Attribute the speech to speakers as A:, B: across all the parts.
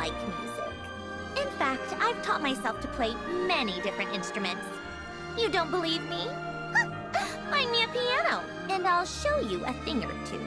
A: like music. In fact, I've taught myself to play many different instruments. You don't believe me? Find me a piano, and I'll show you a thing or two.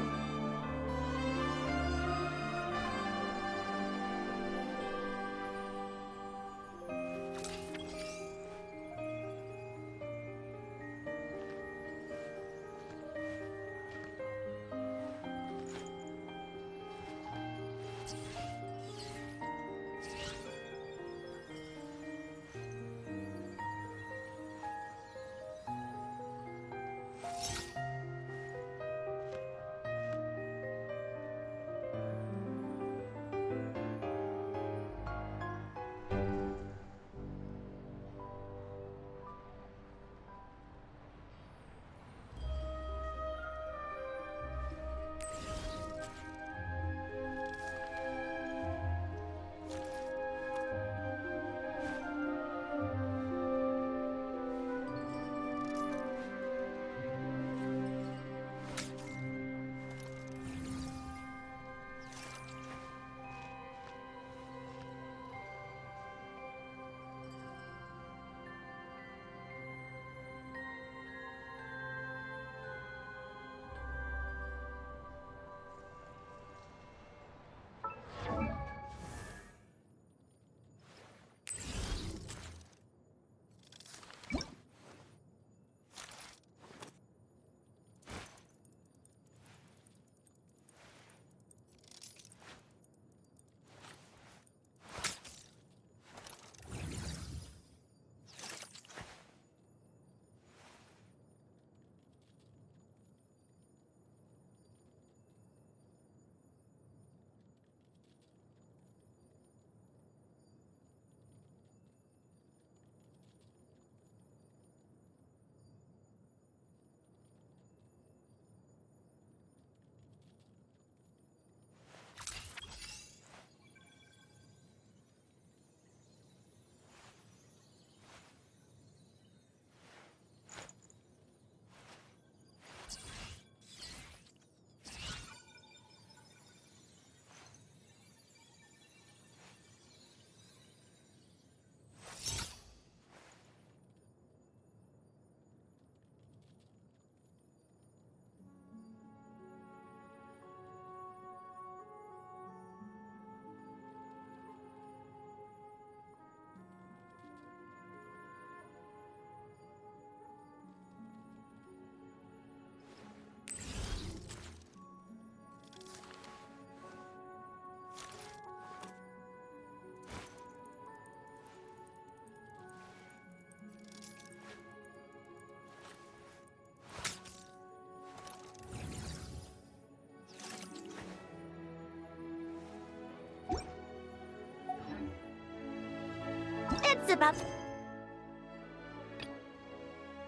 A: It's about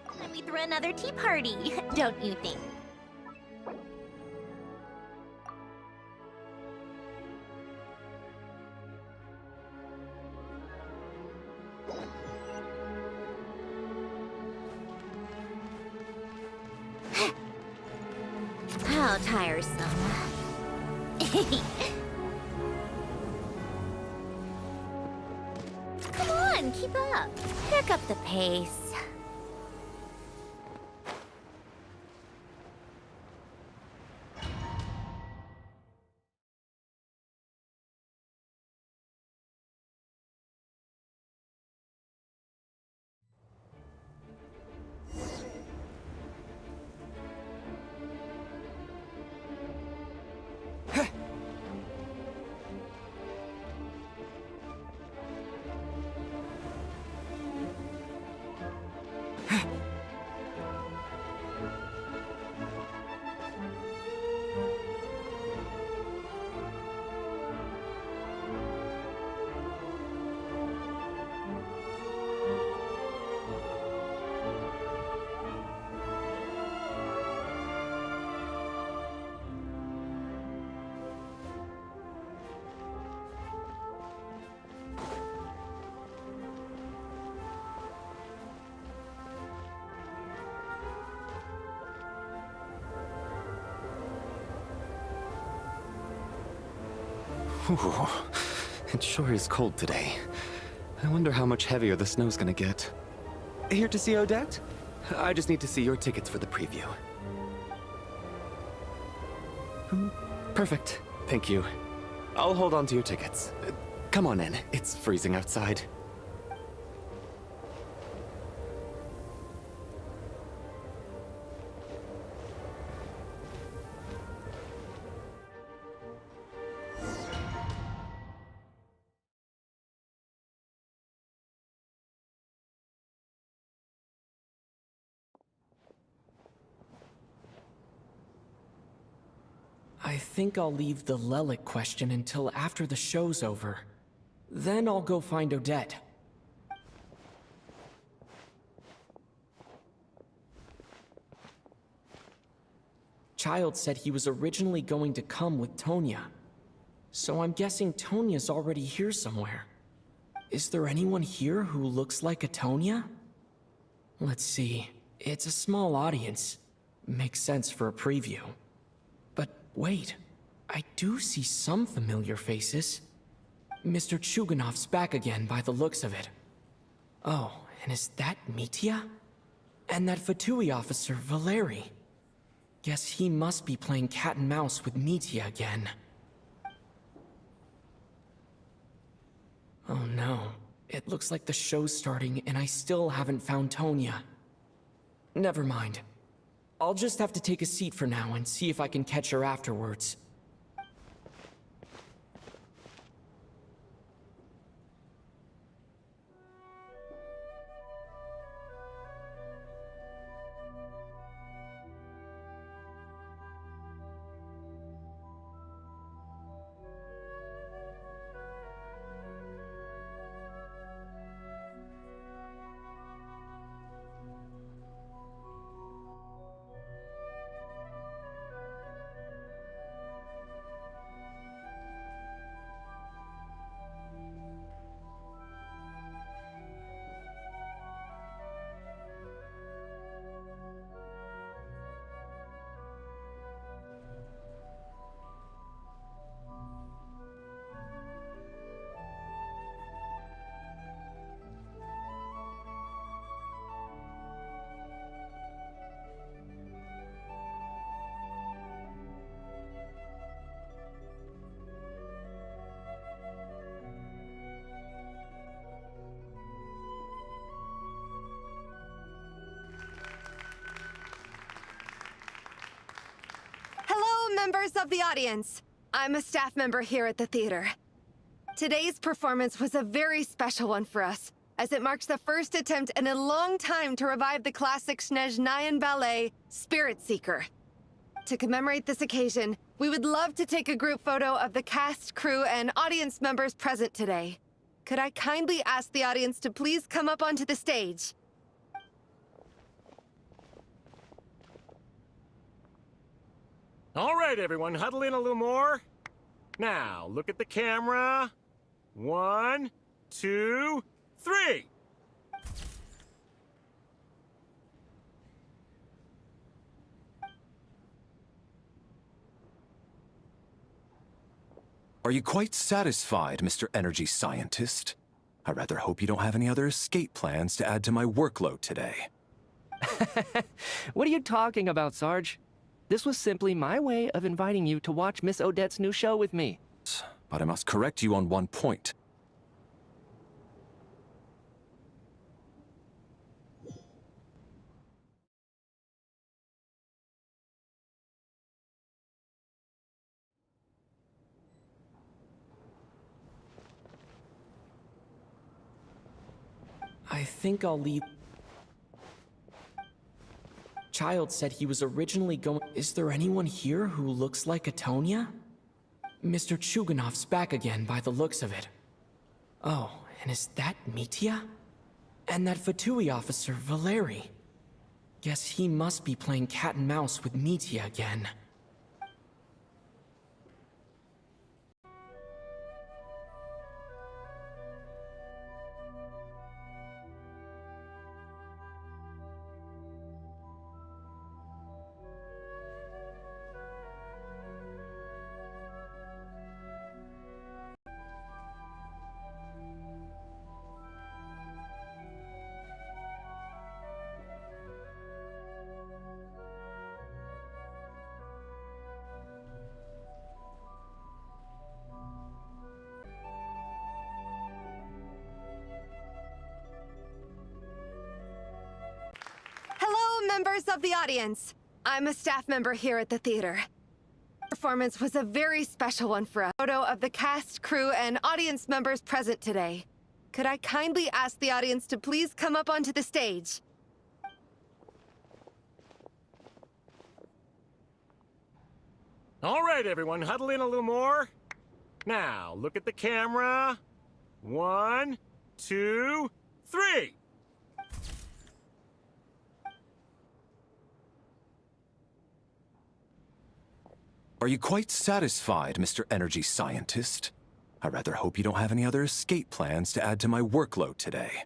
A: time we throw another tea party, don't you think? How tiresome. Come on, keep up. Pick up the pace.
B: Ooh, It sure is cold today. I wonder how much heavier the snow's gonna get. Here to see Odette? I just need to see your tickets for the preview. Perfect. Thank you. I'll hold on to your tickets. Come on in. It's freezing outside.
C: I think I'll leave the Lelic question until after the show's over. Then I'll go find Odette. Child said he was originally going to come with Tonya. So I'm guessing Tonya's already here somewhere. Is there anyone here who looks like a Tonya? Let's see. It's a small audience. Makes sense for a preview. But wait, I do see some familiar faces. Mr. Chuganov's back again by the looks of it. Oh, and is that Mitya? And that Fatui officer, Valeri. Guess he must be playing cat and mouse with Mitya again. Oh no, it looks like the show's starting and I still haven't found Tonya. Never mind. I'll just have to take a seat for now and see if I can catch her afterwards.
D: Members of the audience, I'm a staff member here at the theater. Today's performance was a very special one for us, as it marks the first attempt in a long time to revive the classic Snezhnayan ballet, Spirit Seeker. To commemorate this occasion, we would love to take a group photo of the cast, crew, and audience members present today. Could I kindly ask the audience to please come up onto the stage?
E: All right, everyone, huddle in a little more. Now, look at the camera. 1, 2, 3.
F: Are you quite satisfied, Mr. Energy Scientist? I rather hope you don't have any other escape plans to add to my workload today.
G: What are you talking about, Sarge? This was simply my way of inviting you to watch Miss Odette's new show with me.
F: But I must correct you on one point.
C: I think I'll leave. Child said he was originally going. Is there anyone here who looks like a Tonya? Mr. Chuganov's back again by the looks of it. Oh, and is that Mitya? And that Fatui officer, Valeri. Guess he must be playing cat and mouse with Mitya again.
D: Members of the audience, I'm a staff member here at the theater. Performance was a very special one for us. Photo of the cast, crew, and audience members present today. Could I kindly ask the audience to please come up onto the stage?
E: All right, everyone, huddle in a little more. Now, look at the camera. 1, 2, 3.
F: Are you quite satisfied, Mr. Energy Scientist? I rather hope you don't have any other escape plans to add to my workload today.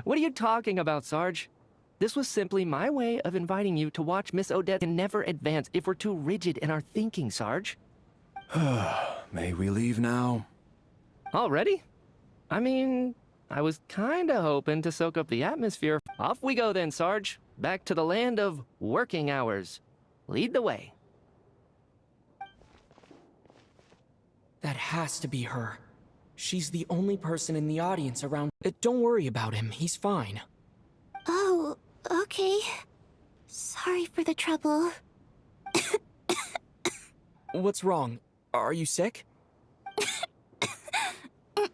G: What are you talking about, Sarge? This was simply my way of inviting you to watch Miss Odette and never advance if we're too rigid in our thinking, Sarge.
F: May we leave now?
G: Already? I mean, I was kinda hoping to soak up the atmosphere. Off we go then, Sarge. Back to the land of working hours. Lead the way.
C: That has to be her. She's the only person in the audience around. Don't worry about him, he's fine.
A: Oh, okay. Sorry for the trouble.
C: What's wrong? Are you sick?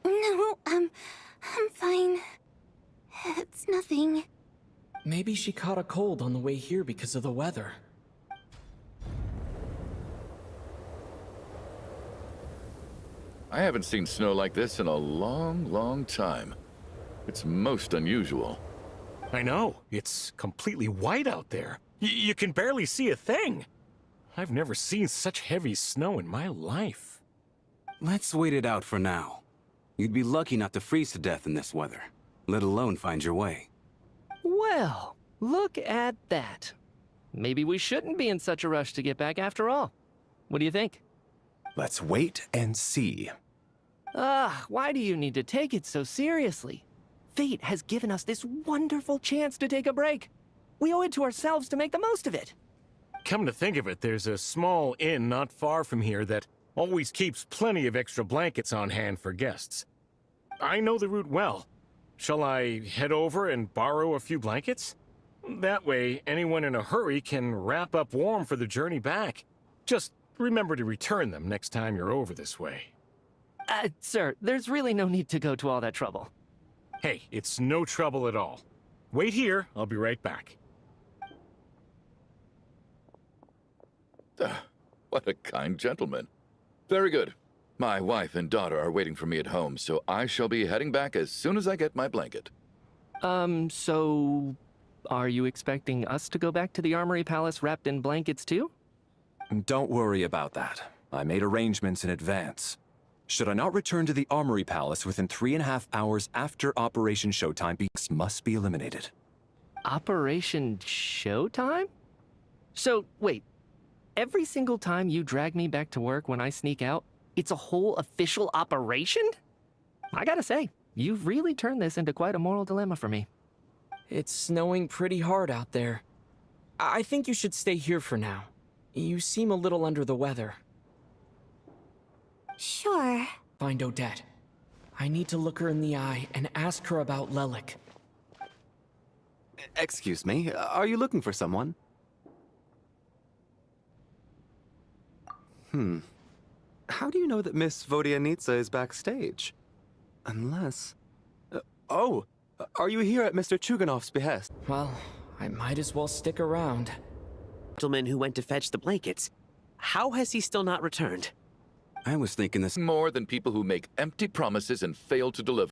A: No, I'm fine. It's nothing.
C: Maybe she caught a cold on the way here because of the weather.
H: I haven't seen snow like this in a long, long time. It's most unusual.
E: I know. It's completely white out there. You can barely see a thing. I've never seen such heavy snow in my life.
I: Let's wait it out for now. You'd be lucky not to freeze to death in this weather, let alone find your way.
G: Well, look at that. Maybe we shouldn't be in such a rush to get back after all. What do you think?
F: Let's wait and see.
G: Why do you need to take it so seriously? Fate has given us this wonderful chance to take a break. We owe it to ourselves to make the most of it.
E: Come to think of it, there's a small inn not far from here that always keeps plenty of extra blankets on hand for guests. I know the route well. Shall I head over and borrow a few blankets? That way, anyone in a hurry can wrap up warm for the journey back. Just remember to return them next time you're over this way.
G: Sir, there's really no need to go to all that trouble.
E: Hey, it's no trouble at all. Wait here, I'll be right back.
H: What a kind gentleman. Very good. My wife and daughter are waiting for me at home, so I shall be heading back as soon as I get my blanket.
G: So... are you expecting us to go back to the Armory Palace wrapped in blankets too?
F: Don't worry about that. I made arrangements in advance. Should I not return to the Armory Palace within 3.5 hours after Operation Showtime, beaks must be eliminated.
G: Operation Showtime? So, wait. Every single time you drag me back to work when I sneak out, it's a whole official operation? I gotta say, you've really turned this into quite a moral dilemma for me.
C: It's snowing pretty hard out there. I think you should stay here for now. You seem a little under the weather.
A: Sure.
C: Find Odette. I need to look her in the eye and ask her about Lelik.
B: Excuse me, are you looking for someone? How do you know that Miss Vodianitsa is backstage? Unless... are you here at Mr. Chuganov's behest?
C: Well, I might as well stick around.
J: Gentleman who went to fetch the blankets. How has he still not returned?
I: I was thinking this.
H: More than people who make empty promises and fail to deliver.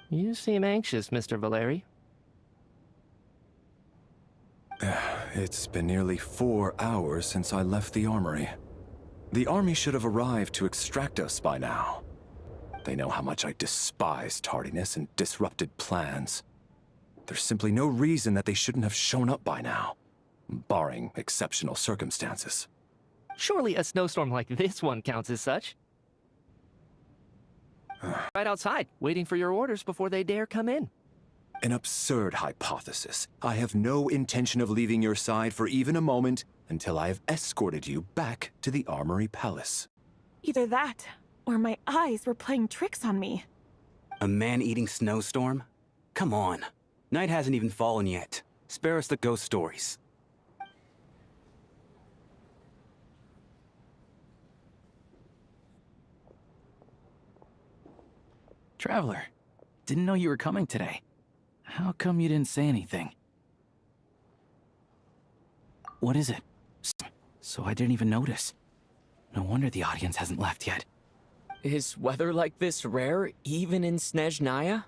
G: You seem anxious, Mr. Valeri.
F: It's been nearly 4 hours since I left the armory. The army should have arrived to extract us by now. They know how much I despise tardiness and disrupted plans. There's simply no reason that they shouldn't have shown up by now, barring exceptional circumstances.
G: Surely a snowstorm like this one counts as such. Right outside, waiting for your orders before they dare come in.
F: An absurd hypothesis. I have no intention of leaving your side for even a moment until I have escorted you back to the Armory Palace.
K: Either that, or my eyes were playing tricks on me.
I: A man-eating snowstorm? Come on. Night hasn't even fallen yet. Spare us the ghost stories.
L: Traveler, didn't know you were coming today. How come you didn't say anything? What is it? So I didn't even notice. No wonder the audience hasn't left yet.
C: Is weather like this rare, even in Snezhnaya?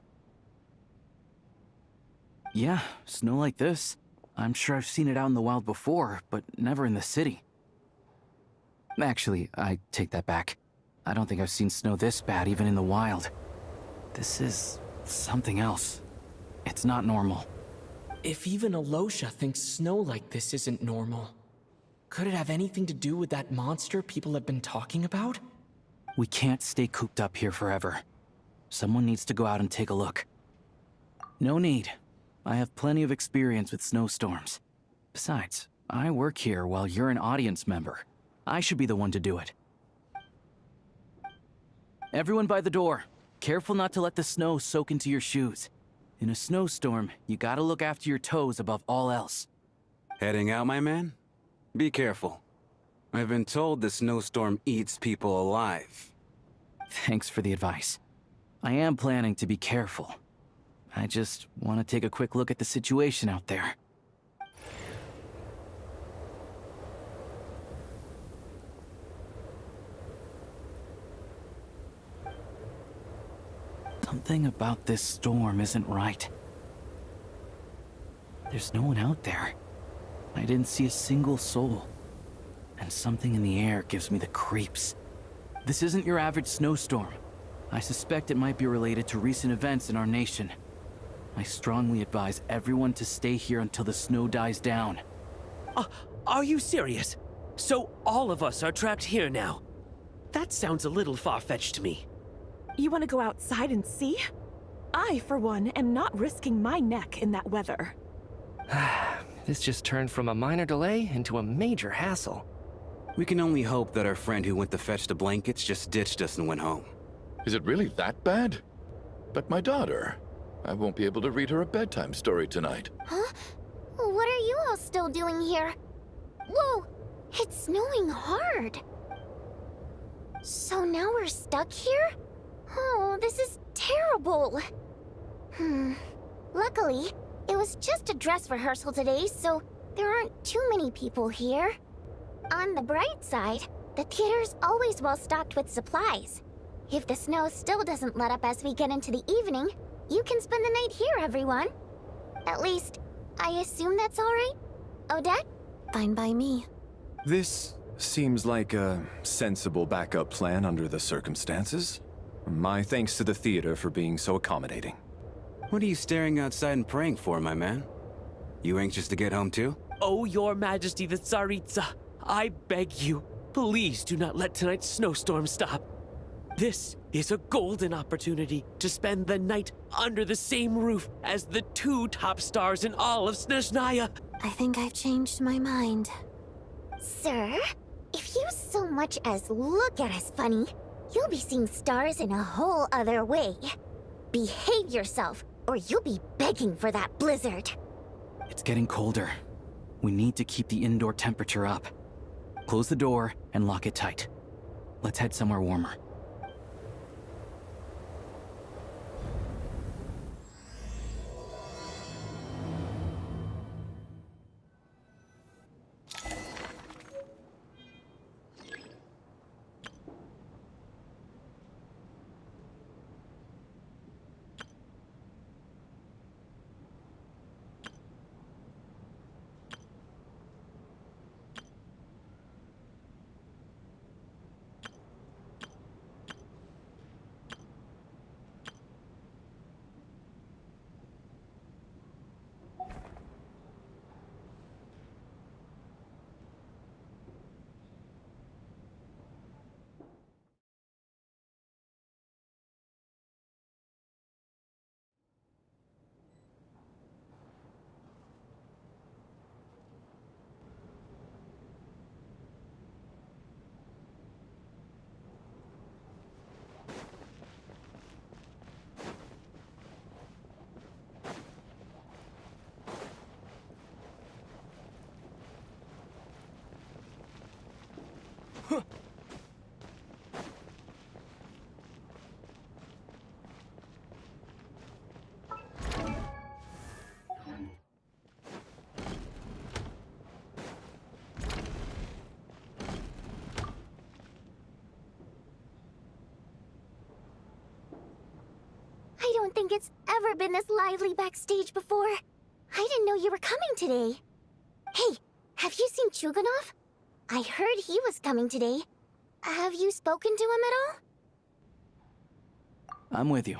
L: Yeah, snow like this. I'm sure I've seen it out in the wild before, but never in the city. Actually, I take that back. I don't think I've seen snow this bad even in the wild. This is something else. It's not normal.
C: If even Alosha thinks snow like this isn't normal, could it have anything to do with that monster people have been talking about?
L: We can't stay cooped up here forever. Someone needs to go out and take a look. No need. I have plenty of experience with snowstorms. Besides, I work here while you're an audience member. I should be the one to do it. Everyone by the door. Careful not to let the snow soak into your shoes. In a snowstorm, you gotta look after your toes above all else.
I: Heading out, my man? Be careful. I've been told the snowstorm eats people alive.
L: Thanks for the advice. I am planning to be careful. I just want to take a quick look at the situation out there. Something about this storm isn't right. There's no one out there. I didn't see a single soul. And something in the air gives me the creeps. This isn't your average snowstorm. I suspect it might be related to recent events in our nation. I strongly advise everyone to stay here until the snow dies down.
J: Are you serious? So all of us are trapped here now? That sounds a little far-fetched to me.
K: You want to go outside and see? I, for one, am not risking my neck in that weather.
G: This just turned from a minor delay into a major hassle.
I: We can only hope that our friend who went to fetch the blankets just ditched us and went home.
H: Is it really that bad? But my daughter, I won't be able to read her a bedtime story tonight.
A: Huh? What are you all still doing here? Whoa! It's snowing hard! So now we're stuck here? Oh, this is terrible! Luckily, it was just a dress rehearsal today, so there aren't too many people here. On the bright side, the theater's always well stocked with supplies. If the snow still doesn't let up as we get into the evening, you can spend the night here, everyone. At least, I assume that's all right? Odette? Fine by me.
F: This seems like a sensible backup plan under the circumstances. My thanks to the theater for being so accommodating.
I: What are you staring outside and praying for, my man? You anxious to get home too?
J: Oh, Your Majesty the Tsaritsa, I beg you, please do not let tonight's snowstorm stop. This is a golden opportunity to spend the night under the same roof as the two top stars in all of Snezhnaya.
A: I think I've changed my mind. Sir, if you so much as look at us funny, you'll be seeing stars in a whole other way. Behave yourself, or you'll be begging for that blizzard.
L: It's getting colder. We need to keep the indoor temperature up. Close the door and lock it tight. Let's head somewhere warmer.
A: don't think it's ever been this lively backstage before. I didn't know you were coming today. Hey, have you seen Chuganov? I heard he was coming today. Have you spoken to him at all?
L: I'm with you.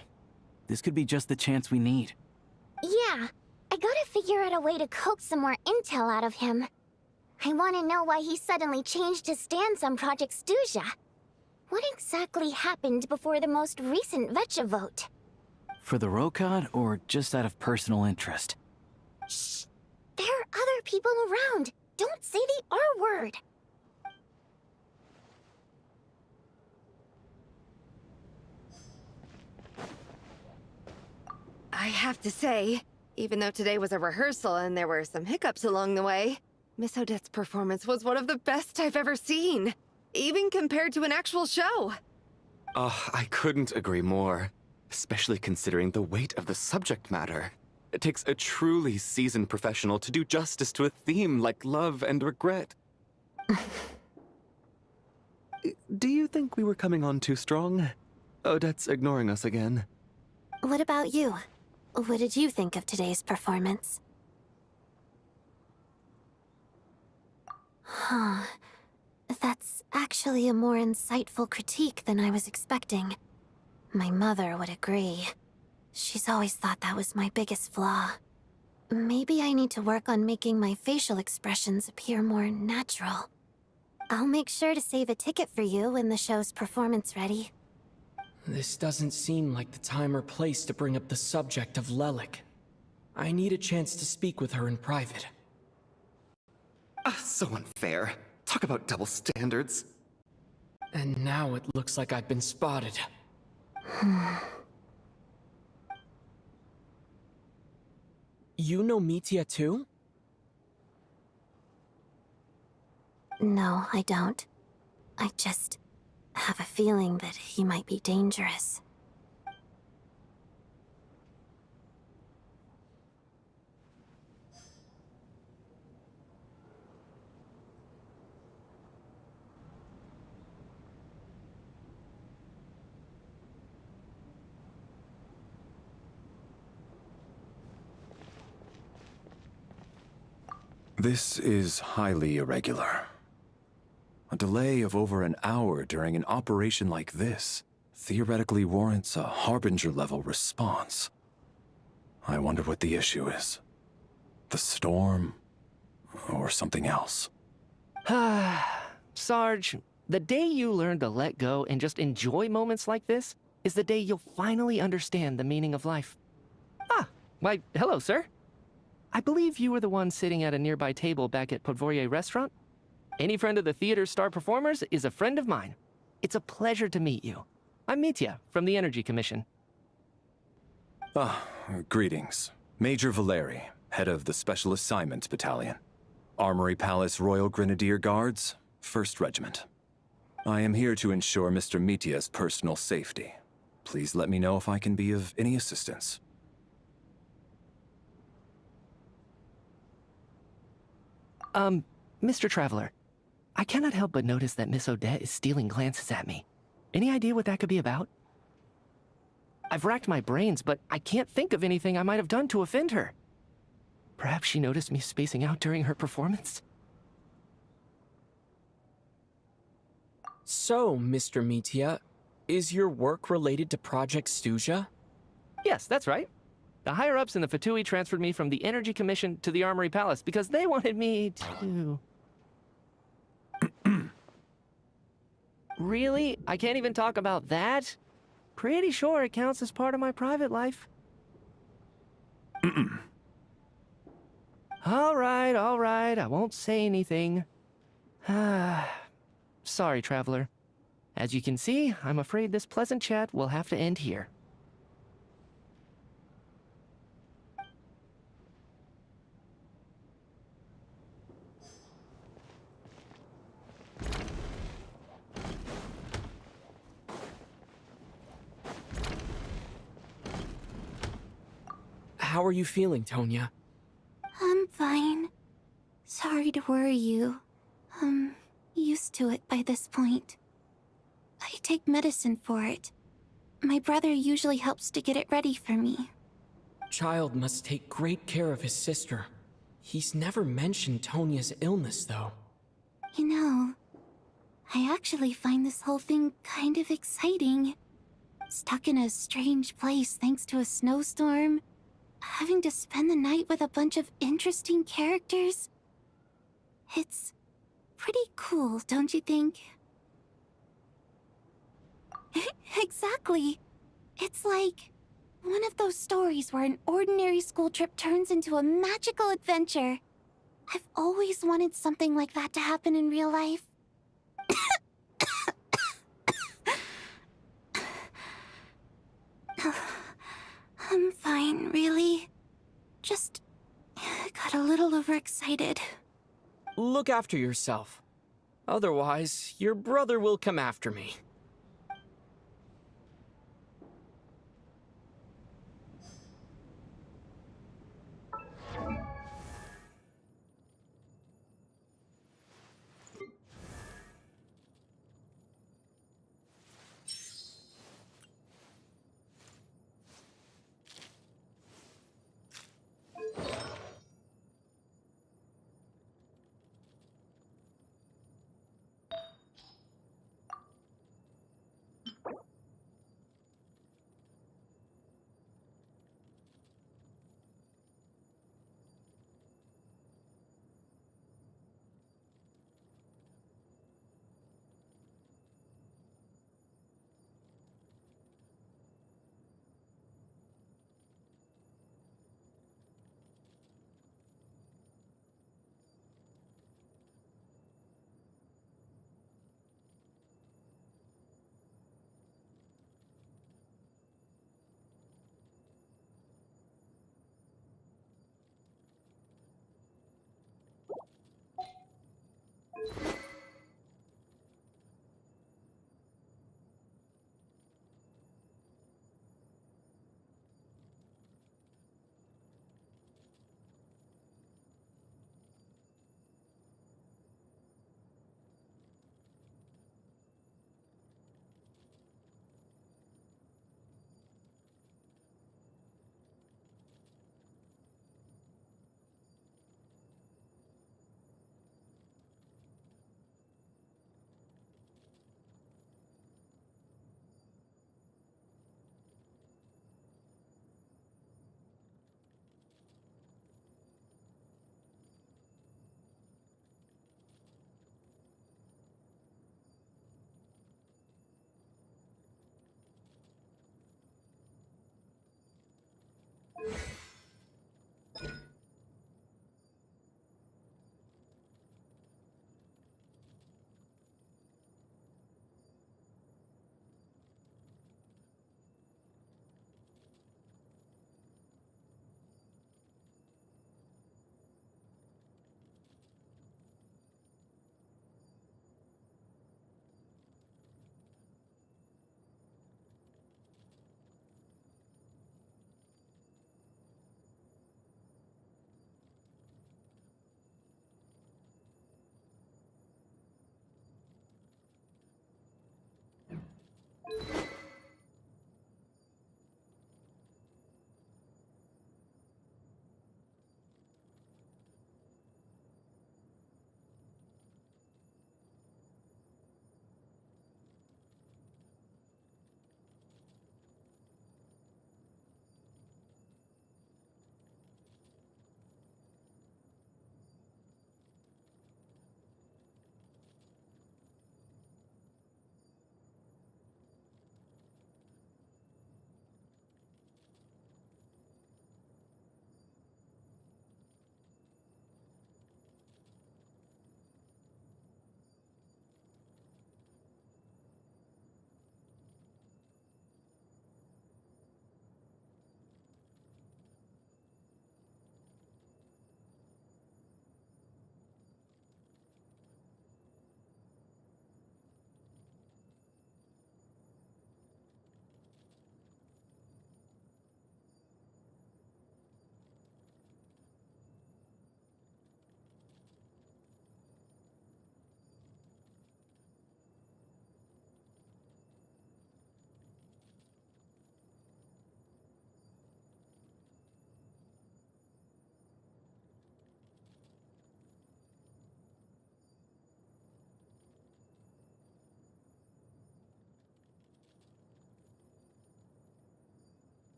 L: This could be just the chance we need.
A: Yeah, I gotta figure out a way to coax some more intel out of him. I want to know why he suddenly changed his stance on Project Snezhnaya. What exactly happened before the most recent Vecha vote?
L: For the Rokad, or just out of personal interest?
A: Shh! There are other people around. Don't say the R word.
D: I have to say, even though today was a rehearsal and there were some hiccups along the way, Miss Odette's performance was one of the best I've ever seen, even compared to an actual show.
B: I couldn't agree more, especially considering the weight of the subject matter. It takes a truly seasoned professional to do justice to a theme like love and regret. Do you think we were coming on too strong? Odette's ignoring us again.
M: What about you? What did you think of today's performance? Huh. That's actually a more insightful critique than I was expecting. My mother would agree. She's always thought that was my biggest flaw. Maybe I need to work on making my facial expressions appear more natural. I'll make sure to save a ticket for you when the show's performance ready.
C: This doesn't seem like the time or place to bring up the subject of Lelik. I need a chance to speak with her in private.
B: So unfair. Talk about double standards.
C: And now it looks like I've been spotted. You know Mitya too?
M: No, I don't. I just have a feeling that he might be dangerous.
F: This is highly irregular. A delay of over an hour during an operation like this theoretically warrants a Harbinger-level response. I wonder what the issue is. The storm, or something else.
G: Sarge, the day you learn to let go and just enjoy moments like this is the day you'll finally understand the meaning of life. Why, hello, sir. I believe you were the one sitting at a nearby table back at Podvorye Restaurant. Any friend of the theater's star performers is a friend of mine. It's a pleasure to meet you. I'm Mitya, from the Energy Commission.
F: Greetings. Major Valeri, head of the Special Assignments Battalion. Armory Palace Royal Grenadier Guards, 1st Regiment. I am here to ensure Mr. Mitya's personal safety. Please let me know if I can be of any assistance.
G: Mr. Traveler, I cannot help but notice that Miss Odette is stealing glances at me. Any idea what that could be about? I've racked my brains, but I can't think of anything I might have done to offend her. Perhaps she noticed me spacing out during her performance?
C: So, Mr. Mitya, is your work related to Project Snezhnaya?
G: Yes, that's right. The higher-ups in the Fatui transferred me from the Energy Commission to the Armory Palace because they wanted me to... Really? I can't even talk about that? Pretty sure it counts as part of my private life. All right, I won't say anything. Sorry, Traveler. As you can see, I'm afraid this pleasant chat will have to end here.
C: How are you feeling, Tonya?
M: I'm fine. Sorry to worry you. I'm used to it by this point. I take medicine for it. My brother usually helps to get it ready for me.
C: Child must take great care of his sister. He's never mentioned Tonia's illness, though.
M: You know, I actually find this whole thing kind of exciting. Stuck in a strange place thanks to a snowstorm, having to spend the night with a bunch of interesting characters. It's pretty cool, don't you think? Exactly. It's like one of those stories where an ordinary school trip turns into a magical adventure. I've always wanted something like that to happen in real life. I'm fine, really. Just got a little overexcited.
C: Look after yourself. Otherwise, your brother will come after me.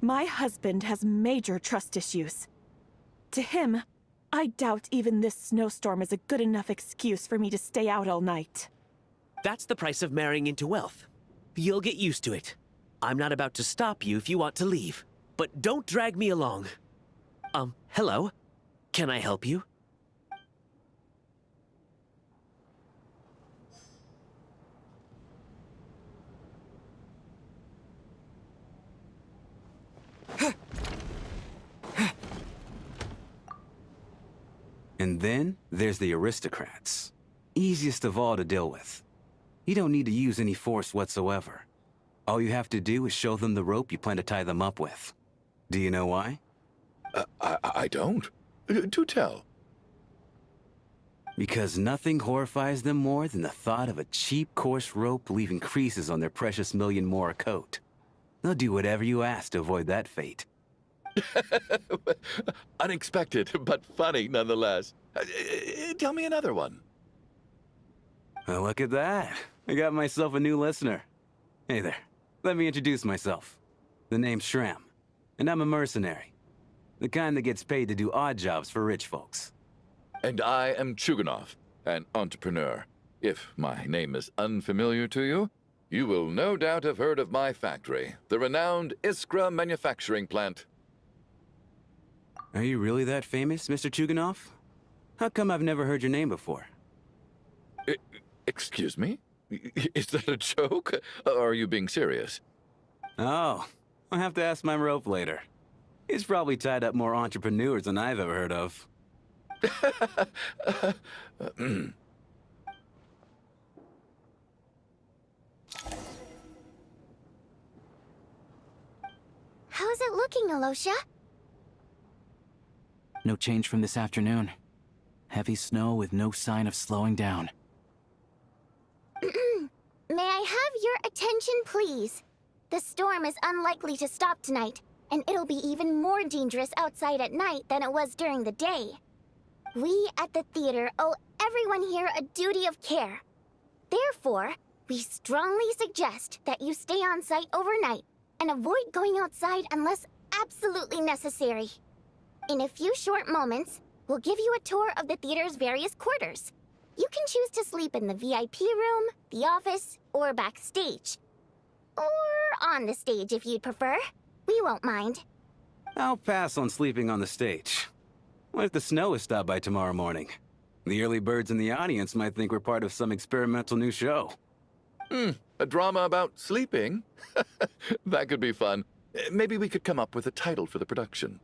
K: My husband has major trust issues. To him, I doubt even this snowstorm is a good enough excuse for me to stay out all night.
J: That's the price of marrying into wealth. You'll get used to it. I'm not about to stop you if you want to leave. But don't drag me along. Hello? Can I help you?
I: And then there's the aristocrats. Easiest of all to deal with. You don't need to use any force whatsoever. All you have to do is show them the rope you plan to tie them up with. Do you know why?
H: I don't. Do tell.
I: Because nothing horrifies them more than the thought of a cheap, coarse rope leaving creases on their precious million-more coat. They'll do whatever you ask to avoid that fate.
H: Unexpected, but funny nonetheless. Tell me another one.
I: Well, look at that. I got myself a new listener. Hey there. Let me introduce myself. The name's Shram, and I'm a mercenary. The kind that gets paid to do odd jobs for rich folks.
H: And I am Chuganov, an entrepreneur. If my name is unfamiliar to you, you will no doubt have heard of my factory, the renowned Iskra manufacturing plant.
I: Are you really that famous, Mr. Chuganov? How come I've never heard your name before?
H: Excuse me? Is that a joke? Or are you being serious?
I: Oh, I'll have to ask my rope later. He's probably tied up more entrepreneurs than I've ever heard of.
A: How's it looking, Alosha?
L: No change from this afternoon. Heavy snow with no sign of slowing down.
A: May I have your attention, please? The storm is unlikely to stop tonight, and it'll be even more dangerous outside at night than it was during the day. We at the theater owe everyone here a duty of care. Therefore, we strongly suggest that you stay on site overnight and avoid going outside unless absolutely necessary. In a few short moments, we'll give you a tour of the theater's various quarters. You can choose to sleep in the VIP room, the office, or backstage. Or on the stage if you'd prefer. We won't mind.
I: I'll pass on sleeping on the stage. What if the snow is stopped by tomorrow morning? The early birds in the audience might think we're part of some experimental new show.
H: A drama about sleeping? That could be fun. Maybe we could come up with a title for the production.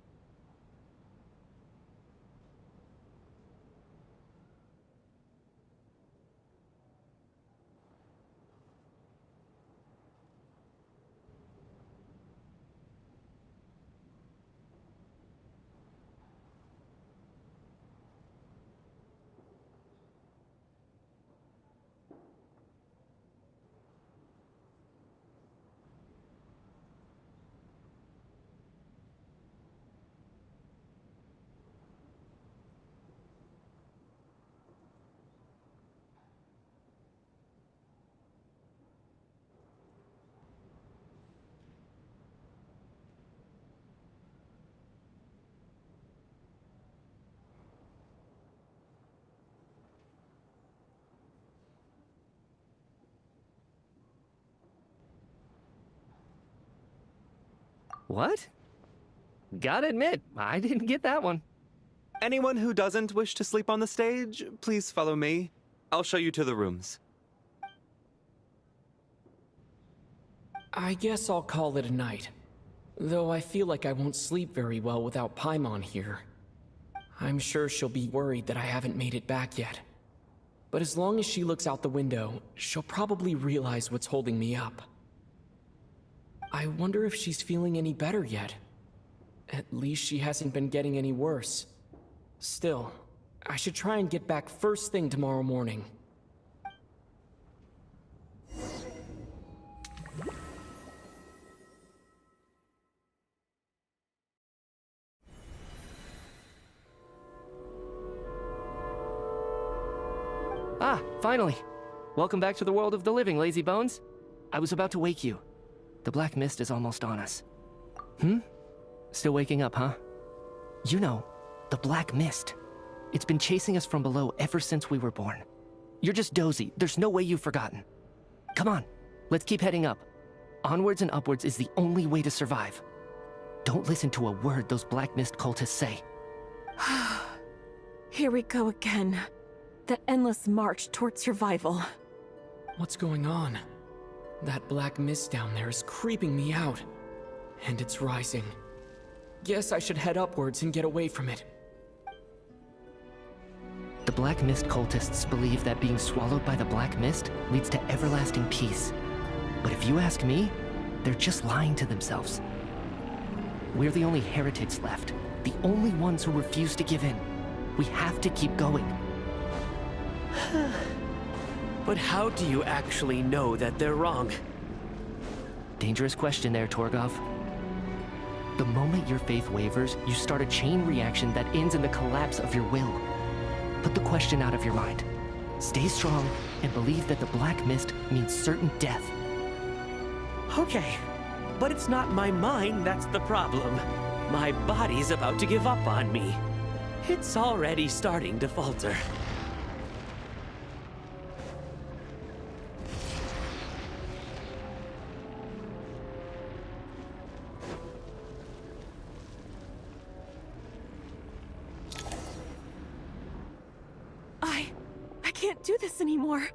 G: What? Gotta admit, I didn't get that one.
B: Anyone who doesn't wish to sleep on the stage, please follow me. I'll show you to the rooms.
C: I guess I'll call it a night. Though I feel like I won't sleep very well without Paimon here. I'm sure she'll be worried that I haven't made it back yet. But as long as she looks out the window, she'll probably realize what's holding me up. I wonder if she's feeling any better yet. At least she hasn't been getting any worse. Still, I should try and get back first thing tomorrow morning.
G: Ah, finally. Welcome back to the world of the living, lazy bones. I was about to wake you. The black mist is almost on us. Still waking up, huh? You know, the Black Mist. It's been chasing us from below ever since we were born. You're just dozy. There's no way you've forgotten. Come on, let's keep heading up. Onwards and upwards is the only way to survive. Don't listen to a word those Black Mist cultists say.
K: Here we go again. The endless march toward survival.
C: What's going on? That black mist down there is creeping me out. And it's rising. Guess I should head upwards and get away from it.
G: The Black Mist cultists believe that being swallowed by the Black Mist leads to everlasting peace. But if you ask me, they're just lying to themselves. We're the only heretics left. The only ones who refuse to give in. We have to keep going.
J: But how do you actually know that they're wrong?
G: Dangerous question there, Torgov. The moment your faith wavers, you start a chain reaction that ends in the collapse of your will. Put the question out of your mind. Stay strong and believe that the Black Mist means certain death.
J: Okay, but it's not my mind that's the problem. My body's about to give up on me. It's already starting to falter.
K: I can't do this anymore.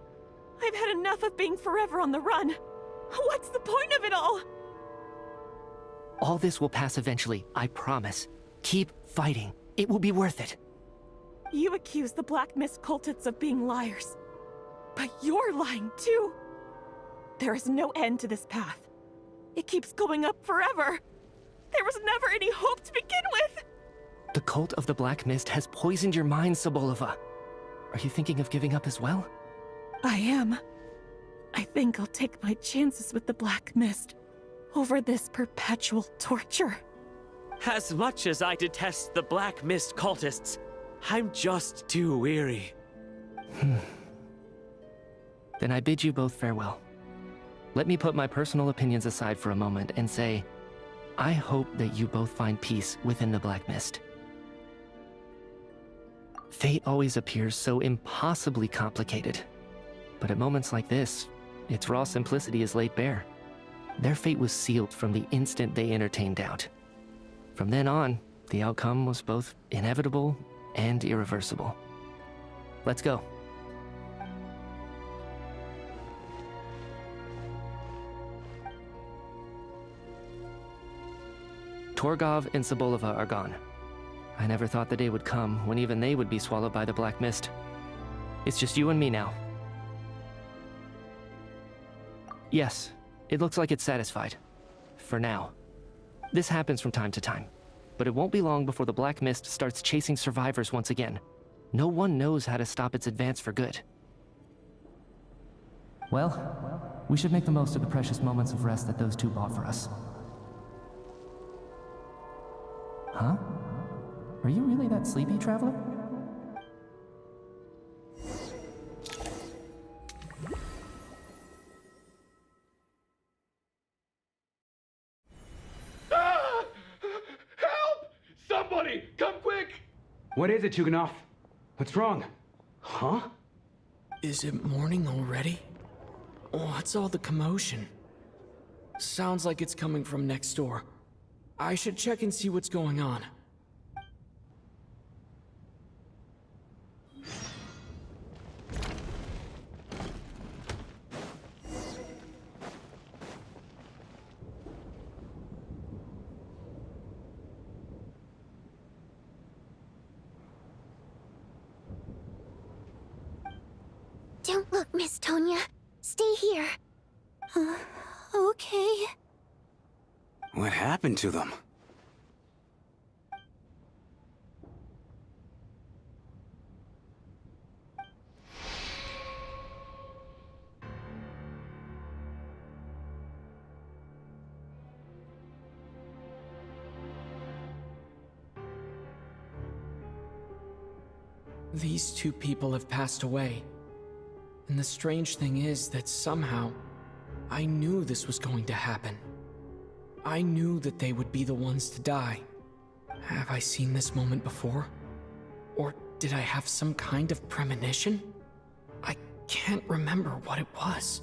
K: I've had enough of being forever on the run. What's the point of it all?
G: All this will pass eventually, I promise. Keep fighting. It will be worth it.
K: You accuse the Black Mist cultists of being liars. But you're lying too. There is no end to this path. It keeps going up forever. There was never any hope to begin with.
G: The cult of the Black Mist has poisoned your mind, Sobolova. Are you thinking of giving up as well?
K: I am. I think I'll take my chances with the Black Mist over this perpetual torture.
J: As much as I detest the Black Mist cultists, I'm just too weary.
G: Then I bid you both farewell. Let me put my personal opinions aside for a moment and say, I hope that you both find peace within the Black Mist. Fate always appears so impossibly complicated. But at moments like this, its raw simplicity is laid bare. Their fate was sealed from the instant they entertained doubt. From then on, the outcome was both inevitable and irreversible. Let's go. Torgov and Sobolova are gone. I never thought the day would come when even they would be swallowed by the Black Mist. It's just you and me now. Yes, it looks like it's satisfied. For now. This happens from time to time, but it won't be long before the Black Mist starts chasing survivors once again. No one knows how to stop its advance for good. Well, we should make the most of the precious moments of rest that those two bought for us. Huh? Are you really that sleepy, traveler?
N: Help! Somebody, come quick!
I: What is it, Chuganov? What's wrong? Huh?
C: Is it morning already? What's all the commotion? Sounds like it's coming from next door. I should check and see what's going on.
A: Don't look, Miss Tonya. Stay here.
M: Okay.
I: What happened to them?
C: These two people have passed away. And the strange thing is that somehow, I knew this was going to happen. I knew that they would be the ones to die. Have I seen this moment before? Or did I have some kind of premonition? I can't remember what it was.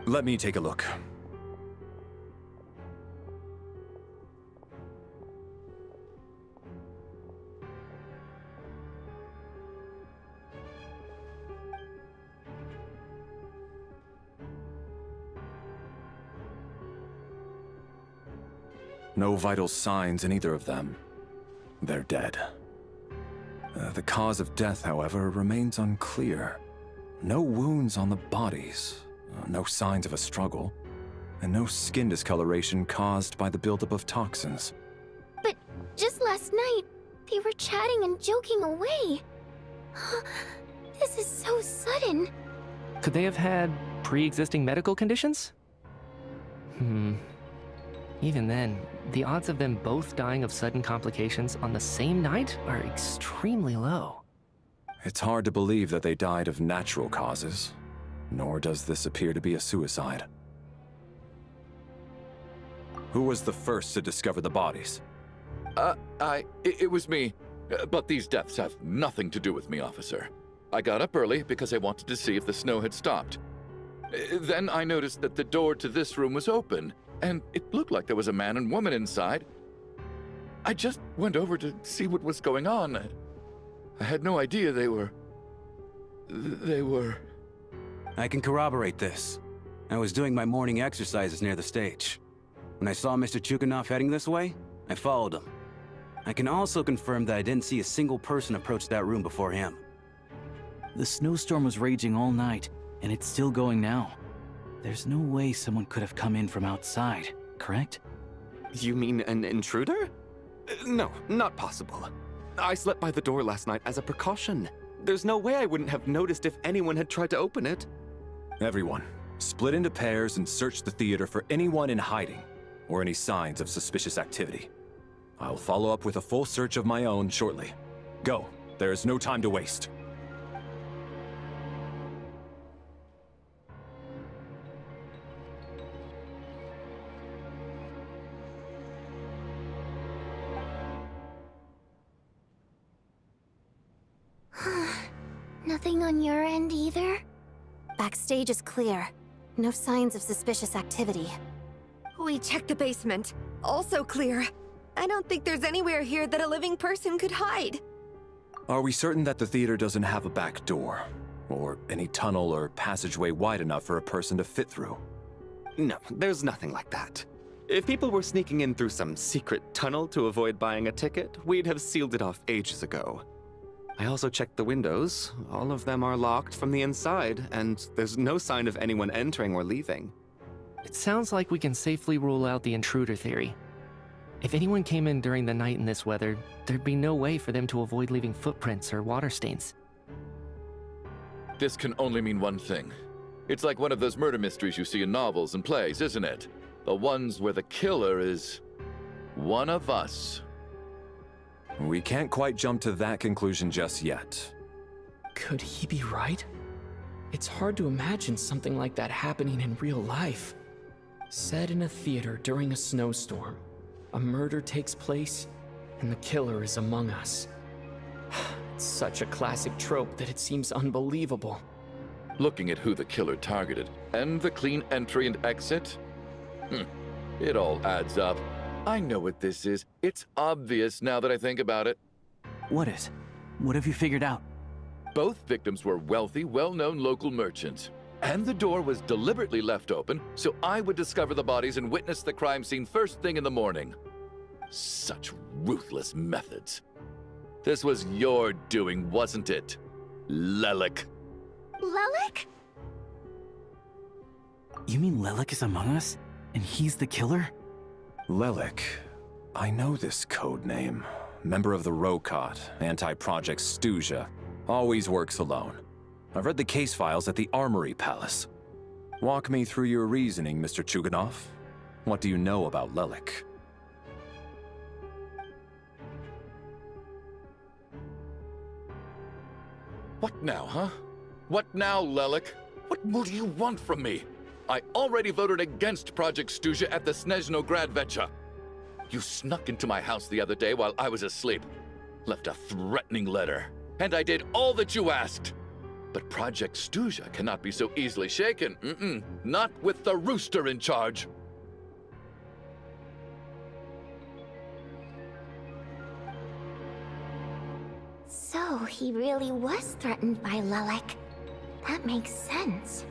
F: Let me take a look. No vital signs in either of them. They're dead. The cause of death, however, remains unclear. No wounds on the bodies, no signs of a struggle, and no skin discoloration caused by the buildup of toxins.
A: But just last night, they were chatting and joking away. This is so sudden.
G: Could they have had pre-existing medical conditions? Even then, the odds of them both dying of sudden complications on the same night are extremely low.
F: It's hard to believe that they died of natural causes, nor does this appear to be a suicide. Who was the first to discover the bodies?
H: It was me. But these deaths have nothing to do with me, officer. I got up early because I wanted to see if the snow had stopped. Then I noticed that the door to this room was open, and it looked like there was a man and woman inside. I just went over to see what was going on. I had no idea they were...
I: I can corroborate this. I was doing my morning exercises near the stage. When I saw Mr. Chuganov heading this way, I followed him. I can also confirm that I didn't see a single person approach that room before him.
L: The snowstorm was raging all night, and it's still going now. There's no way someone could have come in from outside, correct?
B: You mean an intruder? No, not possible. I slept by the door last night as a precaution. There's no way I wouldn't have noticed if anyone had tried to open it.
F: Everyone, split into pairs and search the theater for anyone in hiding, or any signs of suspicious activity. I'll follow up with a full search of my own shortly. Go, there is no time to waste.
A: Nothing on your end either?
M: Backstage is clear. No signs of suspicious activity.
D: We checked the basement. Also clear. I don't think there's anywhere here that a living person could hide.
F: Are we certain that the theater doesn't have a back door? Or any tunnel or passageway wide enough for a person to fit through?
B: No, there's nothing like that. If people were sneaking in through some secret tunnel to avoid buying a ticket, we'd have sealed it off ages ago. I also checked the windows. All of them are locked from the inside, and there's no sign of anyone entering or leaving.
G: It sounds like we can safely rule out the intruder theory. If anyone came in during the night in this weather, there'd be no way for them to avoid leaving footprints or water stains.
H: This can only mean one thing. It's like one of those murder mysteries you see in novels and plays, isn't it? The ones where the killer is... one of us.
F: We can't quite jump to that conclusion just yet.
C: Could he be right? It's hard to imagine something like that happening in real life. Set in a theater during a snowstorm, a murder takes place, and the killer is among us. It's such a classic trope that it seems unbelievable.
H: Looking at who the killer targeted, and the clean entry and exit, it all adds up. I know what this is. It's obvious now that I think about it.
L: What is? What have you figured out?
H: Both victims were wealthy, well-known local merchants. And the door was deliberately left open so I would discover the bodies and witness the crime scene first thing in the morning. Such ruthless methods. This was your doing, wasn't it, Lelik?
A: Lelik?
L: You mean Lelik is among us? And he's the killer?
F: Lelik. I know this code name. Member of the Rokot, anti-Project Stuzha. Always works alone. I've read the case files at the Armory Palace. Walk me through your reasoning, Mr. Chuganov. What do you know about Lelik?
H: What now, huh? What now, Lelik? What more do you want from me? I already voted against Project Snezhnaya at the Snezhnaya. You snuck into my house the other day while I was asleep, left a threatening letter, and I did all that you asked. But Project Snezhnaya cannot be so easily shaken. Not with the rooster in charge.
A: So he really was threatened by Lelek. That makes sense.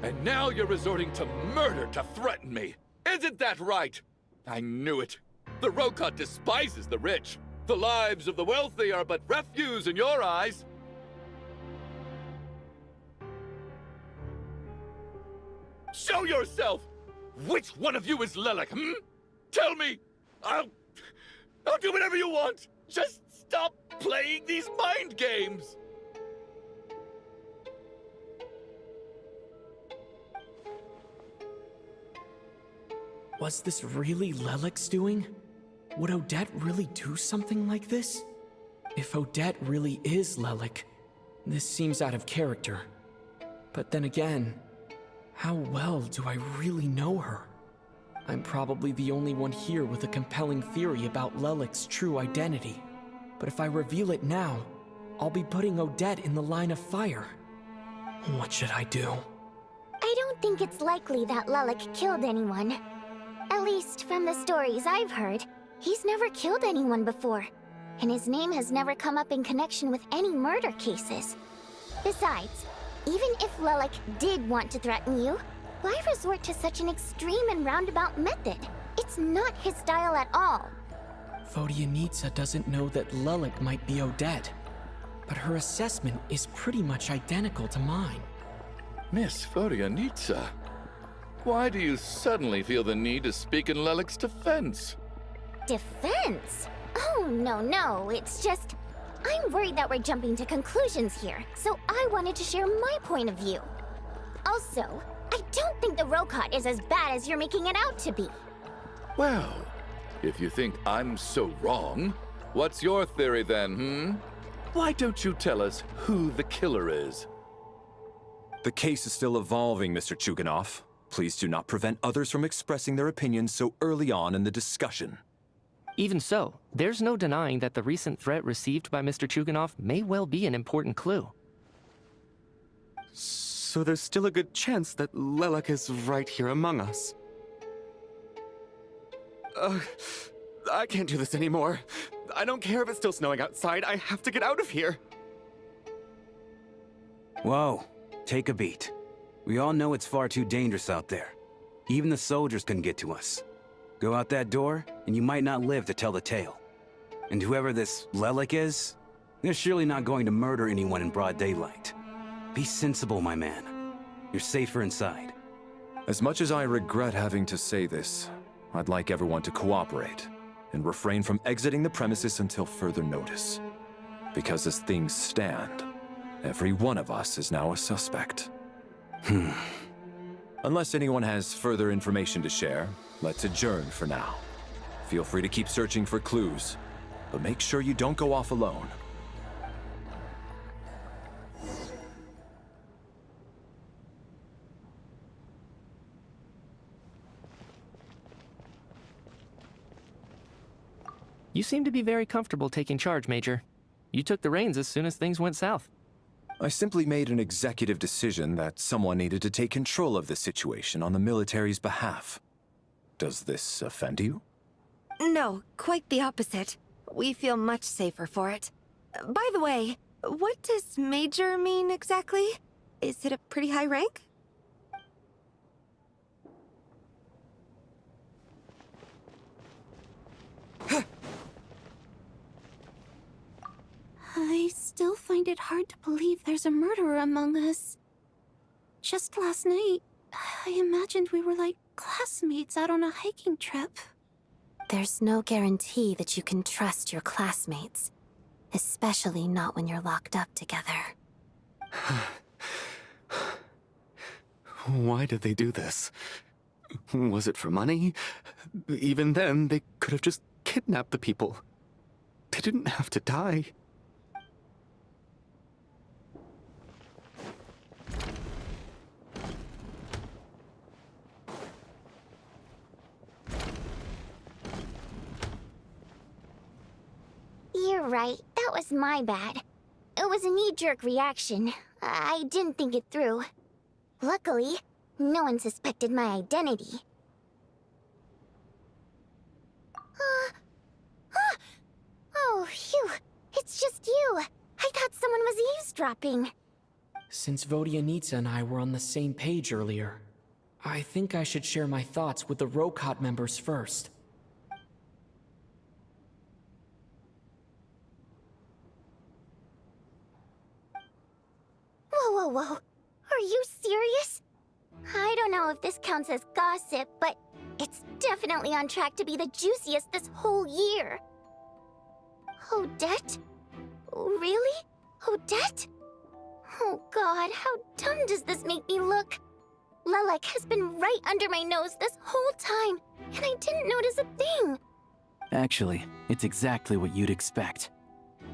H: And now you're resorting to murder to threaten me. Isn't that right? I knew it. The Rokot despises the rich. The lives of the wealthy are but refuse in your eyes. Show yourself! Which one of you is Lelek, Tell me! I'll do whatever you want! Just stop playing these mind games!
C: Was this really Lelek's doing? Would Odette really do something like this? If Odette really is Lelek, this seems out of character. But then again, how well do I really know her? I'm probably the only one here with a compelling theory about Lelek's true identity. But if I reveal it now, I'll be putting Odette in the line of fire. What should I do?
A: I don't think it's likely that Lelek killed anyone. At least from the stories I've heard, he's never killed anyone before. And his name has never come up in connection with any murder cases. Besides, even if Lelek did want to threaten you, why resort to such an extreme and roundabout method? It's not his style at all.
C: Vodyanitsa doesn't know that Lelek might be Odette, but her assessment is pretty much identical to mine.
H: Miss Vodyanitsa, why do you suddenly feel the need to speak in Lelek's defense?
A: Defense? Oh, no, it's just... I'm worried that we're jumping to conclusions here, so I wanted to share my point of view. Also, I don't think the Rokot is as bad as you're making it out to be.
H: Well, if you think I'm so wrong, what's your theory then, Why don't you tell us who the killer is?
F: The case is still evolving, Mr. Chuganov. Please do not prevent others from expressing their opinions so early on in the discussion.
G: Even so, there's no denying that the recent threat received by Mr. Chuganov may well be an important clue.
B: So there's still a good chance that Lelek is right here among us. I can't do this anymore. I don't care if it's still snowing outside. I have to get out of here.
I: Whoa, take a beat. We all know it's far too dangerous out there. Even the soldiers couldn't get to us. Go out that door, and you might not live to tell the tale. And whoever this Lelek is, they're surely not going to murder anyone in broad daylight. Be sensible, my man. You're safer inside.
F: As much as I regret having to say this, I'd like everyone to cooperate and refrain from exiting the premises until further notice. Because as things stand, every one of us is now a suspect. Unless anyone has further information to share, let's adjourn for now. Feel free to keep searching for clues, but make sure you don't go off alone.
G: You seem to be very comfortable taking charge, Major. You took the reins as soon as things went south.
F: I simply made an executive decision that someone needed to take control of the situation on the military's behalf. Does this offend you?
D: No, quite the opposite. We feel much safer for it. By the way, what does Major mean exactly? Is it a pretty high rank?
M: I still find it hard to believe there's a murderer among us. Just last night, I imagined we were like classmates out on a hiking trip. There's no guarantee that you can trust your classmates, especially not when you're locked up together.
B: Why did they do this? Was it for money? Even then, they could have just kidnapped the people. They didn't have to die.
A: You're right, that was my bad. It was a knee-jerk reaction. I didn't think it through. Luckily, no one suspected my identity. Oh, phew. It's just you. I thought someone was eavesdropping.
C: Since Vodyanitsa and I were on the same page earlier, I think I should share my thoughts with the Rokot members first.
A: Whoa. Are you serious? I don't know if this counts as gossip, but it's definitely on track to be the juiciest this whole year. Odette? Really? Odette? Oh god, how dumb does this make me look? Lelek has been right under my nose this whole time, and I didn't notice a thing.
L: Actually, it's exactly what you'd expect.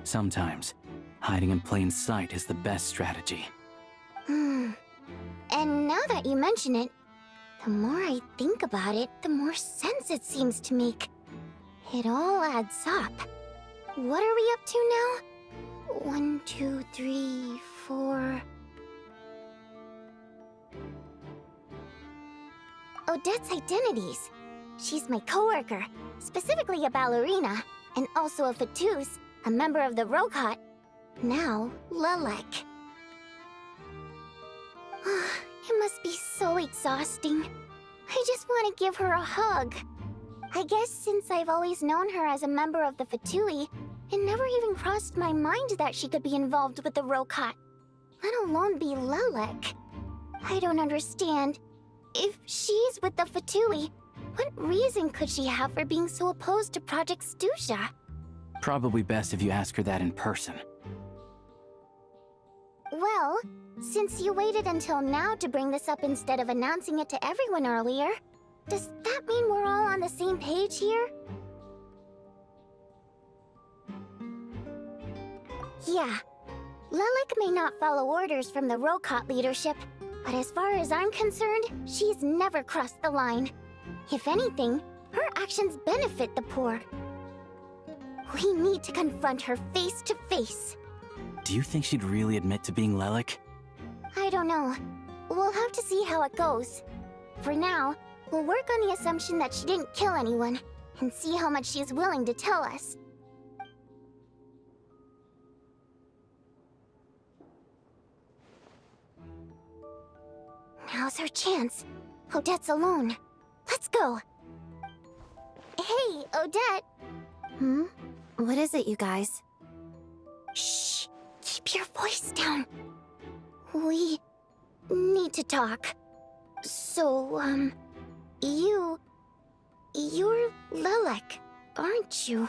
L: Sometimes, hiding in plain sight is the best strategy.
A: And now that you mention it, the more I think about it, the more sense it seems to make. It all adds up. What are we up to now? 1, 2, 3, 4... Odette's identities. She's my coworker, specifically a ballerina, and also a Fatous, a member of the Rokot. Now, Lelek. It must be so exhausting. I just want to give her a hug. I guess since I've always known her as a member of the Fatui, it never even crossed my mind that she could be involved with the Rokot, let alone be Lelek. I don't understand. If she's with the Fatui, what reason could she have for being so opposed to Project Stusha?
L: Probably best if you ask her that in person.
A: Well, since you waited until now to bring this up instead of announcing it to everyone earlier, does that mean we're all on the same page here? Yeah. Lelek may not follow orders from the Rokot leadership, but as far as I'm concerned, she's never crossed the line. If anything, her actions benefit the poor. We need to confront her face to face.
L: Do you think she'd really admit to being Lelek?
A: I don't know. We'll have to see how it goes. For now, we'll work on the assumption that she didn't kill anyone, and see how much she's willing to tell us. Now's her chance. Odette's alone. Let's go. Hey, Odette.
M: What is it, you guys?
A: Shh. Keep your voice down. We need to talk. So, you're Lelek, aren't you?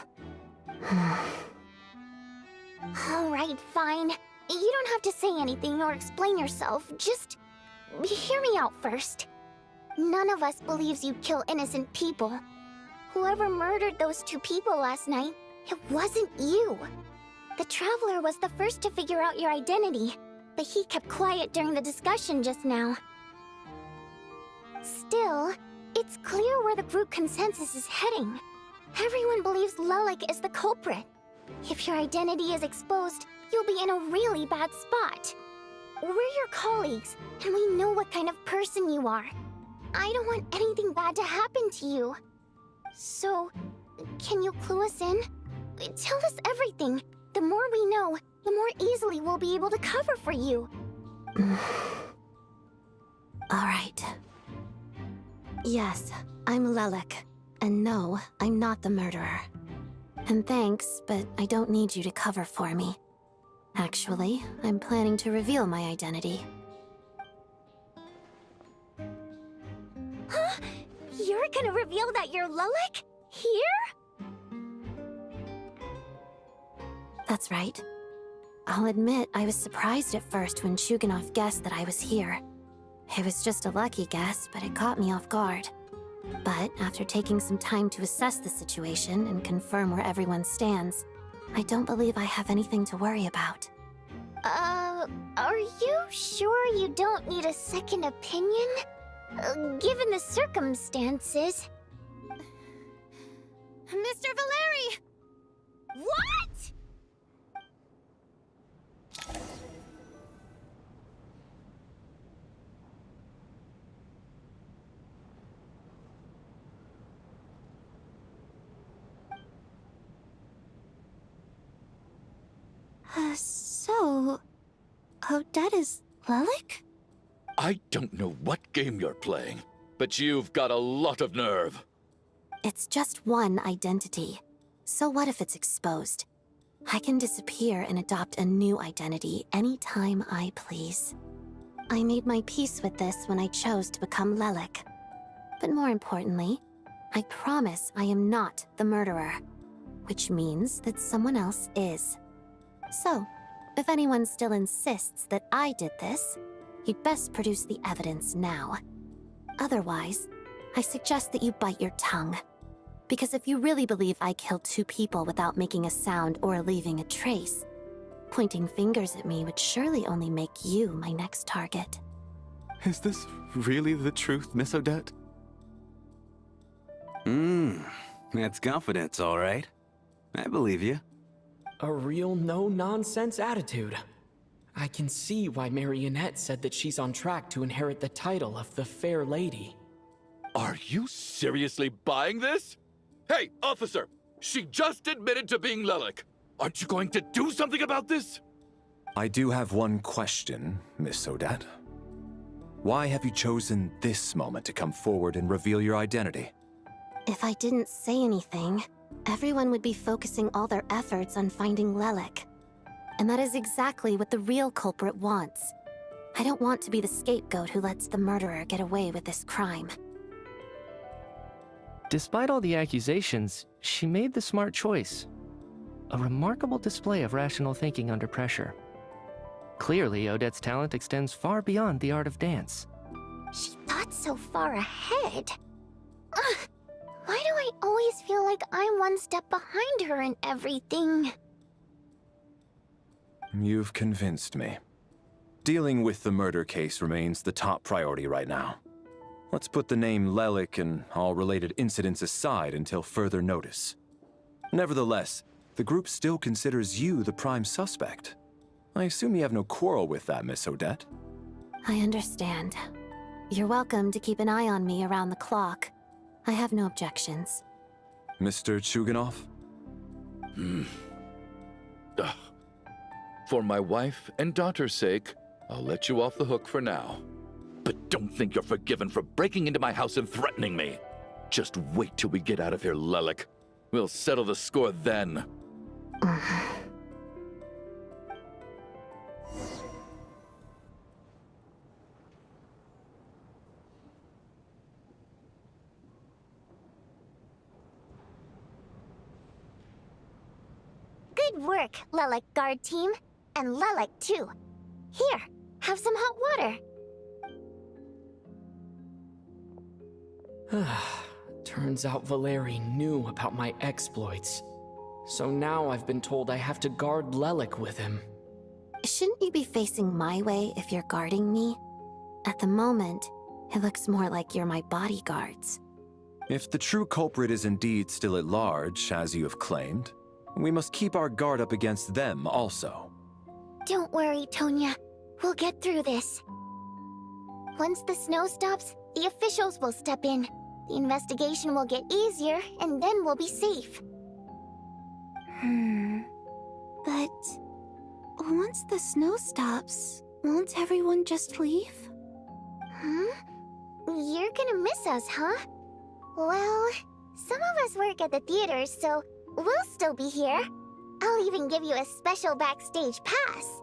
A: Alright, fine. You don't have to say anything or explain yourself. Just hear me out first. None of us believes you kill innocent people. Whoever murdered those 2 people last night, it wasn't you. The Traveler was the first to figure out your identity, but he kept quiet during the discussion just now. Still, it's clear where the group consensus is heading. Everyone believes Lelek is the culprit. If your identity is exposed, you'll be in a really bad spot. We're your colleagues, and we know what kind of person you are. I don't want anything bad to happen to you. So, can you clue us in? Tell us everything. The more we know, the more easily we'll be able to cover for you.
M: Alright. Yes, I'm Lelek. And no, I'm not the murderer. And thanks, but I don't need you to cover for me. Actually, I'm planning to reveal my identity.
A: Huh? You're gonna reveal that you're Lelek? Here?
M: That's right. I'll admit I was surprised at first when Chuganov guessed that I was here. It was just a lucky guess, but it caught me off guard. But after taking some time to assess the situation and confirm where everyone stands, I don't believe I have anything to worry about.
A: Are you sure you don't need a second opinion? Given the circumstances.
O: Mr. Valeri!
A: What?
M: So... Odette is Lelik?
H: I don't know what game you're playing, but you've got a lot of nerve.
M: It's just one identity. So what if it's exposed? I can disappear and adopt a new identity anytime I please. I made my peace with this when I chose to become Lelik. But more importantly, I promise I am not the murderer, which means that someone else is. So, if anyone still insists that I did this, you'd best produce the evidence now. Otherwise, I suggest that you bite your tongue. Because if you really believe I killed 2 people without making a sound or leaving a trace, pointing fingers at me would surely only make you my next target.
B: Is this really the truth, Miss Odette?
I: That's confidence, all right. I believe you.
C: A real no-nonsense attitude. I can see why Marionette said that she's on track to inherit the title of the Fair Lady.
H: Are you seriously buying this? Hey, officer! She just admitted to being Lelik. Aren't you going to do something about this?
F: I do have one question, Miss Odette. Why have you chosen this moment to come forward and reveal your identity?
M: If I didn't say anything, everyone would be focusing all their efforts on finding Lelik. And that is exactly what the real culprit wants. I don't want to be the scapegoat who lets the murderer get away with this crime.
G: Despite all the accusations, she made the smart choice. A remarkable display of rational thinking under pressure. Clearly, Odette's talent extends far beyond the art of dance.
A: She thought so far ahead. Ugh, why do I always feel like I'm one step behind her in everything?
F: You've convinced me. Dealing with the murder case remains the top priority right now. Let's put the name Lelik and all related incidents aside until further notice. Nevertheless, the group still considers you the prime suspect. I assume you have no quarrel with that, Miss Odette?
M: I understand. You're welcome to keep an eye on me around the clock. I have no objections.
F: Mr. Chuganov?
H: For my wife and daughter's sake, I'll let you off the hook for now. But don't think you're forgiven for breaking into my house and threatening me. Just wait till we get out of here, Lelik. We'll settle the score then.
A: Good work, Lelik guard team. And Lelik, too. Here, have some hot water.
C: Turns out Valeri knew about my exploits. So now I've been told I have to guard Lelik with him.
M: Shouldn't you be facing my way if you're guarding me? At the moment, it looks more like you're my bodyguards.
F: If the true culprit is indeed still at large, as you have claimed, we must keep our guard up against them also.
A: Don't worry, Tonya. We'll get through this. Once the snow stops, the officials will step in. The investigation will get easier, and then we'll be safe.
M: But... once the snow stops, won't everyone just leave?
A: You're gonna miss us, huh? Well, some of us work at the theater, so we'll still be here. I'll even give you a special backstage pass.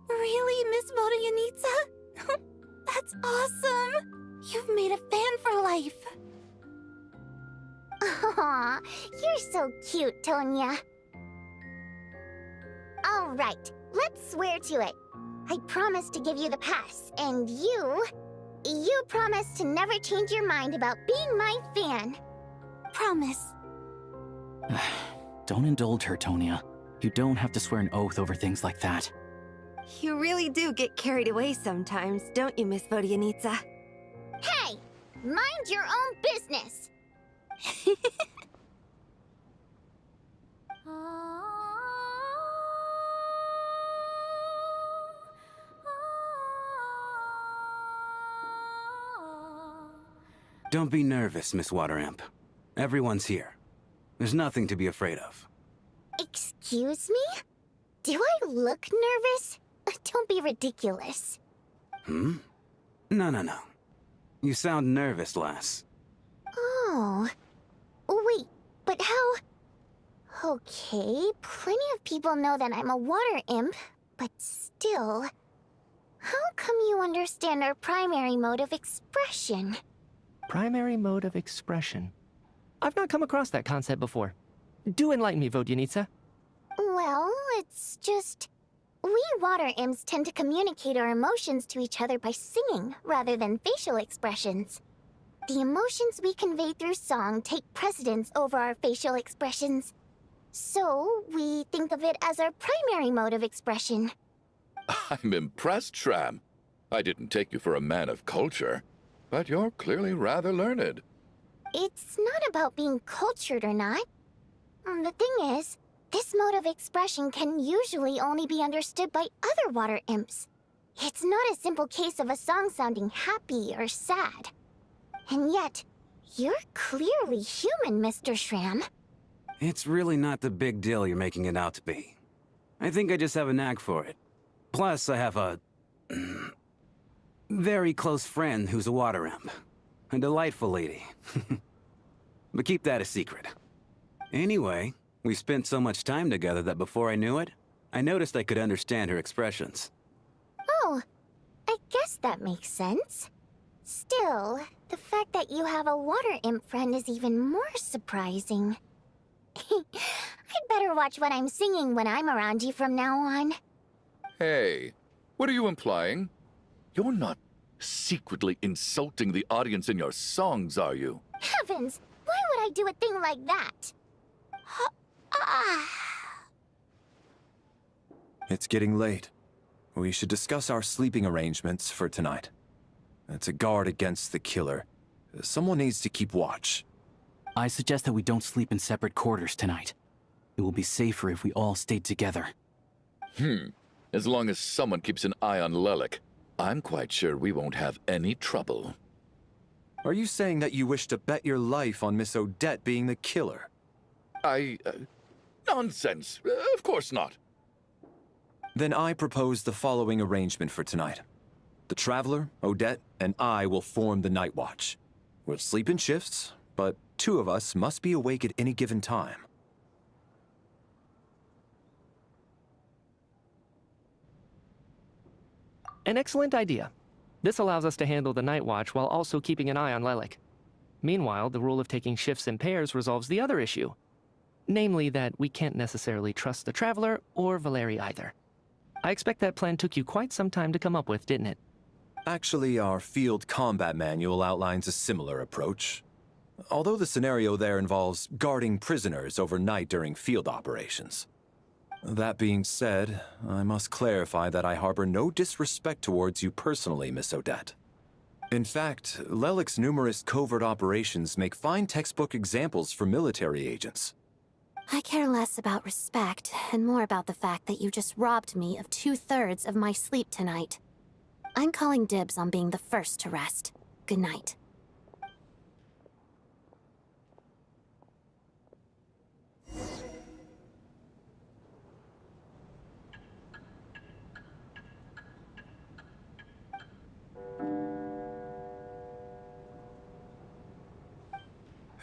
M: Really, Miss Vodyanitsa? That's awesome! You've made a fan for life.
A: Aw, you're so cute, Tonya. All right, let's swear to it. I promise to give you the pass, and you promise to never change your mind about being my fan.
M: Promise.
L: Don't indulge her, Tonya. You don't have to swear an oath over things like that.
D: You really do get carried away sometimes, don't you, Miss Vodyanitsa?
A: Hey! Mind your own business!
I: Don't be nervous, Miss Wateramp. Everyone's here. There's nothing to be afraid of.
A: Excuse me? Do I look nervous? Don't be ridiculous.
I: No, no, no. You sound nervous, lass.
A: Oh. Wait, but how... Okay, plenty of people know that I'm a water imp, but still... How come you understand our primary mode of expression?
G: Primary mode of expression. I've not come across that concept before. Do enlighten me, Vodyanica.
A: Well, it's just... We water imps tend to communicate our emotions to each other by singing, rather than facial expressions. The emotions we convey through song take precedence over our facial expressions. So, we think of it as our primary mode of expression.
H: I'm impressed, Shram. I didn't take you for a man of culture, but you're clearly rather learned.
A: It's not about being cultured or not. The thing is, this mode of expression can usually only be understood by other water imps. It's not a simple case of a song sounding happy or sad. And yet, you're clearly human, Mr. Shram.
I: It's really not the big deal you're making it out to be. I think I just have a knack for it. Plus, I have a... very close friend who's a water imp. A delightful lady. But keep that a secret. Anyway, we spent so much time together that before I knew it, I noticed I could understand her expressions.
A: Oh, I guess that makes sense. Still, the fact that you have a water imp friend is even more surprising. I'd better watch what I'm singing when I'm around you from now on.
H: Hey, what are you implying? You're not secretly insulting the audience in your songs, are you?
A: Heavens! Why would I do a thing like that?
F: It's getting late. We should discuss our sleeping arrangements for tonight. It's a guard against the killer. Someone needs to keep watch.
L: I suggest that we don't sleep in separate quarters tonight. It will be safer if we all stayed together.
H: As long as someone keeps an eye on Lelik, I'm quite sure we won't have any trouble.
F: Are you saying that you wish to bet your life on Miss Odette being the killer?
H: Nonsense. Of course not.
F: Then I propose the following arrangement for tonight. The Traveler, Odette, and I will form the Night Watch. We'll sleep in shifts, but 2 of us must be awake at any given time.
G: An excellent idea. This allows us to handle the night watch while also keeping an eye on Lelik. Meanwhile, the rule of taking shifts in pairs resolves the other issue. Namely that we can't necessarily trust the Traveler or Valeri either. I expect that plan took you quite some time to come up with, didn't it?
F: Actually, our field combat manual outlines a similar approach. Although the scenario there involves guarding prisoners overnight during field operations. That being said, I must clarify that I harbor no disrespect towards you personally, Miss Odette. In fact, Lelik's numerous covert operations make fine textbook examples for military agents.
M: I care less about respect and more about the fact that you just robbed me of 2/3 of my sleep tonight. I'm calling dibs on being the first to rest. Good night.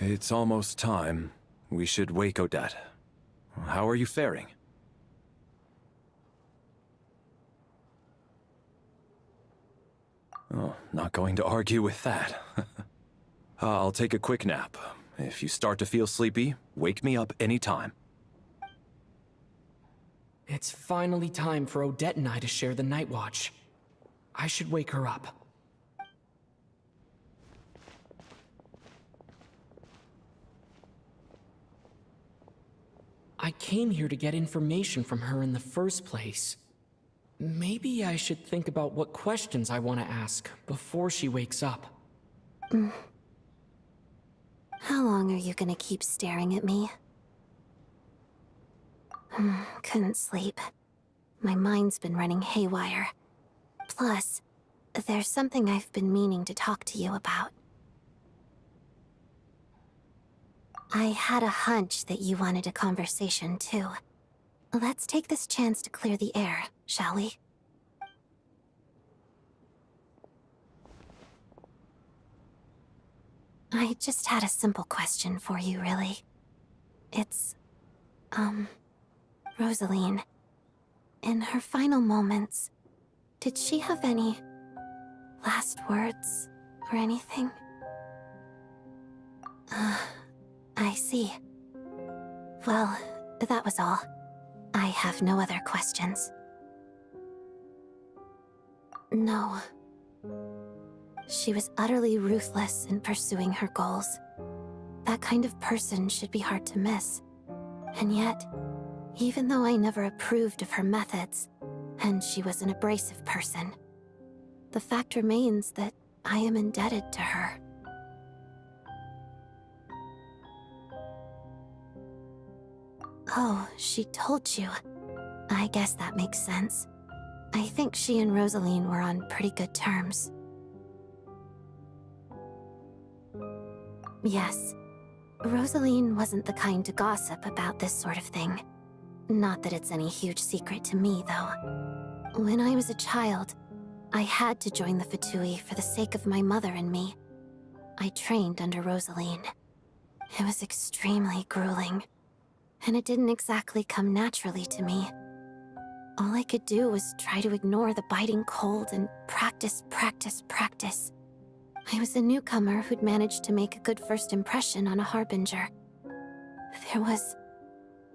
F: It's almost time. We should wake Odette. How are you faring? Oh, not going to argue with that. I'll take a quick nap. If you start to feel sleepy, wake me up anytime.
C: It's finally time for Odette and I to share the night watch. I should wake her up. I came here to get information from her in the first place. Maybe I should think about what questions I want to ask before she wakes up.
M: How long are you gonna keep staring at me? Couldn't sleep. My mind's been running haywire. Plus, there's something I've been meaning to talk to you about. I had a hunch that you wanted a conversation too. Let's take this chance to clear the air, shall we? I just had a simple question for you, really. It's, Rosaline. In her final moments, did she have any last words or anything? I see. Well, that was all. I have no other questions. No. She was utterly ruthless in pursuing her goals. That kind of person should be hard to miss. And yet, even though I never approved of her methods, and she was an abrasive person, the fact remains that I am indebted to her. Oh, she told you. I guess that makes sense. I think she and Rosaline were on pretty good terms. Yes. Rosaline wasn't the kind to gossip about this sort of thing. Not that it's any huge secret to me, though. When I was a child, I had to join the Fatui for the sake of my mother and me. I trained under Rosaline. It was extremely grueling, and it didn't exactly come naturally to me. All I could do was try to ignore the biting cold and practice, practice, practice. I was a newcomer who'd managed to make a good first impression on a harbinger. There was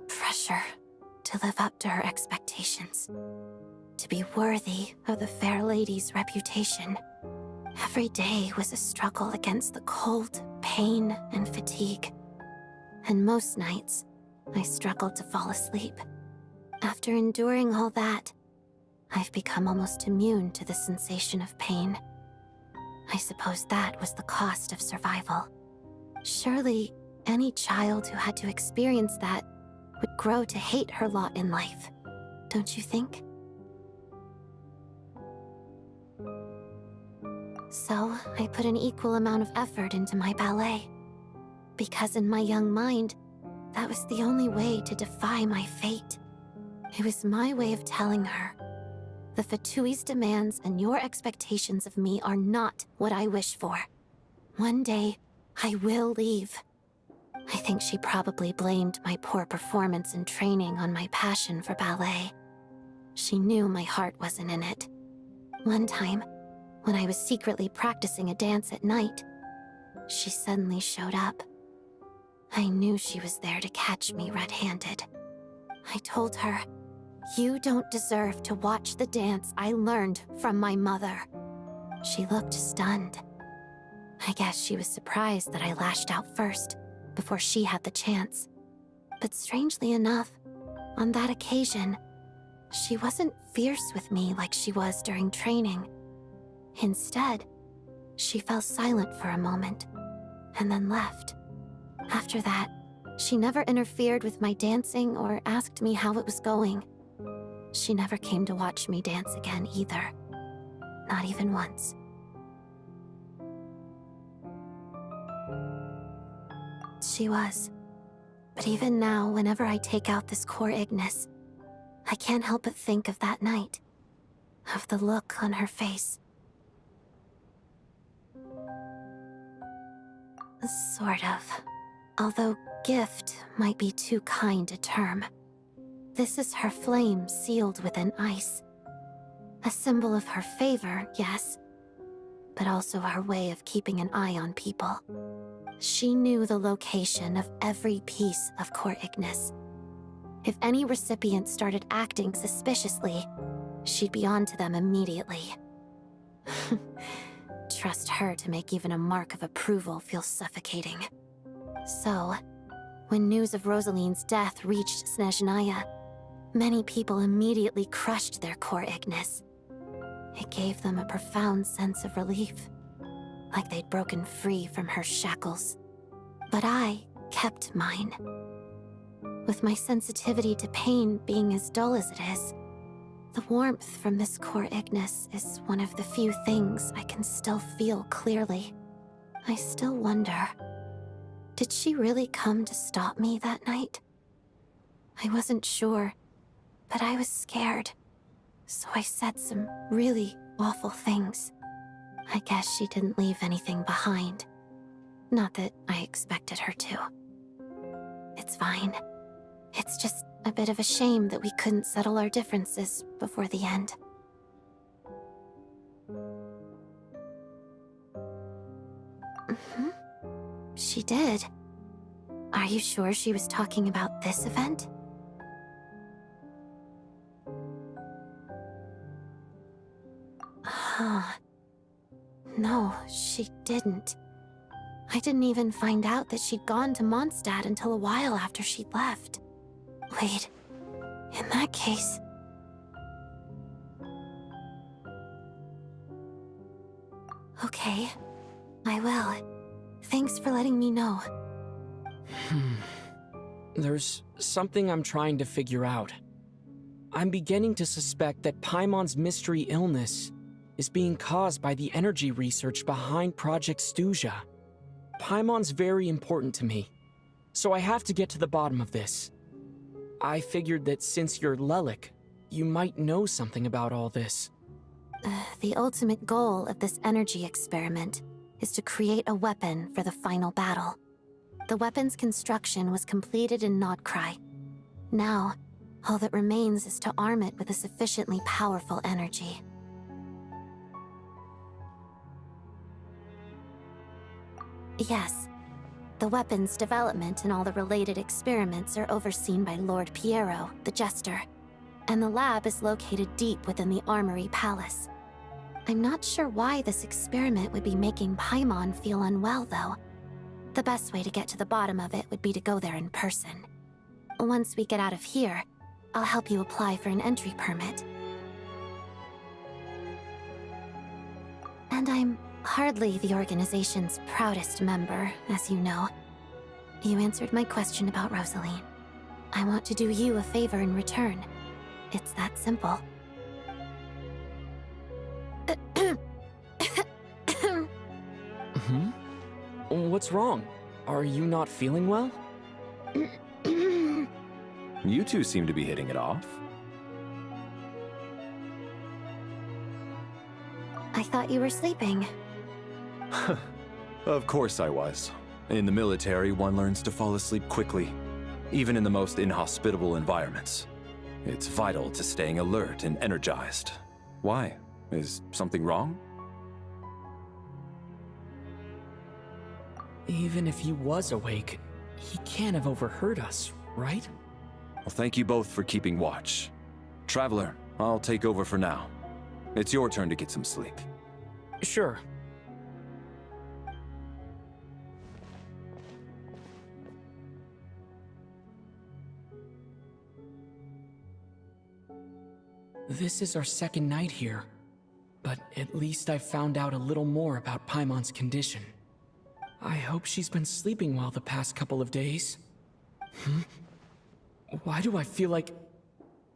M: pressure to live up to her expectations, to be worthy of the fair lady's reputation. Every day was a struggle against the cold, pain, and fatigue. And most nights, I struggled to fall asleep. After enduring all that, I've become almost immune to the sensation of pain. I suppose that was the cost of survival. Surely, any child who had to experience that would grow to hate her lot in life, don't you think? So, I put an equal amount of effort into my ballet. Because in my young mind, that was the only way to defy my fate. It was my way of telling her, the Fatui's demands and your expectations of me are not what I wish for. One day, I will leave. I think she probably blamed my poor performance in training on my passion for ballet. She knew my heart wasn't in it. One time, when I was secretly practicing a dance at night, she suddenly showed up. I knew she was there to catch me red-handed. I told her, "You don't deserve to watch the dance I learned from my mother." She looked stunned. I guess she was surprised that I lashed out first, before she had the chance. But strangely enough, on that occasion, she wasn't fierce with me like she was during training. Instead, she fell silent for a moment, and then left. After that, she never interfered with my dancing or asked me how it was going. She never came to watch me dance again either. Not even once. She was. But even now, whenever I take out this core Ignis, I can't help but think of that night. Of the look on her face. Sort of. Although gift might be too kind a term. This is her flame sealed within ice. A symbol of her favor, yes, but also her way of keeping an eye on people. She knew the location of every piece of core Ignis. If any recipient started acting suspiciously, she'd be on to them immediately. Trust her to make even a mark of approval feel suffocating. So, when news of Rosaline's death reached Snezhnaya, many people immediately crushed their core Ignis. It gave them a profound sense of relief, like they'd broken free from her shackles. But I kept mine. With my sensitivity to pain being as dull as it is, the warmth from this core Ignis is one of the few things I can still feel clearly. I still wonder, did she really come to stop me that night? I wasn't sure, But I was scared, so I said some really awful things. I guess she didn't leave anything behind. Not that I expected her to. It's fine. It's just a bit of a shame that we couldn't settle our differences before the end. She did. Are you sure she was talking about this event? Huh. No, she didn't. I didn't even find out that she'd gone to Mondstadt until a while after she'd left. Wait, in that case... Okay, I will. Thanks for letting me know.
C: There's something I'm trying to figure out. I'm beginning to suspect that Paimon's mystery illness is being caused by the energy research behind Project Snezhnaya. Paimon's very important to me, so I have to get to the bottom of this. I figured that since you're Lelik, you might know something about all this.
M: The ultimate goal of this energy experiment is to create a weapon for the final battle. The weapon's construction was completed in Nodkrai. Now, all that remains is to arm it with a sufficiently powerful energy. Yes, the weapon's development and all the related experiments are overseen by Lord Piero, the Jester, and the lab is located deep within the Armory Palace. I'm not sure why this experiment would be making Paimon feel unwell, though. The best way to get to the bottom of it would be to go there in person. Once we get out of here, I'll help you apply for an entry permit. And I'm hardly the organization's proudest member, as you know. You answered my question about Rosaline. I want to do you a favor in return. It's that simple.
C: What's wrong? Are you not feeling well?
F: You two seem to be hitting it off.
M: I thought you were sleeping.
F: Of course I was. In the military, one learns to fall asleep quickly, even in the most inhospitable environments. It's vital to staying alert and energized. Why? Is something wrong?
C: Even if he was awake, he can't have overheard us, right?
F: Well, thank you both for keeping watch. Traveler, I'll take over for now. It's your turn to get some sleep.
C: Sure. This is our second night here, but at least I've found out a little more about Paimon's condition. I hope she's been sleeping well the past couple of days. Why do I feel like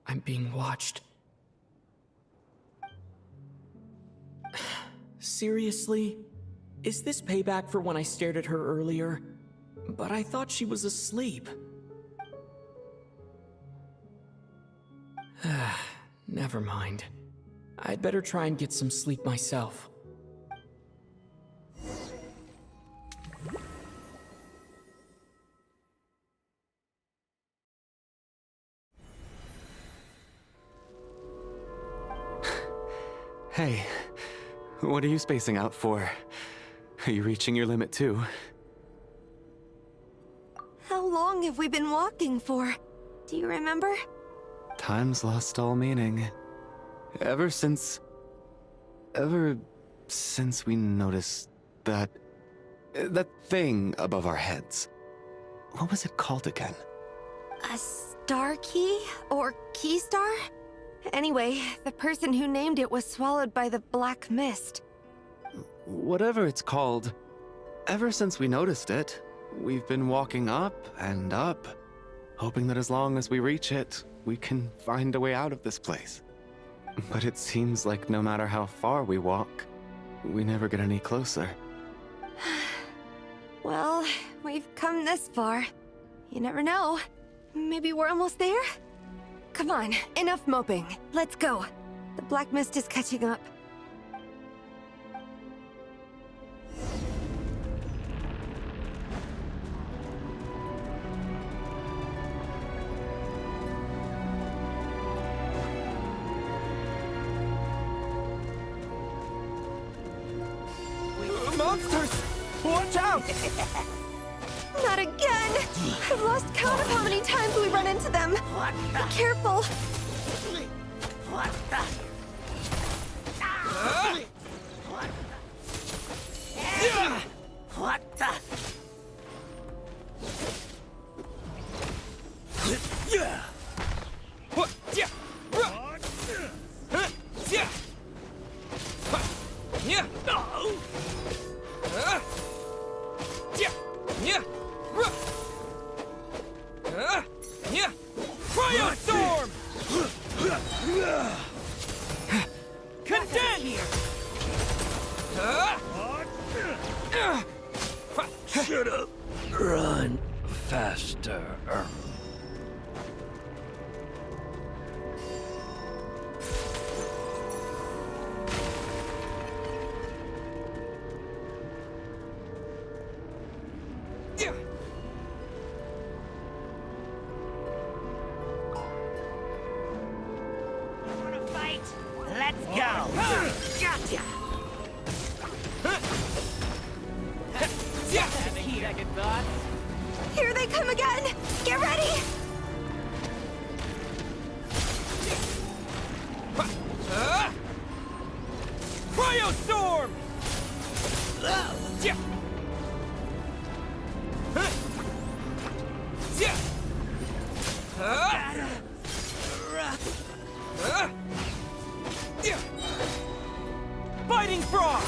C: I'm being watched? Seriously? Is this payback for when I stared at her earlier? But I thought she was asleep. Never mind. I'd better try and get some sleep myself.
B: Hey, what are you spacing out for? Are you reaching your limit too?
D: How long have we been walking for? Do you remember?
B: Time's lost all meaning. Ever since we noticed that thing above our heads. What was it called again?
D: A star key? Or key star? Anyway, the person who named it was swallowed by the black mist.
B: Whatever it's called, ever since we noticed it, we've been walking up and up, hoping that as long as we reach it, we can find a way out of this place. But it seems like no matter how far we walk, we never get any closer.
D: Well, we've come this far. You never know. Maybe we're almost there? Come on, enough moping. Let's go. The black mist is catching up.
I: Monsters! Watch out!
D: Not again! I've lost count of how many times we run into them. Be careful.
O: What the? What the?
J: Yeah. What? Yeah. Yeah. Yeah. Yeah. Yeah. Cryostorm. Condense.
O: Shut up. Run faster. Let's go! Gotcha!
J: Second thought.
D: Here they come again! Get ready!
J: Cryostorm! Fighting Frog!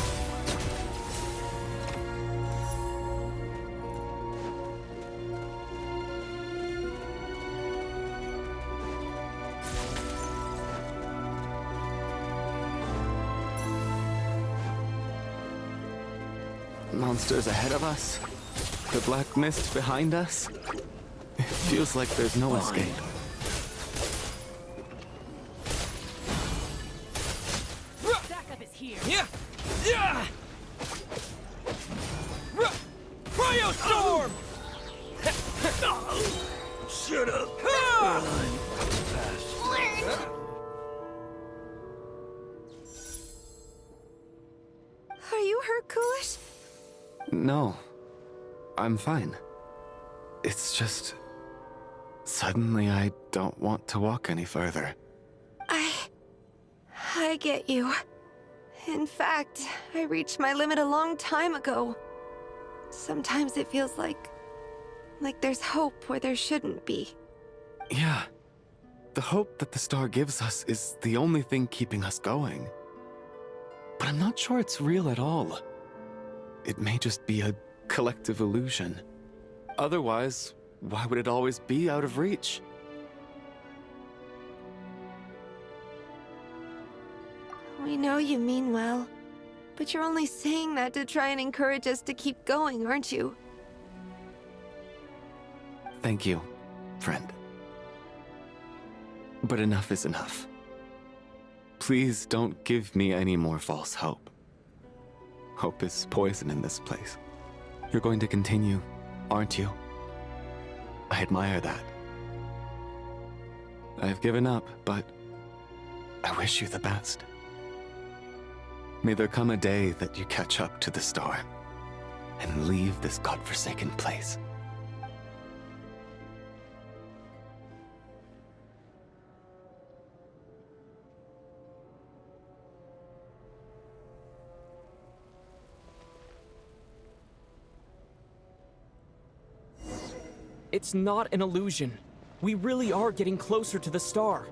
B: Monsters ahead of us. The black mist behind us. It feels like there's no escape.
K: Backup is here.
J: Yeah! Yeah! Cryostorm!
O: Shut up!
D: Are you hurt, Coolish?
B: No. I'm fine. It's just... Suddenly I don't want to walk any further.
D: I get you. In fact, I reached my limit a long time ago. Sometimes it feels like there's hope where there shouldn't be.
B: Yeah. The hope that the star gives us is the only thing keeping us going. But I'm not sure it's real at all. It may just be a collective illusion. Otherwise, why would it always be out of reach?
D: We know you mean well, but you're only saying that to try and encourage us to keep going, aren't you?
B: Thank you, friend. But enough is enough. Please don't give me any more false hope. Hope is poison in this place. You're going to continue, aren't you? I admire that. I've given up, but I wish you the best. May there come a day that you catch up to the star and leave this godforsaken place.
C: It's not an illusion. We really are getting closer to the star.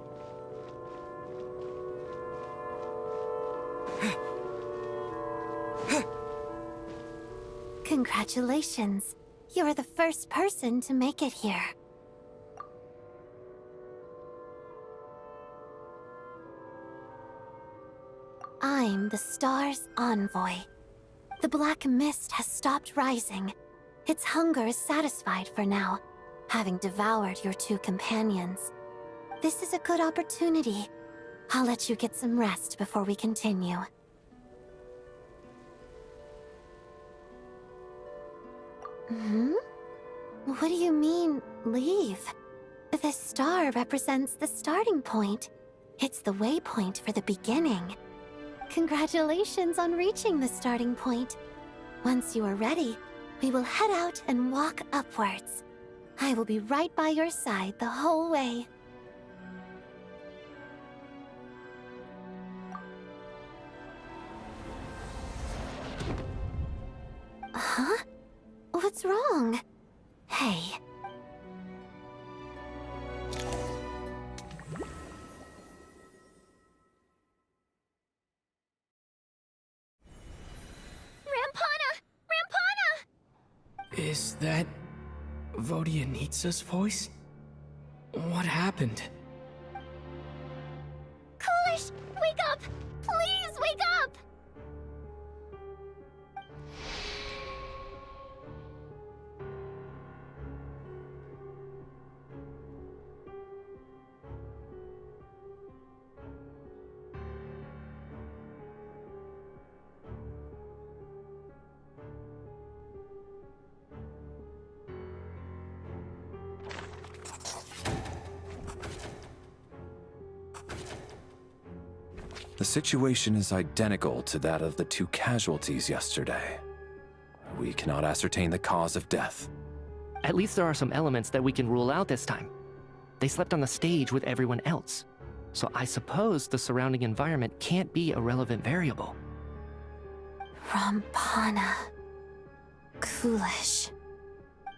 M: Congratulations. You're the first person to make it here. I'm the star's envoy. The black mist has stopped rising. Its hunger is satisfied for now, having devoured your two companions. This is a good opportunity. I'll let you get some rest before we continue. What do you mean, leave? The star represents the starting point. It's the waypoint for the beginning. Congratulations on reaching the starting point. Once you are ready, we will head out and walk upwards. I will be right by your side the whole way. Huh? What's wrong? Hey.
C: Is that Vodyanitsa's voice? What happened?
A: Coolish, wake up! Please wake up!
F: The situation is identical to that of the 2 casualties yesterday. We cannot ascertain the cause of death.
G: At least there are some elements that we can rule out this time. They slept on the stage with everyone else. So I suppose the surrounding environment can't be a relevant variable.
M: Rampana. Coolish.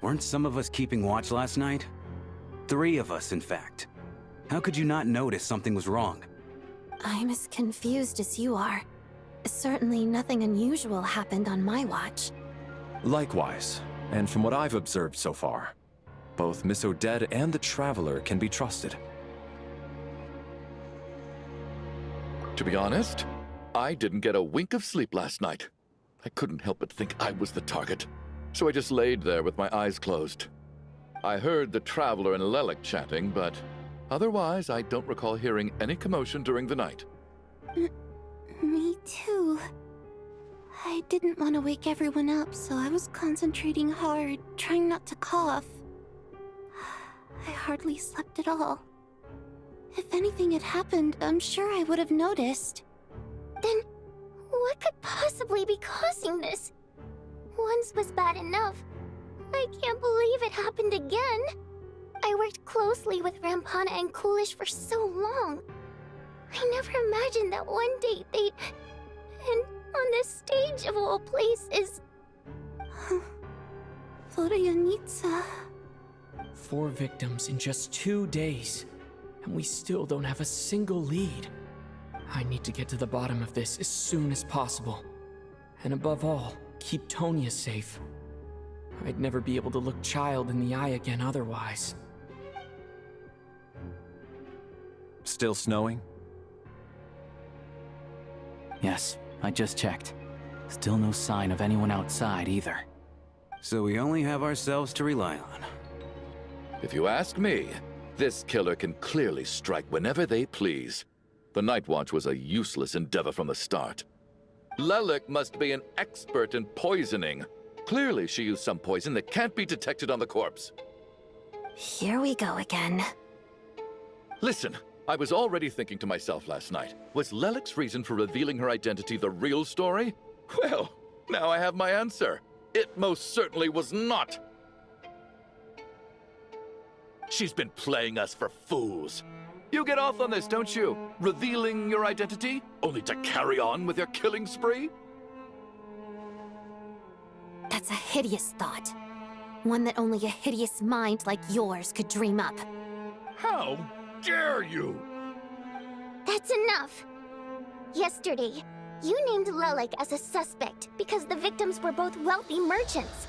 I: Weren't some of us keeping watch last night? 3 of us, in fact. How could you not notice something was wrong?
M: I'm as confused as you are. Certainly nothing unusual happened on my watch.
F: Likewise, and from what I've observed so far, both Miss Odette and the Traveler can be trusted.
H: To be honest, I didn't get a wink of sleep last night. I couldn't help but think I was the target, so I just laid there with my eyes closed. I heard the Traveler and Lelik chatting, but otherwise I don't recall hearing any commotion during the night.
M: Me too. I didn't want to wake everyone up, so I was concentrating hard, trying not to cough. I hardly slept at all. If anything had happened, I'm sure I would have noticed.
A: Then, what could possibly be causing this? Once was bad enough. I can't believe it happened again. I worked closely with Rampana and Coolish for so long. I never imagined that one day they'd... And on the stage of all places...
M: Vodyanitsa...
C: 4 victims in just 2 days, and we still don't have a single lead. I need to get to the bottom of this as soon as possible. And above all, keep Tonya safe. I'd never be able to look Child in the eye again otherwise.
F: Still snowing?
L: Yes, I just checked. Still no sign of anyone outside either.
I: So we only have ourselves to rely on.
H: If you ask me, this killer can clearly strike whenever they please. The Night Watch was a useless endeavor from the start. Lelik must be an expert in poisoning. Clearly she used some poison that can't be detected on the corpse.
M: Here we go again.
H: Listen, I was already thinking to myself last night, was Lelik's reason for revealing her identity the real story? Well, now I have my answer. It most certainly was not. She's been playing us for fools. You get off on this, don't you? Revealing your identity, only to carry on with your killing spree?
M: That's a hideous thought. One that only a hideous mind like yours could dream up.
H: How dare you?
A: That's enough! Yesterday, you named Lelik as a suspect because the victims were both wealthy merchants.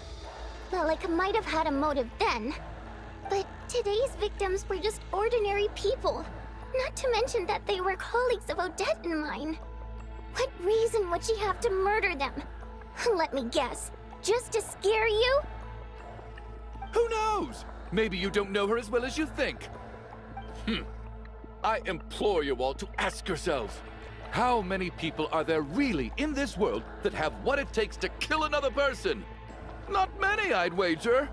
A: Lelik might have had a motive then, but today's victims were just ordinary people. Not to mention that they were colleagues of Odette and mine. What reason would she have to murder them? Let me guess. Just to scare you?
H: Who knows? Maybe you don't know her as well as you think. I implore you all to ask yourselves, how many people are there really in this world that have what it takes to kill another person? Not many, I'd wager.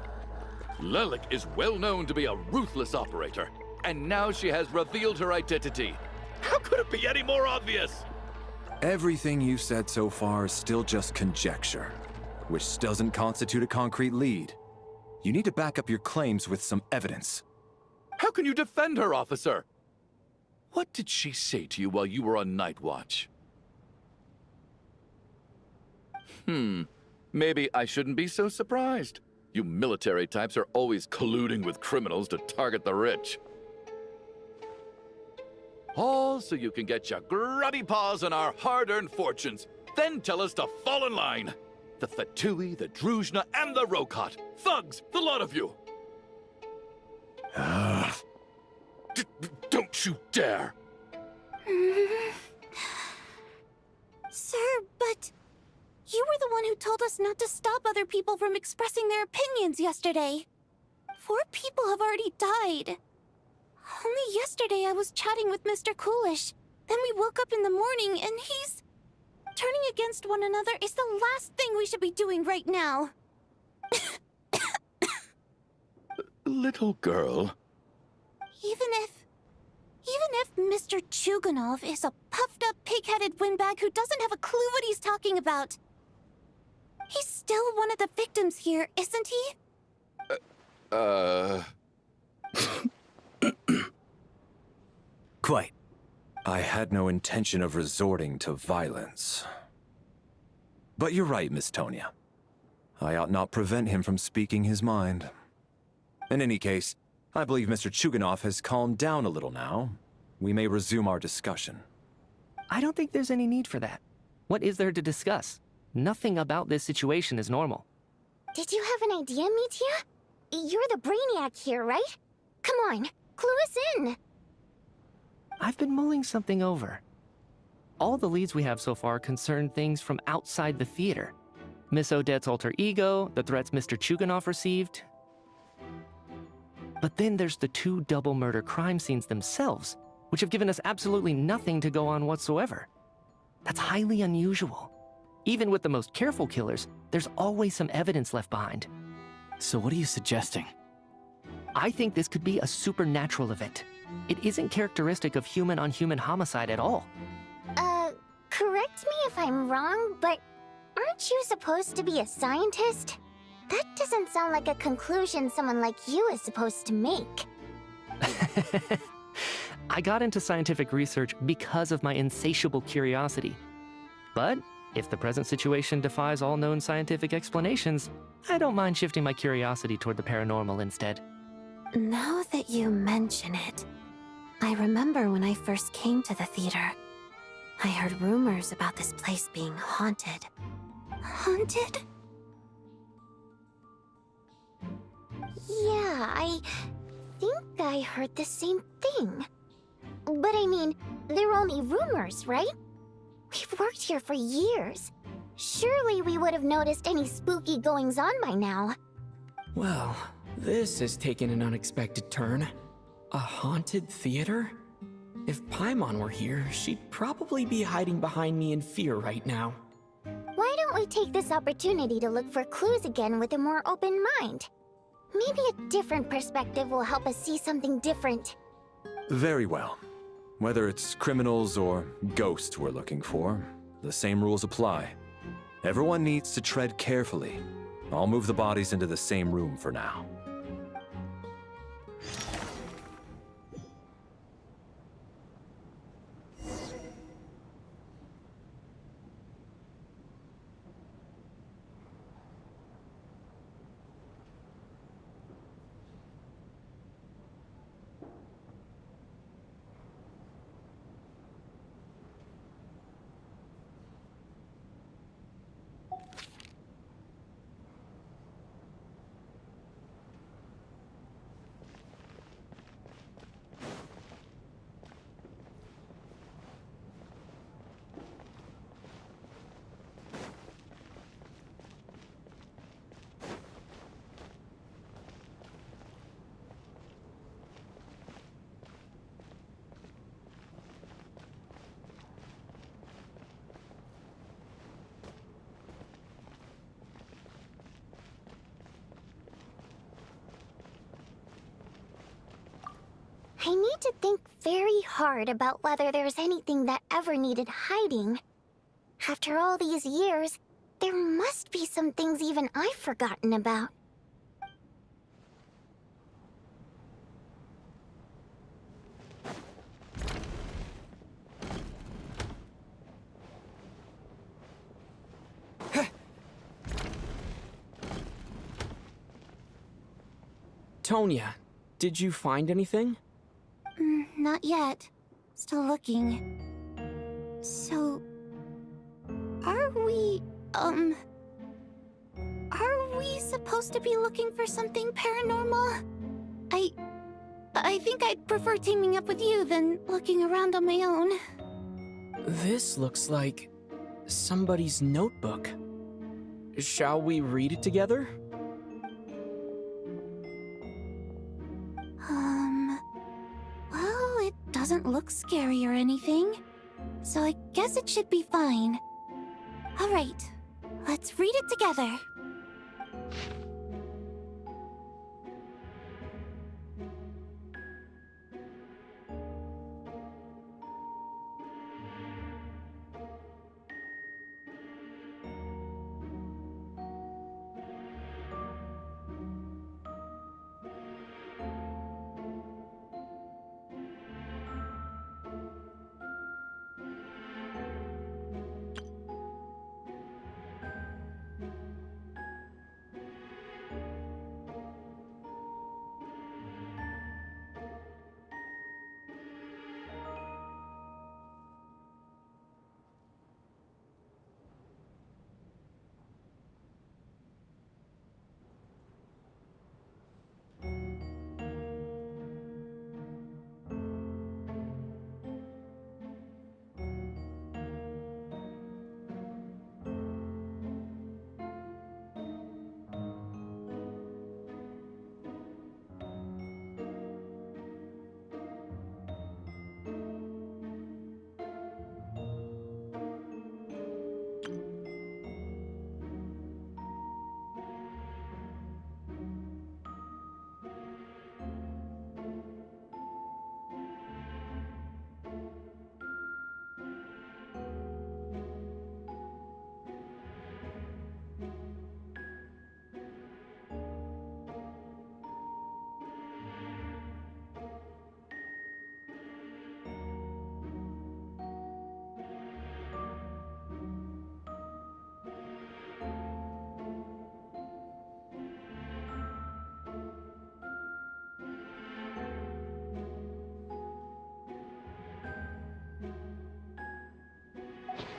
H: Lelik is well known to be a ruthless operator, and now she has revealed her identity. How could it be any more obvious?
F: Everything you've said so far is still just conjecture, which doesn't constitute a concrete lead. You need to back up your claims with some evidence.
H: How can you defend her, officer? What did she say to you while you were on night watch? Maybe I shouldn't be so surprised. You military types are always colluding with criminals to target the rich. All so you can get your grubby paws on our hard-earned fortunes, then tell us to fall in line. The Fatui, the Druzhna, and the Rokot. Thugs, the lot of you! Don't you dare!
M: Sir, but... You were the one who told us not to stop other people from expressing their opinions yesterday. 4 people have already died. Only yesterday I was chatting with Mr. Coolish. Then we woke up in the morning and he's... Turning against one another is the last thing we should be doing right now.
H: Little girl.
M: Even if Mr. Chuganov is a puffed-up, pig-headed windbag who doesn't have a clue what he's talking about, he's still one of the victims here, isn't he?
F: Quite. I had no intention of resorting to violence. But you're right, Miss Tonya. I ought not prevent him from speaking his mind. In any case, I believe Mr. Chuganov has calmed down a little now. We may resume our discussion.
G: I don't think there's any need for that. What is there to discuss? Nothing about this situation is normal.
A: Did you have an idea, Mitya? You're the brainiac here, right? Come on, clue us in!
G: I've been mulling something over. All the leads we have so far concern things from outside the theater. Miss Odette's alter ego, the threats Mr. Chuganov received. But then there's the 2 double murder crime scenes themselves, which have given us absolutely nothing to go on whatsoever. That's highly unusual. Even with the most careful killers, there's always some evidence left behind.
L: So what are you suggesting?
G: I think this could be a supernatural event. It isn't characteristic of human-on-human homicide at all.
A: Correct me if I'm wrong, but aren't you supposed to be a scientist? That doesn't sound like a conclusion someone like you is supposed to make.
G: I got into scientific research because of my insatiable curiosity. But if the present situation defies all known scientific explanations, I don't mind shifting my curiosity toward the paranormal instead.
M: Now that you mention it, I remember when I first came to the theater. I heard rumors about this place being haunted. Haunted?
A: Yeah, I think I heard the same thing. But I mean, they're only rumors, right? We've worked here for years. Surely we would have noticed any spooky goings-on by now.
C: Well, this has taken an unexpected turn. A haunted theater? If Paimon were here, she'd probably be hiding behind me in fear right now.
A: Why don't we take this opportunity to look for clues again with a more open mind? Maybe a different perspective will help us see something different.
F: Very well. Whether it's criminals or ghosts we're looking for, the same rules apply. Everyone needs to tread carefully. I'll move the bodies into the same room for now.
A: I need to think very hard about whether there's anything that ever needed hiding. After all these years, there must be some things even I've forgotten about.
C: Tonya, did you find anything?
M: Not yet. Still looking. So... Are we supposed to be looking for something paranormal? I think I'd prefer teaming up with you than looking around on my own.
C: This looks like somebody's notebook. Shall we read it together?
M: Well, it doesn't look scary or anything, so I guess it should be fine. All right, let's read it together.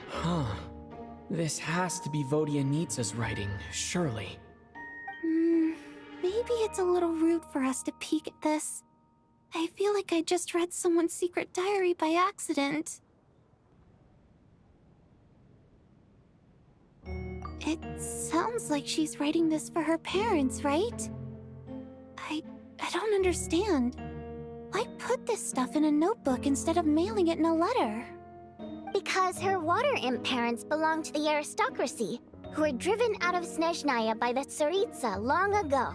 C: Huh. This has to be Vodyanitsa's writing, surely.
M: Maybe it's a little rude for us to peek at this. I feel like I just read someone's secret diary by accident. It sounds like she's writing this for her parents, right? I don't understand. Why put this stuff in a notebook instead of mailing it in a letter?
A: Because her water imp parents belong to the aristocracy, who were driven out of Snezhnaya by the Tsaritsa long ago.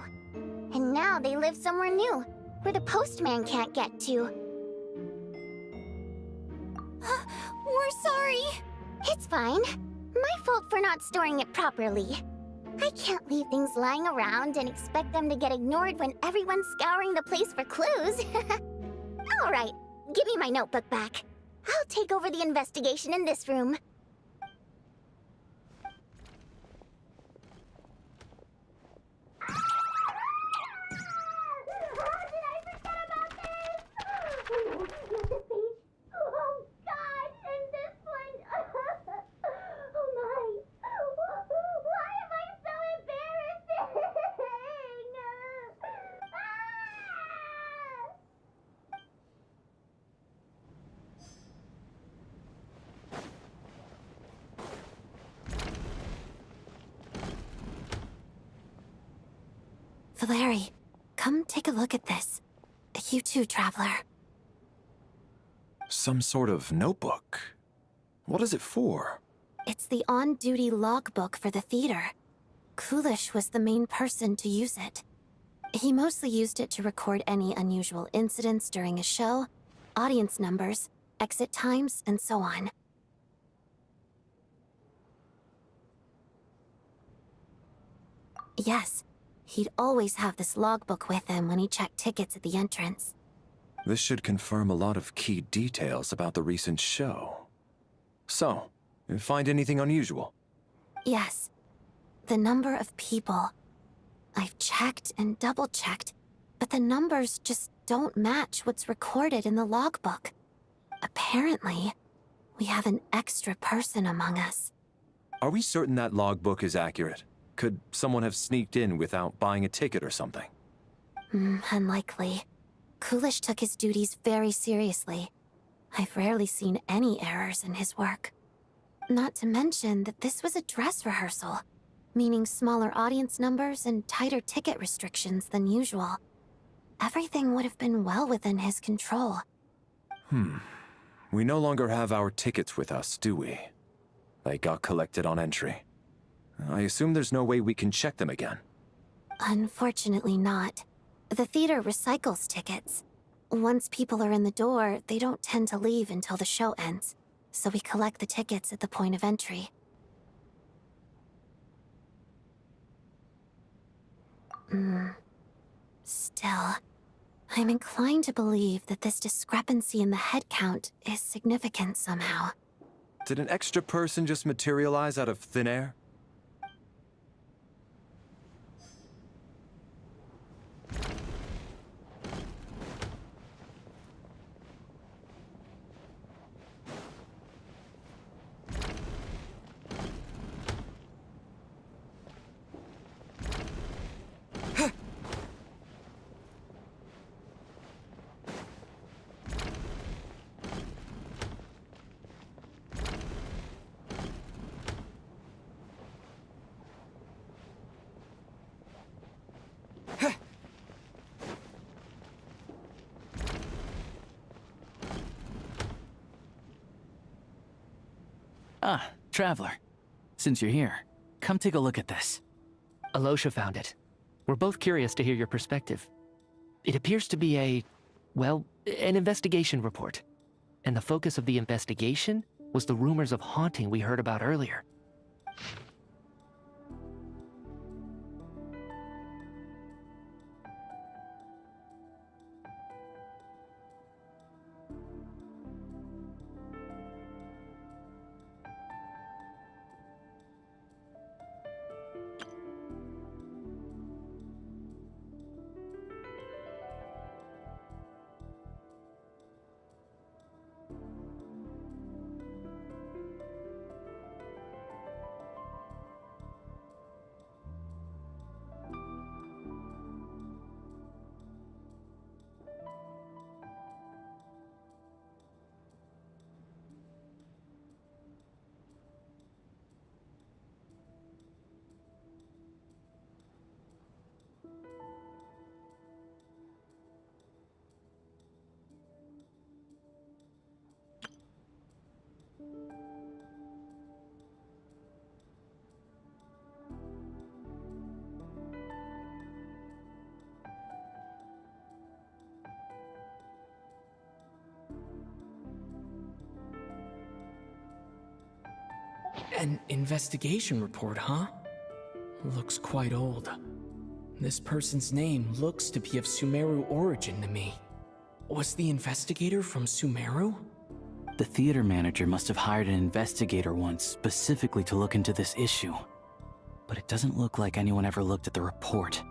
A: And now they live somewhere new, where the postman can't get to.
M: We're sorry.
A: It's fine. My fault for not storing it properly. I can't leave things lying around and expect them to get ignored when everyone's scouring the place for clues. All right, give me my notebook back. I'll take over the investigation in this room.
M: Valeri, come take a look at this. You too, Traveler.
F: Some sort of notebook. What is it for?
M: It's the on-duty logbook for the theater. Kulish was the main person to use it. He mostly used it to record any unusual incidents during a show, audience numbers, exit times, and so on. Yes, he'd always have this logbook with him when he checked tickets at the entrance.
F: This should confirm a lot of key details about the recent show. So, find anything unusual?
M: Yes. The number of people. I've checked and double-checked, but the numbers just don't match what's recorded in the logbook. Apparently, we have an extra person among us.
F: Are we certain that logbook is accurate? Could someone have sneaked in without buying a ticket or something?
M: Unlikely. Coolish took his duties very seriously. I've rarely seen any errors in his work. Not to mention that this was a dress rehearsal, meaning smaller audience numbers and tighter ticket restrictions than usual. Everything would have been well within his control.
F: We no longer have our tickets with us, do we? They got collected on entry. I assume there's no way we can check them again.
M: Unfortunately not. The theater recycles tickets. Once people are in the door, they don't tend to leave until the show ends, so we collect the tickets at the point of entry. Still, I'm inclined to believe that this discrepancy in the head count is significant somehow.
F: Did an extra person just materialize out of thin air?
L: Ah, Traveler. Since you're here, come take a look at this.
G: Alosha found it. We're both curious to hear your perspective. It appears to be well, an investigation report. And the focus of the investigation was the rumors of haunting we heard about earlier.
C: An investigation report, huh? Looks quite old. This person's name looks to be of Sumeru origin to me. Was the investigator from Sumeru?
L: The theater manager must have hired an investigator once specifically to look into this issue. But it doesn't look like anyone ever looked at the report.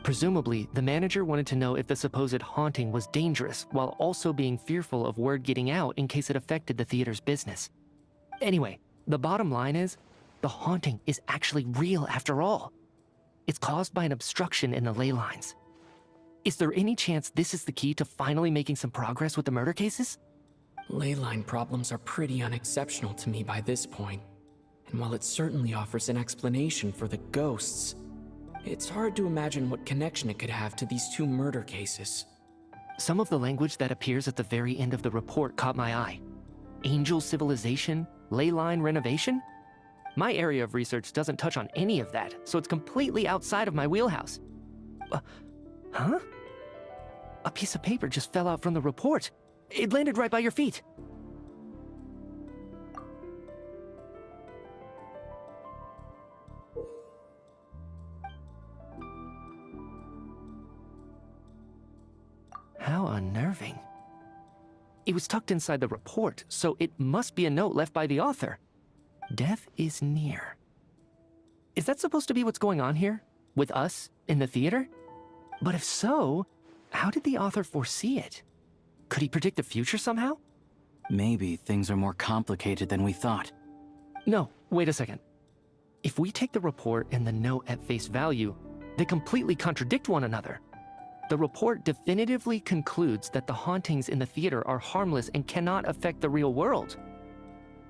G: Presumably, the manager wanted to know if the supposed haunting was dangerous, while also being fearful of word getting out in case it affected the theater's business. Anyway, the bottom line is, the haunting is actually real after all. It's caused by an obstruction in the ley lines. Is there any chance this is the key to finally making some progress with the murder cases?
C: Ley line problems are pretty unexceptional to me by this point. And while it certainly offers an explanation for the ghosts, it's hard to imagine what connection it could have to these two murder cases.
G: Some of the language that appears at the very end of the report caught my eye. Angel civilization, ley line renovation? My area of research doesn't touch on any of that, so it's completely outside of my wheelhouse. Huh? A piece of paper just fell out from the report. It landed right by your feet. How unnerving. It was tucked inside the report, so it must be a note left by the author. Death is near. Is that supposed to be what's going on here? With us, in the theater? But if so, how did the author foresee it? Could he predict the future somehow?
L: Maybe things are more complicated than we thought.
G: No, wait a second. If we take the report and the note at face value, they completely contradict one another. The report definitively concludes that the hauntings in the theater are harmless and cannot affect the real world.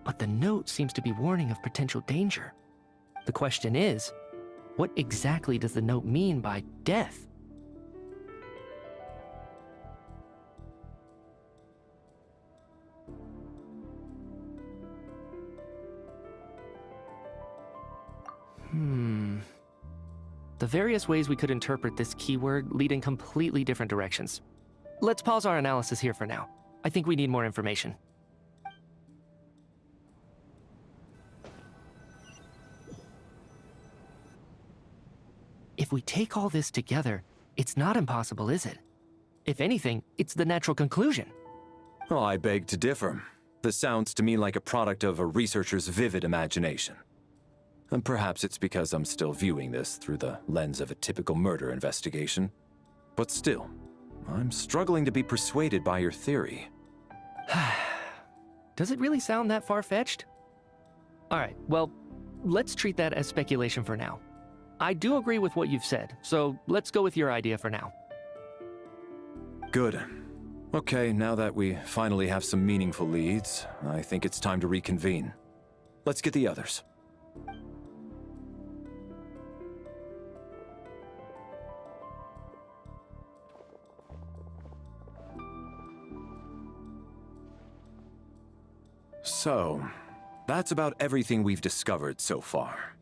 G: But the note seems to be warning of potential danger. The question is, what exactly does the note mean by death? The various ways we could interpret this keyword lead in completely different directions. Let's pause our analysis here for now. I think we need more information. If we take all this together, it's not impossible, is it? If anything, it's the natural conclusion.
F: Oh, I beg to differ. This sounds to me like a product of a researcher's vivid imagination. And perhaps it's because I'm still viewing this through the lens of a typical murder investigation. But still, I'm struggling to be persuaded by your theory.
G: Does it really sound that far-fetched? All right, well, let's treat that as speculation for now. I do agree with what you've said, so let's go with your idea for now.
F: Good. Okay, now that we finally have some meaningful leads, I think it's time to reconvene. Let's get the others. So, that's about everything we've discovered so far.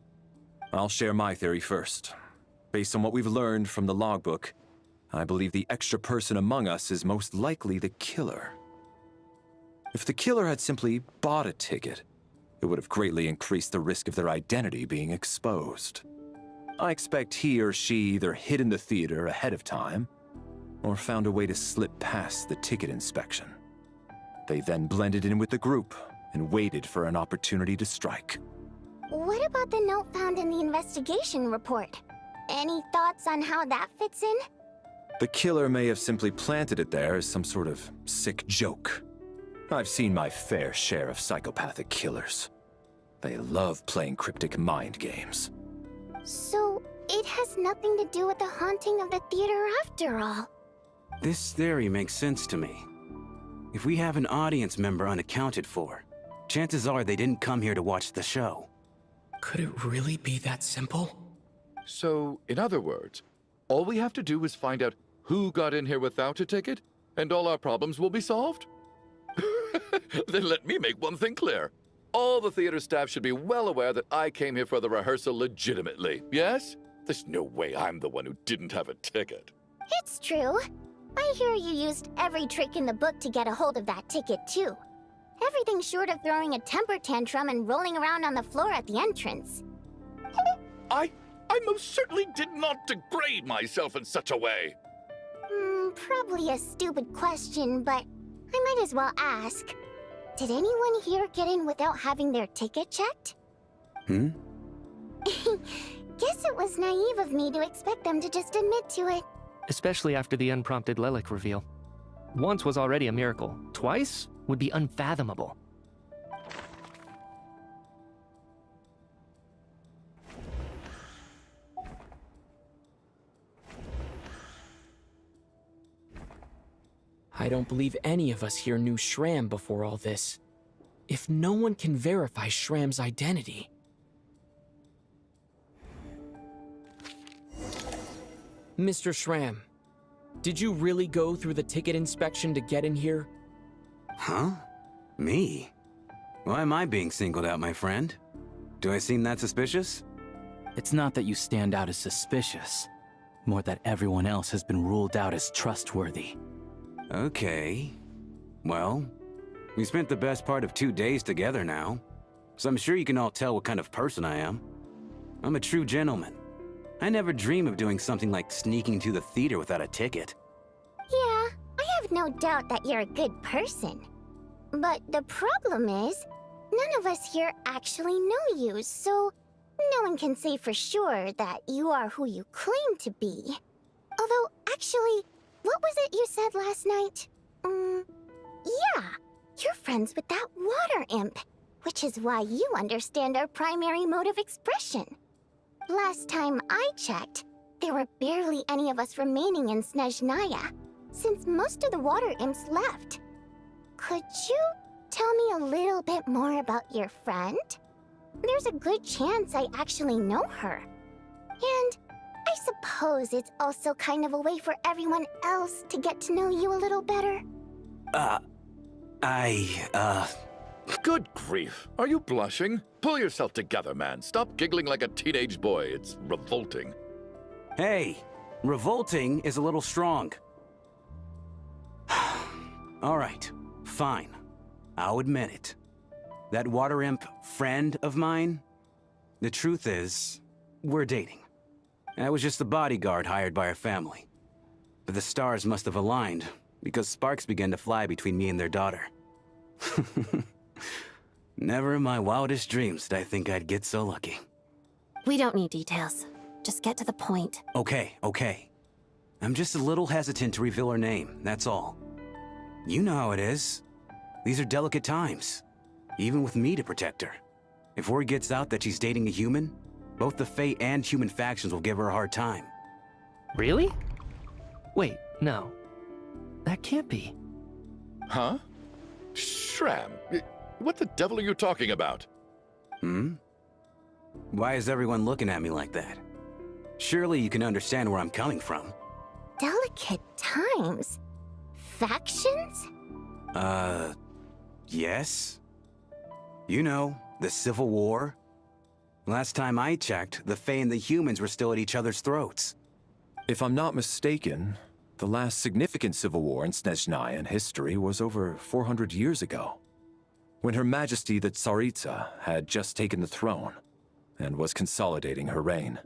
F: I'll share my theory first. Based on what we've learned from the logbook, I believe the extra person among us is most likely the killer. If the killer had simply bought a ticket, it would have greatly increased the risk of their identity being exposed. I expect he or she either hid in the theater ahead of time, or found a way to slip past the ticket inspection. They then blended in with the group and waited for an opportunity to strike.
A: What about the note found in the investigation report? Any thoughts on how that fits in?
F: The killer may have simply planted it there as some sort of sick joke. I've seen my fair share of psychopathic killers. They love playing cryptic mind games.
A: So, it has nothing to do with the haunting of the theater after all.
I: This theory makes sense to me. If we have an audience member unaccounted for, chances are they didn't come here to watch the show.
C: Could it really be that simple?
H: So, in other words, all we have to do is find out who got in here without a ticket, and all our problems will be solved? Then let me make one thing clear. All the theater staff should be well aware that I came here for the rehearsal legitimately, yes? There's no way I'm the one who didn't have a ticket.
A: It's true. I hear you used every trick in the book to get a hold of that ticket, too. Everything short of throwing a temper tantrum and rolling around on the floor at the entrance.
H: I most certainly did not degrade myself in such a way.
A: Probably a stupid question, but I might as well ask. Did anyone here get in without having their ticket checked?
I: Hmm?
A: Guess it was naive of me to expect them to just admit to it.
G: Especially after the unprompted Lelic reveal. Once was already a miracle. Twice would be unfathomable.
C: I don't believe any of us here knew Shram before all this. If no one can verify Shram's identity... Mr. Shram, did you really go through the ticket inspection to get in here?
I: Huh? Me? Why am I being singled out, my friend? Do I seem that suspicious?
L: It's not that you stand out as suspicious. more that everyone else has been ruled out as trustworthy.
I: Okay. Well, we spent the best part of 2 days together now, so I'm sure you can all tell what kind of person I am. I'm a true gentleman. I never dream of doing something like sneaking to the theater without a ticket.
A: Yeah, I have no doubt that you're a good person. But the problem is, none of us here actually know you, so no one can say for sure that you are who you claim to be. Although, actually, what was it you said last night? Yeah, you're friends with that water imp, which is why you understand our primary mode of expression. Last time I checked, there were barely any of us remaining in Snezhnaya, since most of the water imps left. Could you tell me a little bit more about your friend? There's a good chance I actually know her. And I suppose it's also kind of a way for everyone else to get to know you a little better.
H: Good grief. Are you blushing? Pull yourself together, man. Stop giggling like a teenage boy. It's revolting.
I: Hey, revolting is a little strong. All right, fine. I'll admit it. That water imp friend of mine, the truth is, we're dating. I was just the bodyguard hired by our family. But the stars must have aligned, because sparks began to fly between me and their daughter. Never in my wildest dreams did I think I'd get so lucky.
M: We don't need details. Just get to the point.
I: Okay. I'm just a little hesitant to reveal her name, that's all. You know how it is. These are delicate times. Even with me to protect her. If word gets out that she's dating a human, both the Fae and human factions will give her a hard time.
G: Really? Wait, no. That can't be.
H: Huh? Shram, what the devil are you talking about?
I: Why is everyone looking at me like that? Surely you can understand where I'm coming from.
A: Delicate times? Factions?
I: Yes. You know, the Civil War. Last time I checked, the Fae and the humans were still at each other's throats.
F: If I'm not mistaken, the last significant civil war in Snezhnayan history was over 400 years ago, when Her Majesty the Tsaritsa had just taken the throne and was consolidating her reign.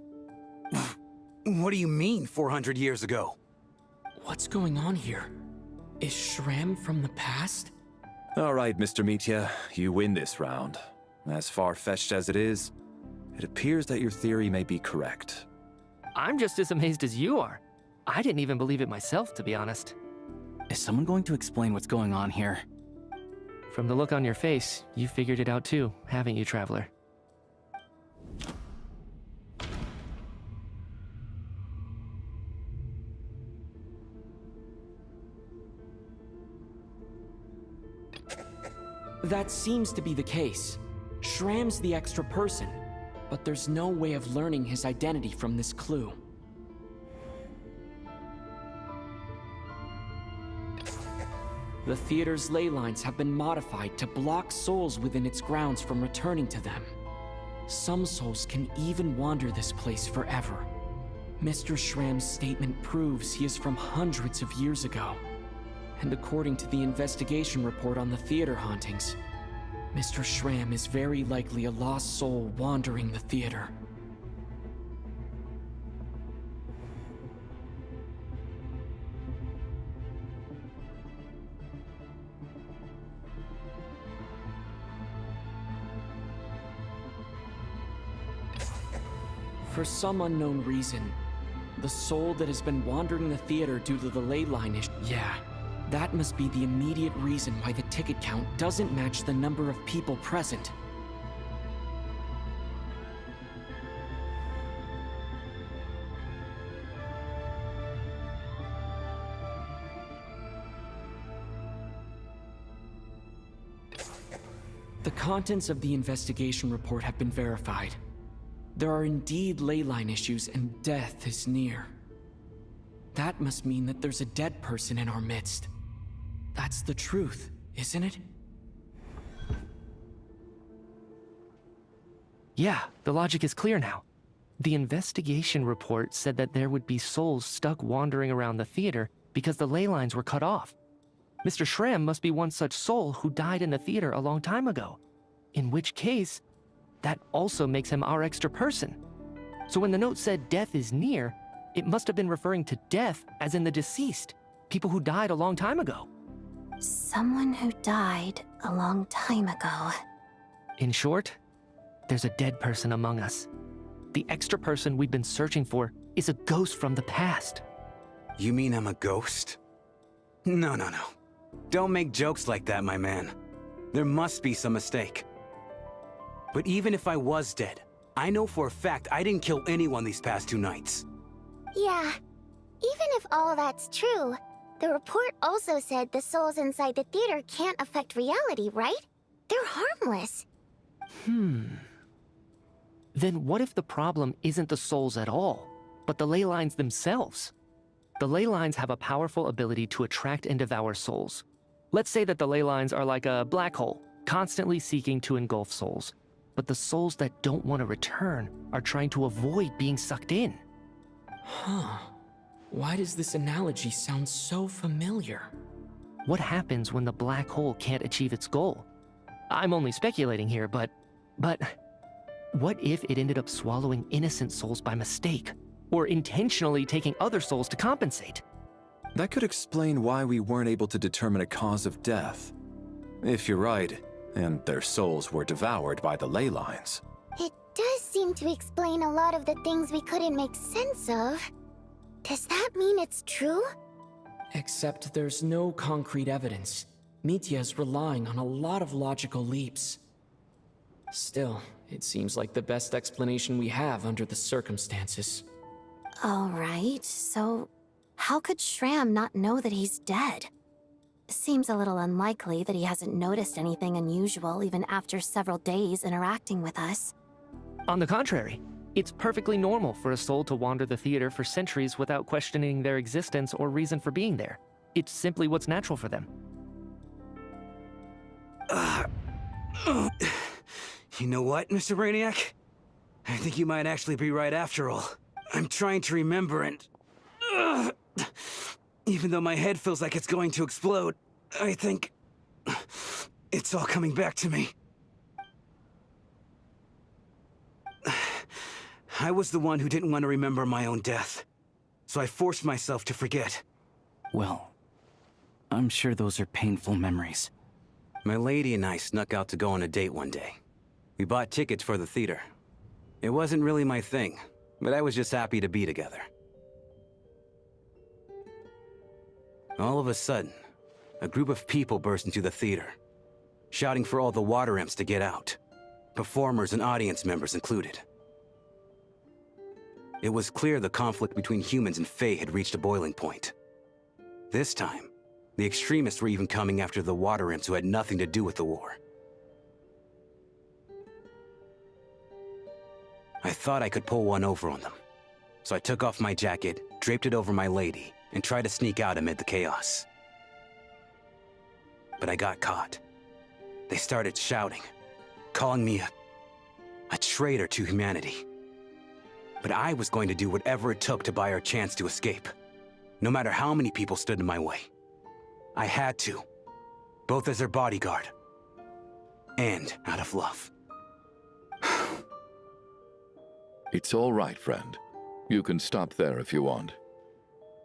I: What do you mean, 400 years ago?
C: What's going on here? Is Shram from the past?
F: All right, Mr. Mitya, you win this round. As far-fetched as it is, it appears that your theory may be correct.
G: I'm just as amazed as you are. I didn't even believe it myself, to be honest.
L: Is someone going to explain what's going on here?
G: From the look on your face, you figured it out too, haven't you, Traveler?
C: That seems to be the case. Shram's the extra person, but there's no way of learning his identity from this clue. The theater's ley lines have been modified to block souls within its grounds from returning to them. Some souls can even wander this place forever. Mr. Shram's statement proves he is from hundreds of years ago. And according to the investigation report on the theater hauntings, Mr. Shram is very likely a lost soul wandering the theater. For some unknown reason, the soul that has been wandering the theater due to the ley line is... Yeah, that must be the immediate reason why the ticket count doesn't match the number of people present. The contents of the investigation report have been verified. There are indeed ley line issues and death is near. That must mean that there's a dead person in our midst. That's the truth, isn't it?
G: Yeah, the logic is clear now. The investigation report said that there would be souls stuck wandering around the theater because the ley lines were cut off. Mr. Shram must be one such soul who died in the theater a long time ago. In which case, that also makes him our extra person. So when the note said death is near, it must have been referring to death as in the deceased, people who died a long time ago.
M: Someone who died a long time ago.
G: In short, there's a dead person among us. The extra person we've been searching for is a ghost from the past.
I: You mean I'm a ghost? No. Don't make jokes like that, my man. There must be some mistake. But even if I was dead, I know for a fact I didn't kill anyone these past 2 nights.
A: Yeah, even if all that's true, the report also said the souls inside the theater can't affect reality, right? They're harmless.
G: Then what if the problem isn't the souls at all, but the ley lines themselves? The ley lines have a powerful ability to attract and devour souls. Let's say that the ley lines are like a black hole, constantly seeking to engulf souls. But the souls that don't want to return are trying to avoid being sucked in.
C: Huh. Why does this analogy sound so familiar?
G: What happens when the black hole can't achieve its goal? I'm only speculating here, but what if it ended up swallowing innocent souls by mistake, or intentionally taking other souls to compensate?
F: That could explain why we weren't able to determine a cause of death. If you're right, and their souls were devoured by the ley lines.
A: It does seem to explain a lot of the things we couldn't make sense of. Does that mean it's true?
C: Except there's no concrete evidence. Mitya's relying on a lot of logical leaps. Still, it seems like the best explanation we have under the circumstances.
M: All right, so how could Shram not know that he's dead? Seems a little unlikely that he hasn't noticed anything unusual even after several days interacting with us.
G: On the contrary, it's perfectly normal for a soul to wander the theater for centuries without questioning their existence or reason for being there. It's simply what's natural for them.
I: You know what, Mr. Brainiac? I think you might actually be right after all. I'm trying to remember and... even though my head feels like it's going to explode, I think... it's all coming back to me. I was the one who didn't want to remember my own death, so I forced myself to forget.
L: Well, I'm sure those are painful memories.
I: My lady and I snuck out to go on a date one day. We bought tickets for the theater. It wasn't really my thing, but I was just happy to be together. All of a sudden, a group of people burst into the theater, shouting for all the water imps to get out, performers and audience members included. It was clear the conflict between humans and Fae had reached a boiling point. This time, the extremists were even coming after the water imps who had nothing to do with the war. I thought I could pull one over on them, so I took off my jacket, draped it over my lady, and tried to sneak out amid the chaos. But I got caught. They started shouting, calling me a traitor to humanity. But I was going to do whatever it took to buy our chance to escape, no matter how many people stood in my way. I had to, both as their bodyguard and out of love.
H: It's all right, friend. You can stop there if you want.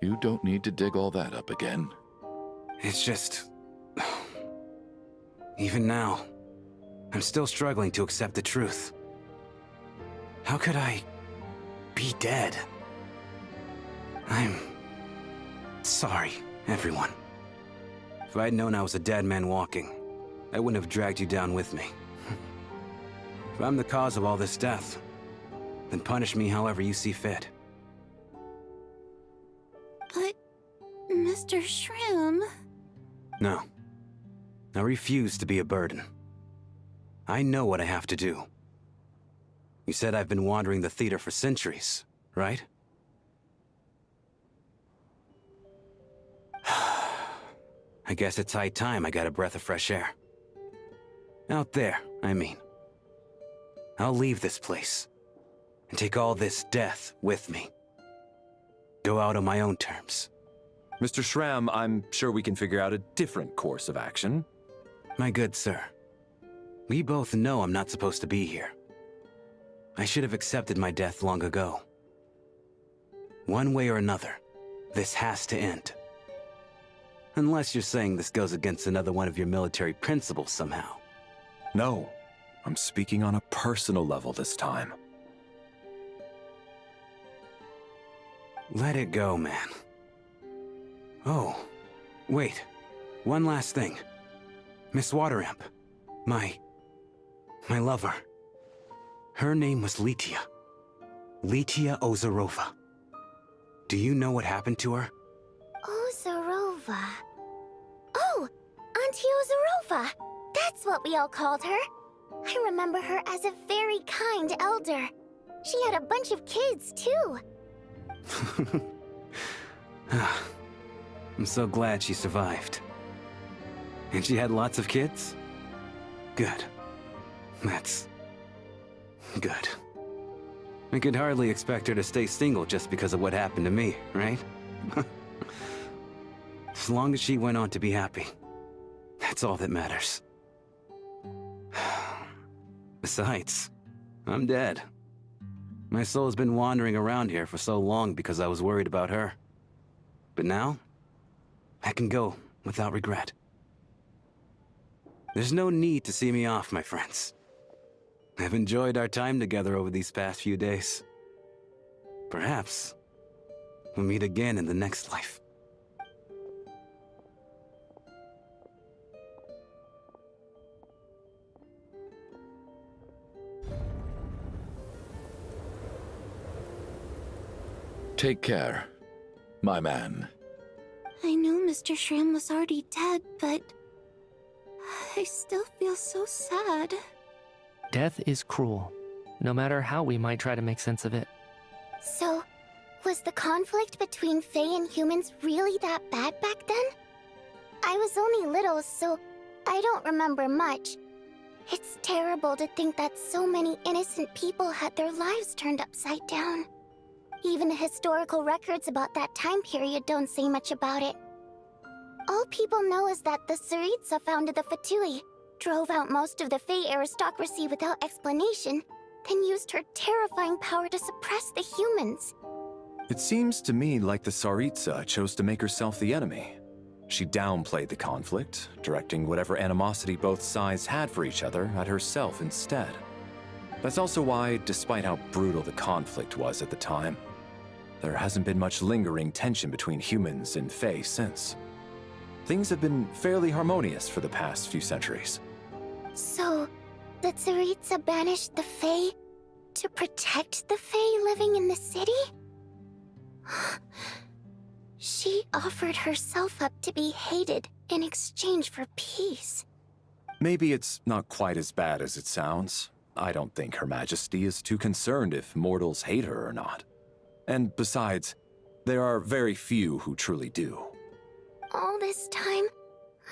H: You don't need to dig all that up again.
I: It's just... even now, I'm still struggling to accept the truth. How could I be dead? I'm sorry, everyone. If I'd known I was a dead man walking, I wouldn't have dragged you down with me. If I'm the cause of all this death, then punish me however you see fit.
M: But, Mr. Shram...
I: No. I refuse to be a burden. I know what I have to do. You said I've been wandering the theater for centuries, right? I guess it's high time I got a breath of fresh air. Out there, I mean. I'll leave this place. and take all this death with me. Go out on my own terms.
F: Mr. Shram, I'm sure we can figure out a different course of action.
I: My good sir, we both know I'm not supposed to be here. I should have accepted my death long ago. One way or another, this has to end. Unless you're saying this goes against another one of your military principles somehow.
F: No, I'm speaking on a personal level this time.
I: Let it go, man. Oh, wait. One last thing. Miss Wateramp. My lover. Her name was Litia. Litia Ozarova. Do you know what happened to her?
A: Ozarova. Oh, Auntie Ozarova. That's what we all called her. I remember her as a very kind elder. She had a bunch of kids, too.
I: I'm so glad she survived. And she had lots of kids? Good. That's good. I could hardly expect her to stay single just because of what happened to me, right? As long as she went on to be happy, that's all that matters. Besides, I'm dead. My soul's been wandering around here for so long because I was worried about her. But now, I can go without regret. There's no need to see me off, my friends. I've enjoyed our time together over these past few days. Perhaps we'll meet again in the next life.
H: Take care, my man.
M: I knew Mr. Shram was already dead, but I still feel so sad.
G: Death is cruel, no matter how we might try to make sense of it.
A: So, was the conflict between Fae and humans really that bad back then? I was only little, so I don't remember much. It's terrible to think that so many innocent people had their lives turned upside down. Even the historical records about that time period don't say much about it. All people know is that the Tsaritsa founded the Fatui, drove out most of the Fae aristocracy without explanation, then used her terrifying power to suppress the humans.
F: It seems to me like the Tsaritsa chose to make herself the enemy. She downplayed the conflict, directing whatever animosity both sides had for each other at herself instead. That's also why, despite how brutal the conflict was at the time, there hasn't been much lingering tension between humans and Fae since. Things have been fairly harmonious for the past few centuries.
A: So, the Tsaritsa banished the Fae to protect the Fae living in the city? She offered herself up to be hated in exchange for peace.
F: Maybe it's not quite as bad as it sounds. I don't think Her Majesty is too concerned if mortals hate her or not. And besides, there are very few who truly do.
A: All this time,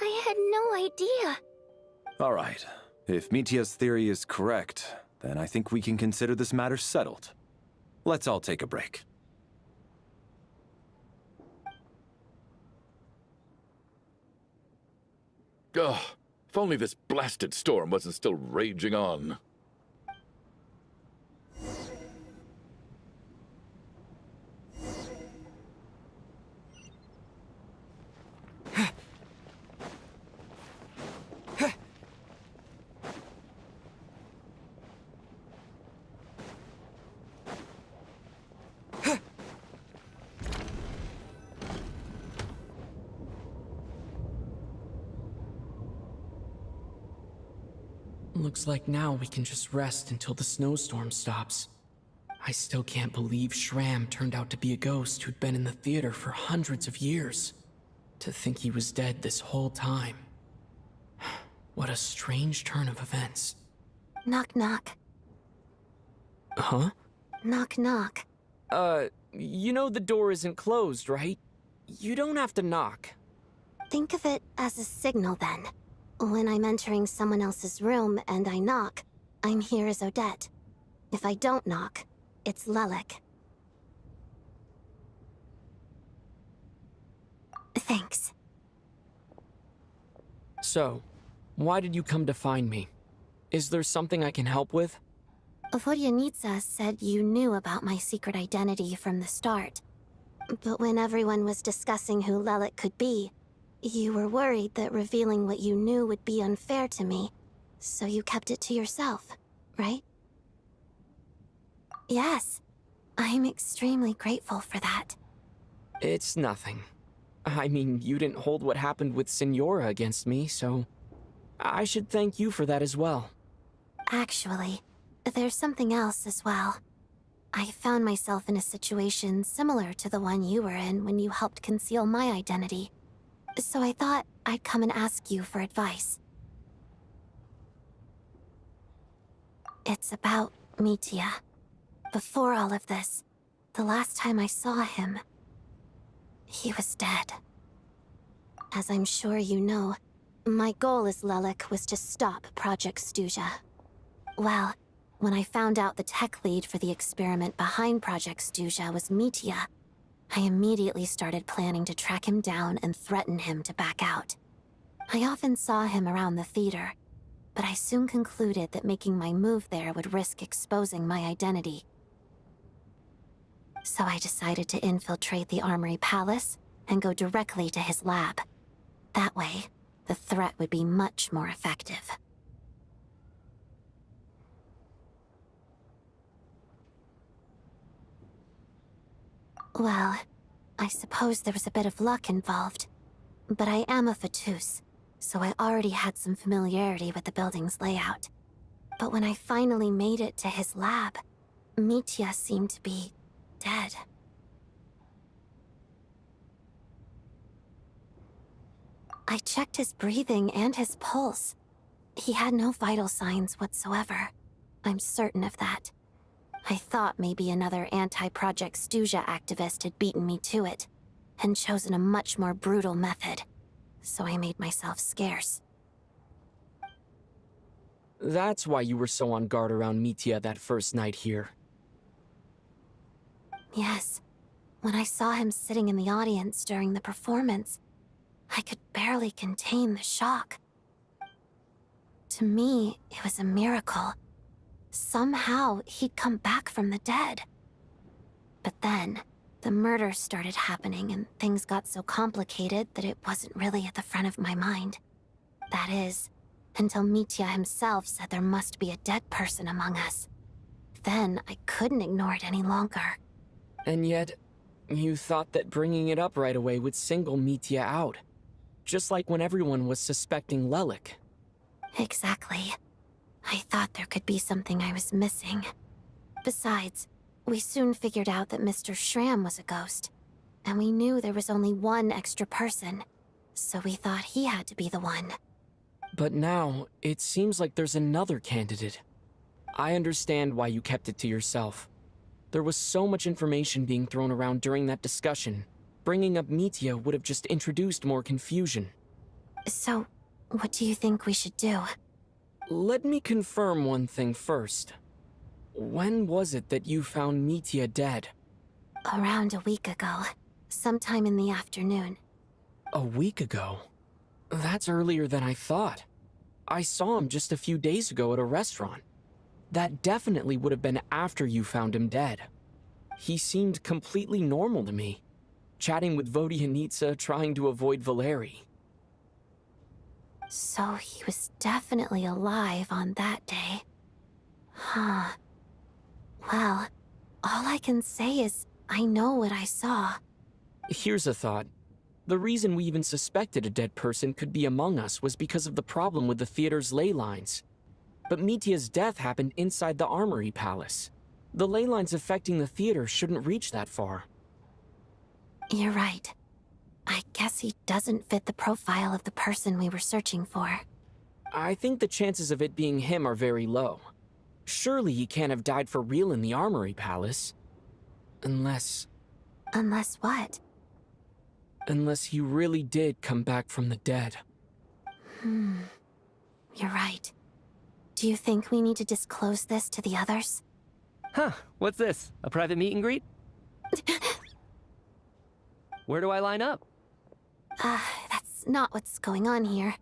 A: I had no idea.
F: All right. If Mitia's theory is correct, then I think we can consider this matter settled. Let's all take a break.
H: Ugh, if only this blasted storm wasn't still raging on.
C: Looks like now we can just rest until the snowstorm stops. I still can't believe Shram turned out to be a ghost who'd been in the theater for hundreds of years. To think he was dead this whole time. What a strange turn of events.
M: Knock knock.
C: Huh?
M: Knock knock.
C: You know the door isn't closed, right? You don't have to knock.
M: Think of it as a signal then. When I'm entering someone else's room and I knock, I'm here as Odette. If I don't knock, It's Lelik. Thanks.
C: So, why did you come to find me? Is there something I can help with?
M: Vodyanitsa said you knew about my secret identity from the start. But when everyone was discussing who Lelik could be, you were worried that revealing what you knew would be unfair to me, so you kept it to yourself, right? Yes. I'm extremely grateful for that.
C: It's nothing. I mean, you didn't hold what happened with Signora against me, so I should thank you for that as well.
M: Actually, there's something else as well. I found myself in a situation similar to the one you were in when you helped conceal my identity. So I thought I'd come and ask you for advice. It's about Mitya. Before all of this, the last time I saw him, he was dead. As I'm sure you know, my goal as Lelik was to stop Project Snezhnaya. Well, when I found out the tech lead for the experiment behind Project Snezhnaya was Mitya, I immediately started planning to track him down and threaten him to back out. I often saw him around the theater, but I soon concluded that making my move there would risk exposing my identity. So I decided to infiltrate the Armory Palace and go directly to his lab. That way, the threat would be much more effective. Well, I suppose there was a bit of luck involved. But I am a Fatus, so I already had some familiarity with the building's layout. But when I finally made it to his lab, Mitya seemed to be dead. I checked his breathing and his pulse. He had no vital signs whatsoever. I'm certain of that. I thought maybe another anti-Project Snezhnaya activist had beaten me to it, and chosen a much more brutal method. So I made myself scarce.
C: That's why you were so on guard around Mitya that first night here.
M: Yes. When I saw him sitting in the audience during the performance, I could barely contain the shock. To me, it was a miracle. Somehow, he'd come back from the dead. But then, the murders started happening and things got so complicated that it wasn't really at the front of my mind. That is, until Mitya himself said there must be a dead person among us. Then, I couldn't ignore it any longer.
C: And yet, you thought that bringing it up right away would single Mitya out. Just like when everyone was suspecting Lelik.
M: Exactly. I thought there could be something I was missing. Besides, we soon figured out that Mr. Schramm was a ghost. And we knew there was only one extra person. So we thought he had to be the one.
C: But now, it seems like there's another candidate. I understand why you kept it to yourself. There was so much information being thrown around during that discussion. Bringing up Mitya would have just introduced more confusion.
M: So, what do you think we should do?
C: Let me confirm one thing first. When was it that you found Mitya dead?
M: Around a week ago. Sometime in the afternoon.
C: A week ago? That's earlier than I thought. I saw him just a few days ago at a restaurant. That definitely would have been after you found him dead. He seemed completely normal to me. Chatting with Vodyanitsa, trying to avoid Valeri.
M: So he was definitely alive on that day. Huh. Well, all I can say is I know what I saw.
C: Here's a thought. The reason we even suspected a dead person could be among us was because of the problem with the theater's ley lines. But Mitya's death happened inside the Armory Palace. The ley lines affecting the theater shouldn't reach that far.
M: You're right. I guess he doesn't fit the profile of the person we were searching for.
C: I think the chances of it being him are very low. Surely he can't have died for real in the Armory Palace. Unless...
M: Unless what?
C: Unless he really did come back from the dead.
M: You're right. Do you think we need to disclose this to the others?
G: Huh, what's this? A private meet and greet? Where do I line up?
M: That's not what's going on here.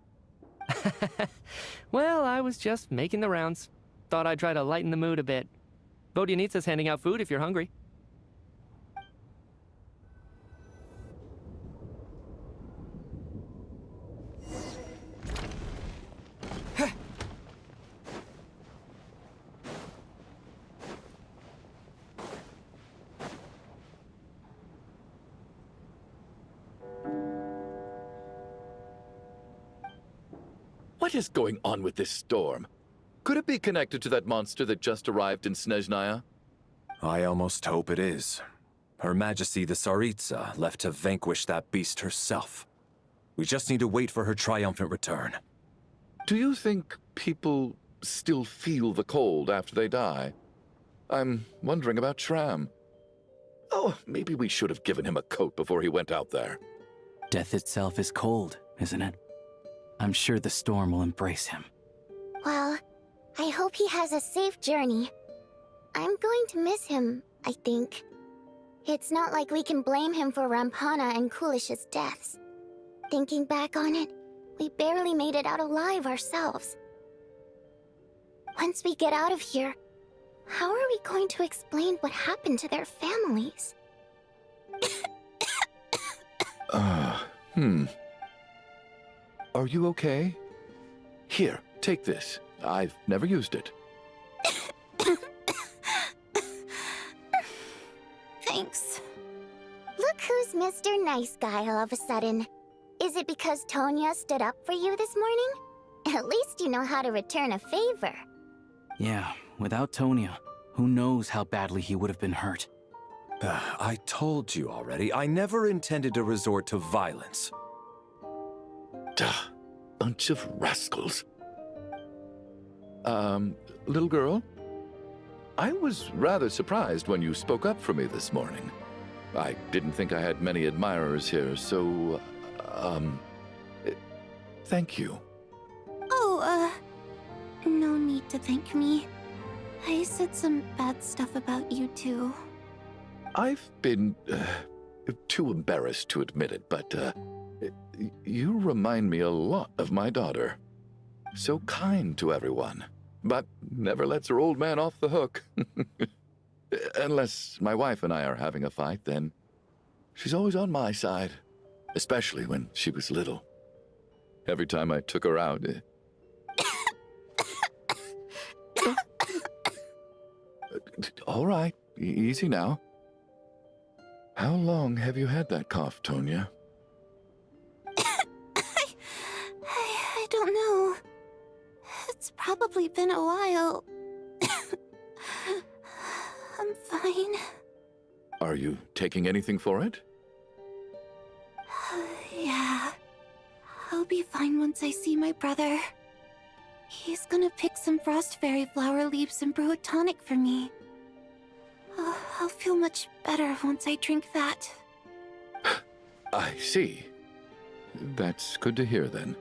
G: Well, I was just making the rounds. Thought I'd try to lighten the mood a bit. Vodyanitsa's handing out food if you're hungry.
H: What is going on with this storm? Could it be connected to that monster that just arrived in Snezhnaya?
F: I almost hope it is. Her Majesty the Tsaritsa left to vanquish that beast herself. We just need to wait for her triumphant return.
H: Do you think people still feel the cold after they die? I'm wondering about Shram. Oh, maybe we should have given him a coat before he went out there.
L: Death itself is cold, isn't it? I'm sure the storm will embrace him.
A: Well, I hope he has a safe journey. I'm going to miss him, I think. It's not like we can blame him for Rampana and Kulish's deaths. Thinking back on it, we barely made it out alive ourselves. Once we get out of here, how are we going to explain what happened to their families?
H: Are you okay? Here, take this. I've never used it.
A: Thanks. Look who's Mr. Nice Guy all of a sudden. Is it because Tonya stood up for you this morning? At least you know how to return a favor.
L: Yeah, without Tonya, who knows how badly he would have been hurt.
F: I told you already, I never intended to resort to violence.
H: Duh, bunch of rascals. Little girl? I was rather surprised when you spoke up for me this morning. I didn't think I had many admirers here, so, thank you.
M: Oh, no need to thank me. I said some bad stuff about you too.
H: I've been, too embarrassed to admit it, but, you remind me a lot of my daughter. So kind to everyone, but never lets her old man off the hook. Unless my wife and I are having a fight, then she's always on my side, especially when she was little. Every time I took her out... All right, easy now. How long have you had that cough, Tonya?
M: I don't know. It's probably been a while. I'm fine.
H: Are you taking anything for it?
M: Yeah. I'll be fine once I see my brother. He's gonna pick some frost fairy flower leaves and brew a tonic for me. I'll feel much better once I drink that.
H: I see. That's good to hear, then.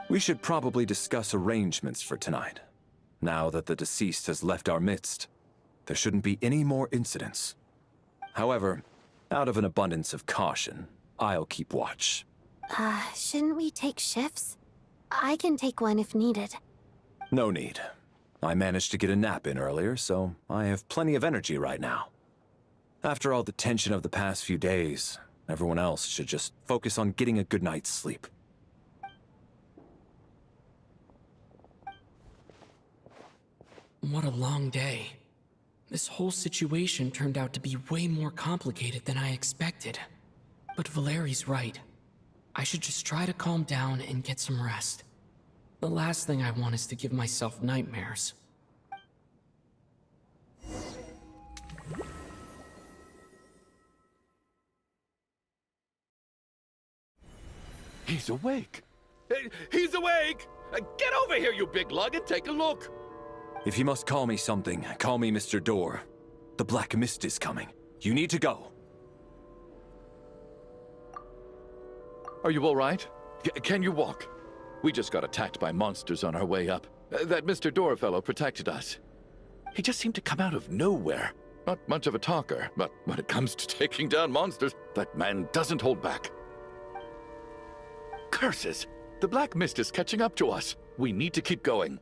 F: We should probably discuss arrangements for tonight. Now that the deceased has left our midst, there shouldn't be any more incidents. However, out of an abundance of caution, I'll keep watch.
M: Shouldn't we take shifts? I can take one if needed.
F: No need. I managed to get a nap in earlier, so I have plenty of energy right now. After all the tension of the past few days, everyone else should just focus on getting a good night's sleep.
C: What a long day. This whole situation turned out to be way more complicated than I expected. But Valeri's right. I should just try to calm down and get some rest. The last thing I want is to give myself nightmares.
H: He's awake. He's awake! Get over here, you big lug, and take a look.
F: If you must call me something, call me Mr. Door. The Black Mist is coming. You need to go.
H: Are you all right? Can you walk? We just got attacked by monsters on our way up. That Mr. Door fellow protected us. He just seemed to come out of nowhere. Not much of a talker, but when it comes to taking down monsters, that man doesn't hold back. Curses! The black mist is catching up to us. We need to keep going.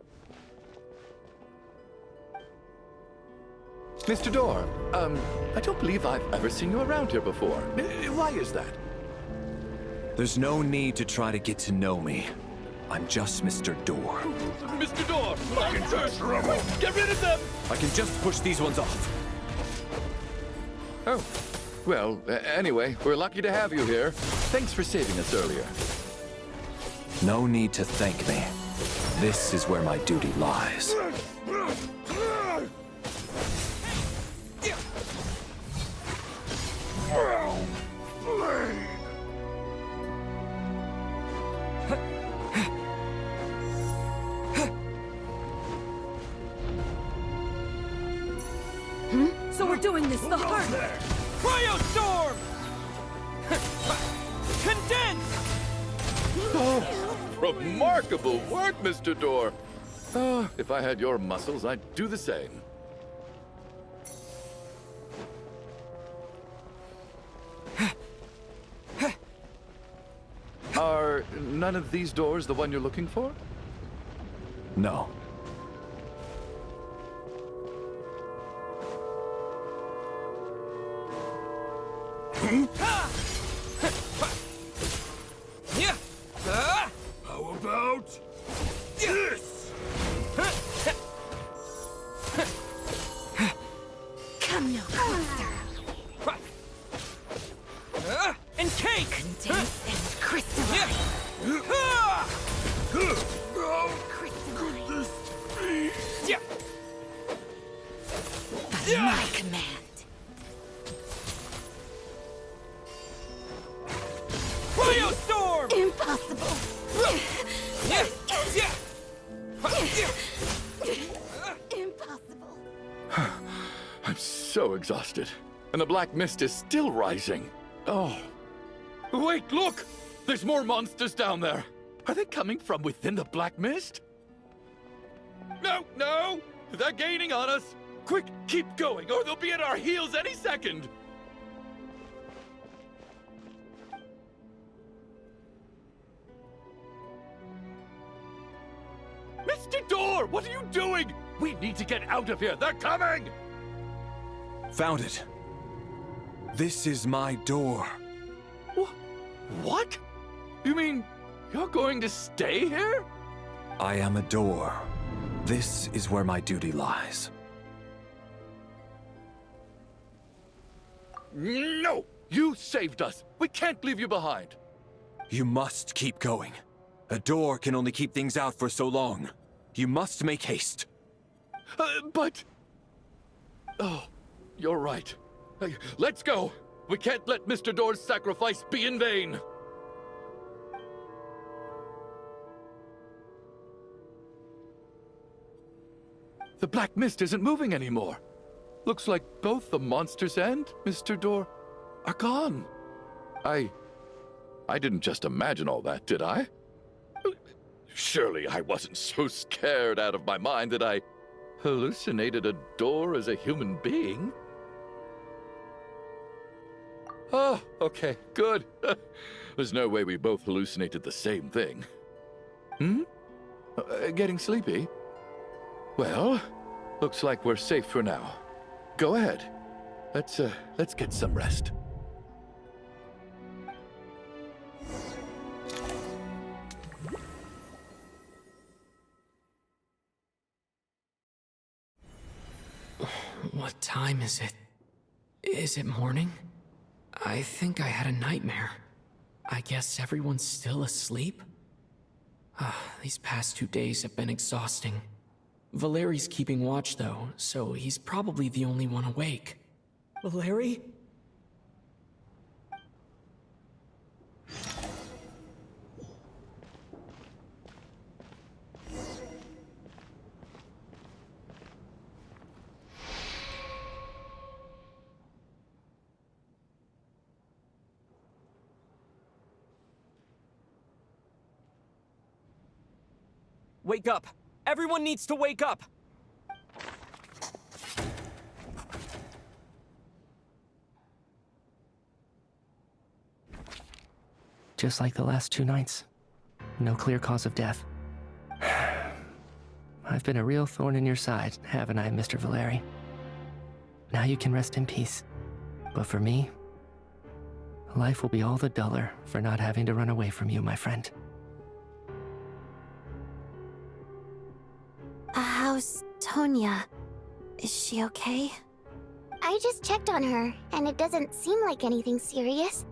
H: Mr. Door, I don't believe I've ever seen you around here before. Why is that?
F: There's no need to try to get to know me. I'm just Mr. Door.
H: Mr. Door! Monsters! Quick, get rid of them!
F: I can just push these ones off.
H: Oh. Well, anyway, we're lucky to have you here. Thanks for saving us earlier.
F: No need to thank me. This is where my duty lies.
K: So we're doing this the hard way.
O: Cryostorm!
K: Condense!
H: Oh, remarkable work, Mr. Door. If I had your muscles, I'd do the same. Are none of these doors the one you're looking for?
F: No.
O: How about this?
K: Come no closer. And cake! Condense and crystalline. Crystalline. Yeah. By my command.
O: Cryostorm!
K: Impossible.
H: Impossible. I'm so exhausted. And the black mist is still rising. Oh. Wait, look! There's more monsters down there. Are they coming from within the black mist? No, no! They're gaining on us! Quick, keep going, or they'll be at our heels any second! Mr. Door, what are you doing? We need to get out of here. They're coming!
F: Found it. This is my door.
H: What? You mean you're going to stay here?
F: I am a door. This is where my duty lies.
H: No! You saved us. We can't leave you behind.
F: You must keep going. A door can only keep things out for so long. You must make haste.
H: But... Oh, you're right. Let's go. We can't let Mr. Door's sacrifice be in vain. The black mist isn't moving anymore. Looks like both the monsters and Mr. Door are gone. I didn't just imagine all that, did I? Surely I wasn't so scared out of my mind that I hallucinated a door as a human being. Oh, okay, good. There's no way we both hallucinated the same thing. Getting sleepy? Well, looks like we're safe for now. Go ahead. Let's get some rest.
C: What time is it? Is it morning? I think I had a nightmare. I guess everyone's still asleep? These past 2 days have been exhausting. Valeri's keeping watch though, so he's probably the only one awake. Valeri?
J: Wake up! Everyone needs to wake up!
G: Just like the last 2 nights. No clear cause of death. I've been a real thorn in your side, haven't I, Mr. Valeri? Now you can rest in peace. But for me, life will be all the duller for not having to run away from you, my friend.
M: How's Tonya? Is she okay?
A: I just checked on her, and it doesn't seem like anything serious.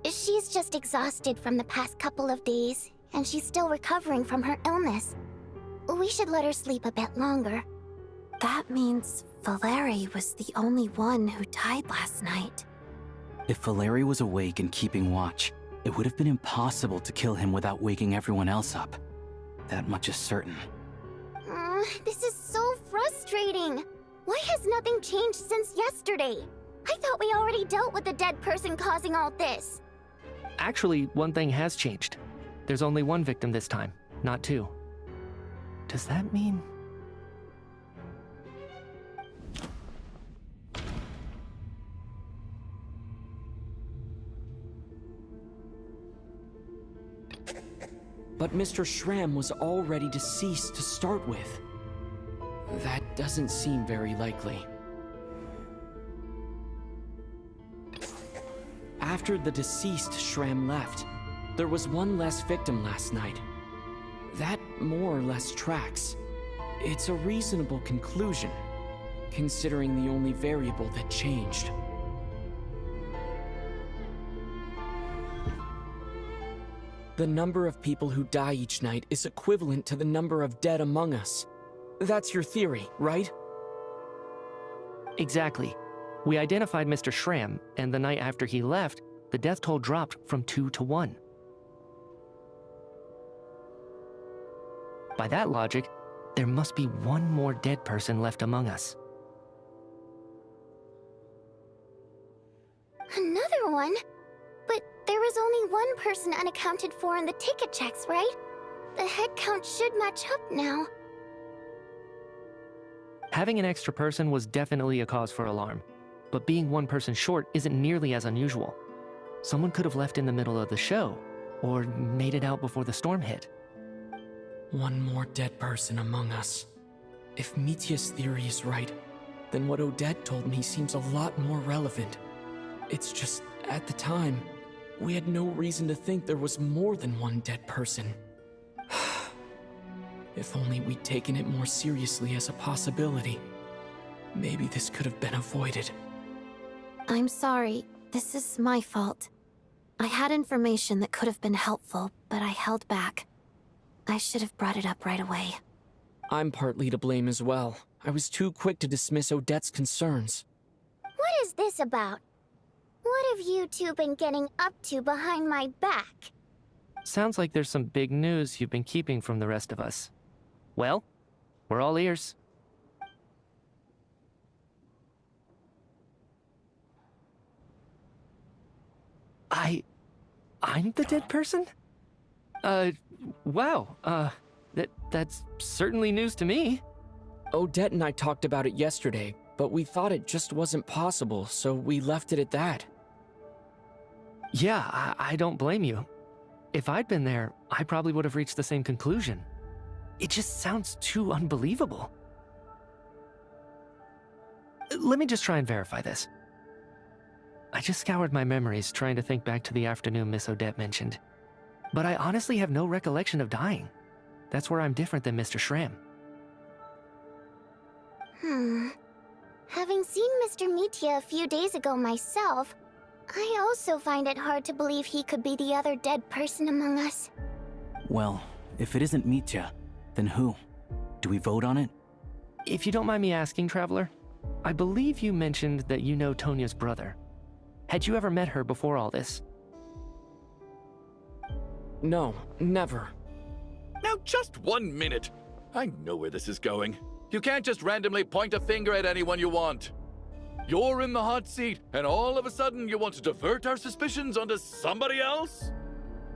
A: She's just exhausted from the past couple of days, and she's still recovering from her illness. We should let her sleep a bit longer.
M: That means Valeri was the only one who died last night.
L: If Valeri was awake and keeping watch, it would have been impossible to kill him without waking everyone else up. That much is certain.
A: This is so frustrating. Why has nothing changed since yesterday? I thought we already dealt with the dead person causing all this.
G: Actually, one thing has changed. There's only 1 victim this time, not 2. Does that mean...
C: But Mr. Schramm was already deceased to start with. That doesn't seem very likely. After the deceased Schramm left, there was 1 less victim last night. That more or less tracks. It's a reasonable conclusion, considering the only variable that changed. The number of people who die each night is equivalent to the number of dead among us. That's your theory, right?
G: Exactly. We identified Mr. Schramm, and the night after he left, the death toll dropped from 2 to 1. By that logic, there must be 1 more dead person left among us.
A: Another one? But there was only 1 person unaccounted for in the ticket checks, right? The head count should match up now.
G: Having an extra person was definitely a cause for alarm, but being 1 person short isn't nearly as unusual. Someone could have left in the middle of the show, or made it out before the storm hit.
C: 1 more dead person among us. If Mitya's theory is right, then what Odette told me seems a lot more relevant. It's just, at the time, we had no reason to think there was more than 1 dead person. If only we'd taken it more seriously as a possibility. Maybe this could have been avoided.
M: I'm sorry. This is my fault. I had information that could have been helpful, but I held back. I should have brought it up right away.
C: I'm partly to blame as well. I was too quick to dismiss Odette's concerns.
A: What is this about? What have you 2 been getting up to behind my back?
G: Sounds like there's some big news you've been keeping from the rest of us. Well, we're all ears. I'm the dead person? Wow, that's certainly news to me.
C: Odette and I talked about it yesterday, but we thought it just wasn't possible, so we left it at that.
G: Yeah, I don't blame you. If I'd been there, I probably would have reached the same conclusion. It just sounds too unbelievable. Let me just try and verify this. I just scoured my memories trying to think back to the afternoon Miss Odette mentioned. But I honestly have no recollection of dying. That's where I'm different than Mr. Schramm.
A: Having seen Mr. Mitya a few days ago myself, I also find it hard to believe he could be the other dead person among us.
L: Well, if it isn't Mitya, then who? Do we vote on it?
G: If you don't mind me asking, Traveler, I believe you mentioned that you know Tonya's brother. Had you ever met her before all this?
C: No, never.
H: Now just 1 minute. I know where this is going. You can't just randomly point a finger at anyone you want. You're in the hot seat, and all of a sudden you want to divert our suspicions onto somebody else?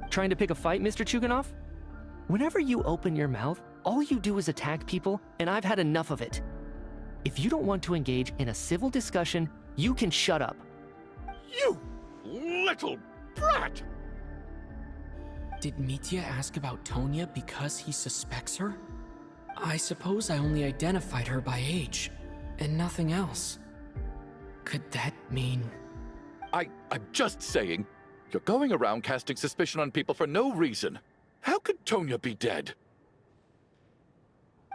G: Trying to pick a fight, Mr. Chuganov? Whenever you open your mouth, all you do is attack people, and I've had enough of it. If you don't want to engage in a civil discussion, you can shut up.
H: You little brat!
C: Did Mitya ask about Tonya because he suspects her? I suppose I only identified her by age, and nothing else. Could that mean...
H: I'm just saying, you're going around casting suspicion on people for no reason. How could Tonya be dead?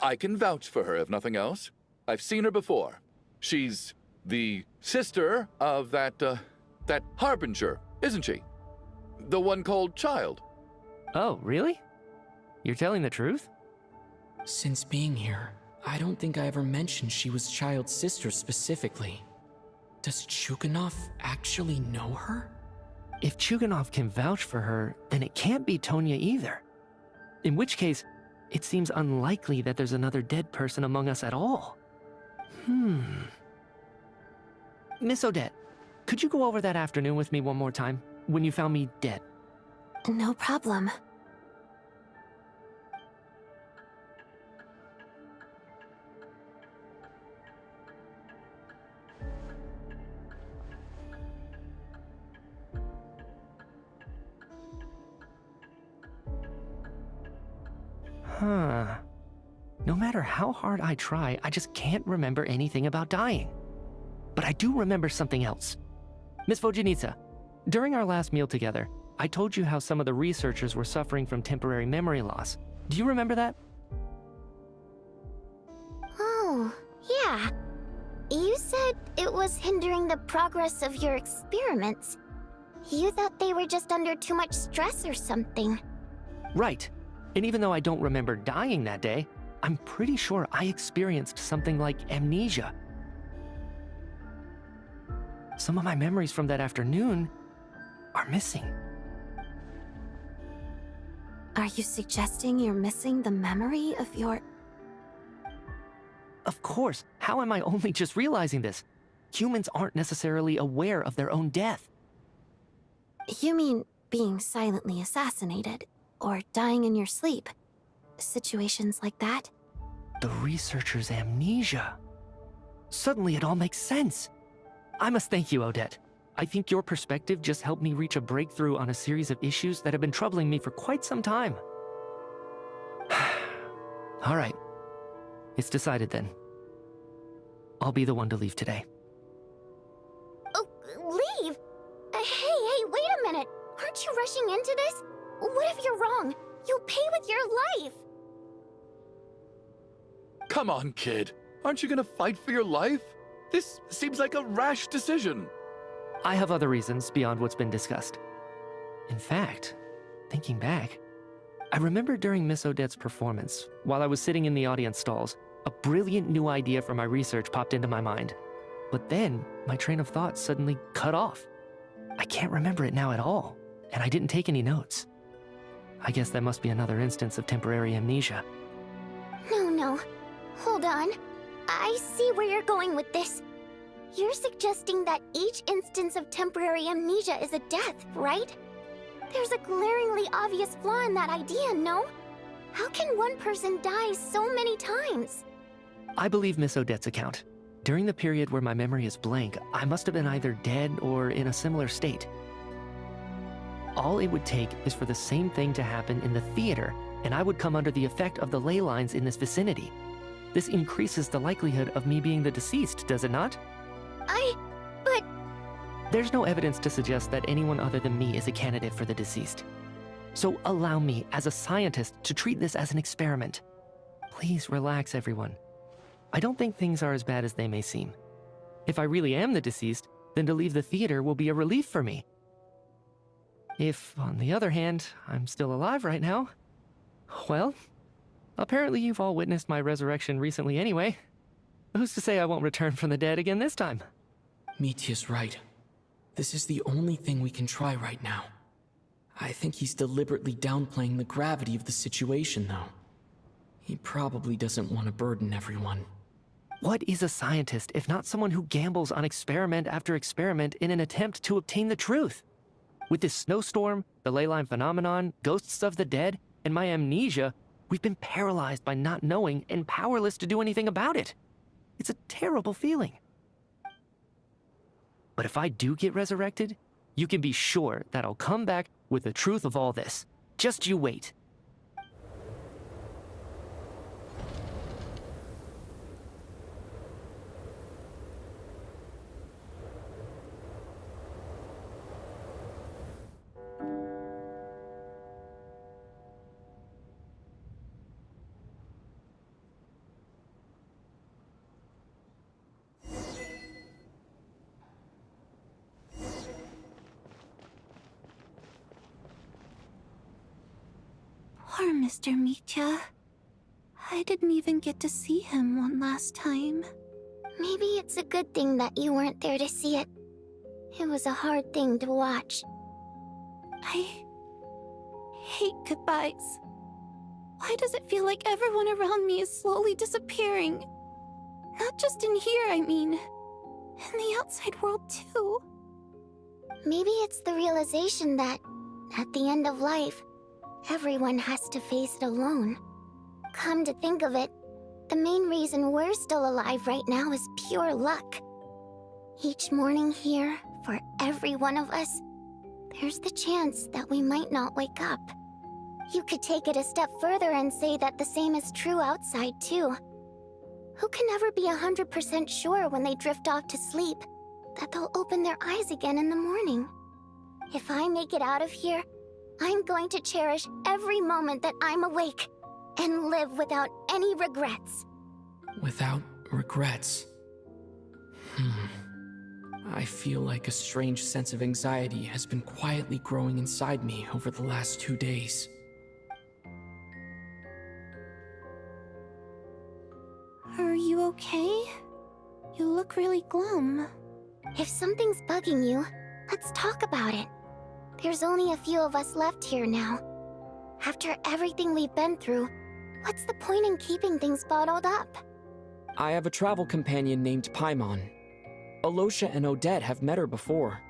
H: I can vouch for her, if nothing else. I've seen her before. She's the sister of that Harbinger, isn't she? The one called Child.
G: Oh, really? You're telling the truth?
C: Since being here, I don't think I ever mentioned she was Child's sister specifically. Does Chuganov actually know her?
G: If Chuganov can vouch for her, then it can't be Tonya either. In which case, it seems unlikely that there's another dead person among us at all. Miss Odette, could you go over that afternoon with me one more time, when you found me dead?
M: No problem.
G: No matter how hard I try, I just can't remember anything about dying. But I do remember something else. Miss Vojanitsa, during our last meal together, I told you how some of the researchers were suffering from temporary memory loss. Do you remember that?
A: Oh, yeah. You said it was hindering the progress of your experiments. You thought they were just under too much stress or something.
G: Right. And even though I don't remember dying that day, I'm pretty sure I experienced something like amnesia. Some of my memories from that afternoon are missing.
M: Are you suggesting you're missing the memory of your...
G: Of course. How am I only just realizing this? Humans aren't necessarily aware of their own death.
M: You mean being silently assassinated, or dying in your sleep? Situations like that?
G: The researcher's amnesia. Suddenly it all makes sense. I must thank you, Odette. I think your perspective just helped me reach a breakthrough on a series of issues that have been troubling me for quite some time. All right. It's decided then. I'll be the one to leave today.
A: Oh, leave? Hey, wait a minute. Aren't you rushing into this? What if you're wrong? You'll pay with your life.
H: Come on, kid. Aren't you gonna fight for your life? This seems like a rash decision.
G: I have other reasons beyond what's been discussed. In fact, thinking back, I remember during Miss Odette's performance, while I was sitting in the audience stalls, a brilliant new idea for my research popped into my mind. But then, my train of thought suddenly cut off. I can't remember it now at all, and I didn't take any notes. I guess that must be another instance of temporary amnesia.
A: No. Hold on. I see where you're going with this. You're suggesting that each instance of temporary amnesia is a death, right? There's a glaringly obvious flaw in that idea, no? How can one person die so many times?
G: I believe Miss Odette's account. During the period where my memory is blank, I must have been either dead or in a similar state. All it would take is for the same thing to happen in the theater, and I would come under the effect of the ley lines in this vicinity. This increases the likelihood of me being the deceased, does it not?
A: But...
G: There's no evidence to suggest that anyone other than me is a candidate for the deceased. So allow me, as a scientist, to treat this as an experiment. Please relax, everyone. I don't think things are as bad as they may seem. If I really am the deceased, then to leave the theater will be a relief for me. If, on the other hand, I'm still alive right now, well, apparently you've all witnessed my resurrection recently anyway. Who's to say I won't return from the dead again this time?
C: Mitya's right. This is the only thing we can try right now. I think he's deliberately downplaying the gravity of the situation, though. He probably doesn't want to burden everyone.
G: What is a scientist if not someone who gambles on experiment after experiment in an attempt to obtain the truth? With this snowstorm, the ley line phenomenon, ghosts of the dead, and my amnesia, we've been paralyzed by not knowing and powerless to do anything about it. It's a terrible feeling. But if I do get resurrected, you can be sure that I'll come back with the truth of all this. Just you wait.
M: Poor Mr. Mitya. I didn't even get to see him one last time.
A: Maybe it's a good thing that you weren't there to see it. It was a hard thing to watch.
M: I hate goodbyes. Why does it feel like everyone around me is slowly disappearing? Not just in here, I mean. In the outside world, too.
A: Maybe it's the realization that, at the end of life, everyone has to face it alone. Come to think of it, the main reason we're still alive right now is pure luck. Each morning here, for every one of us, there's the chance that we might not wake up. You could take it a step further and say that the same is true outside, too. Who can ever be 100% sure when they drift off to sleep that they'll open their eyes again in the morning? If I make it out of here, I'm going to cherish every moment that I'm awake and live without any regrets.
C: Without regrets. I feel like a strange sense of anxiety has been quietly growing inside me over the last 2 days.
M: Are you okay? You look really glum.
A: If something's bugging you, let's talk about it. There's only a few of us left here now. After everything we've been through, what's the point in keeping things bottled up?
C: I have a travel companion named Paimon. Alosha and Odette have met her before.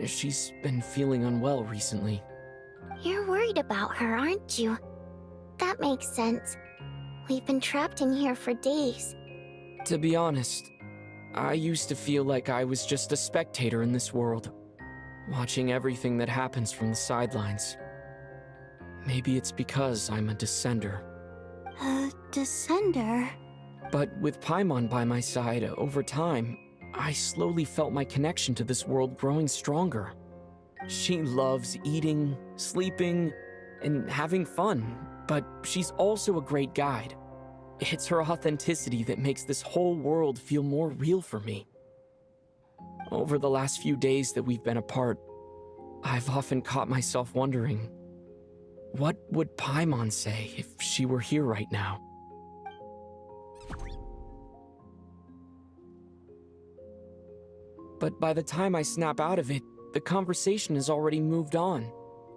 C: She's been feeling unwell recently.
A: You're worried about her, aren't you? That makes sense. We've been trapped in here for days.
C: To be honest, I used to feel like I was just a spectator in this world, watching everything that happens from the sidelines. Maybe it's because I'm a descender.
M: A descender?
C: But with Paimon by my side, over time, I slowly felt my connection to this world growing stronger. She loves eating, sleeping, and having fun, but she's also a great guide. It's her authenticity that makes this whole world feel more real for me. Over the last few days that we've been apart, I've often caught myself wondering, what would Paimon say if she were here right now? But by the time I snap out of it, the conversation has already moved on,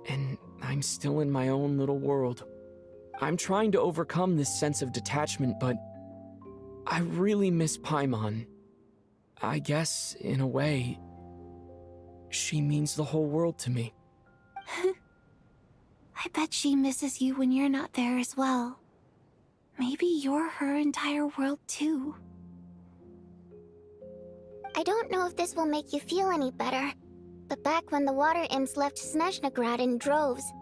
C: and I'm still in my own little world. I'm trying to overcome this sense of detachment, but I really miss Paimon. I guess, in a way, she means the whole world to me.
M: I bet she misses you when you're not there as well. Maybe you're her entire world too.
A: I don't know if this will make you feel any better, but back when the water imps left Snezhnaya in droves,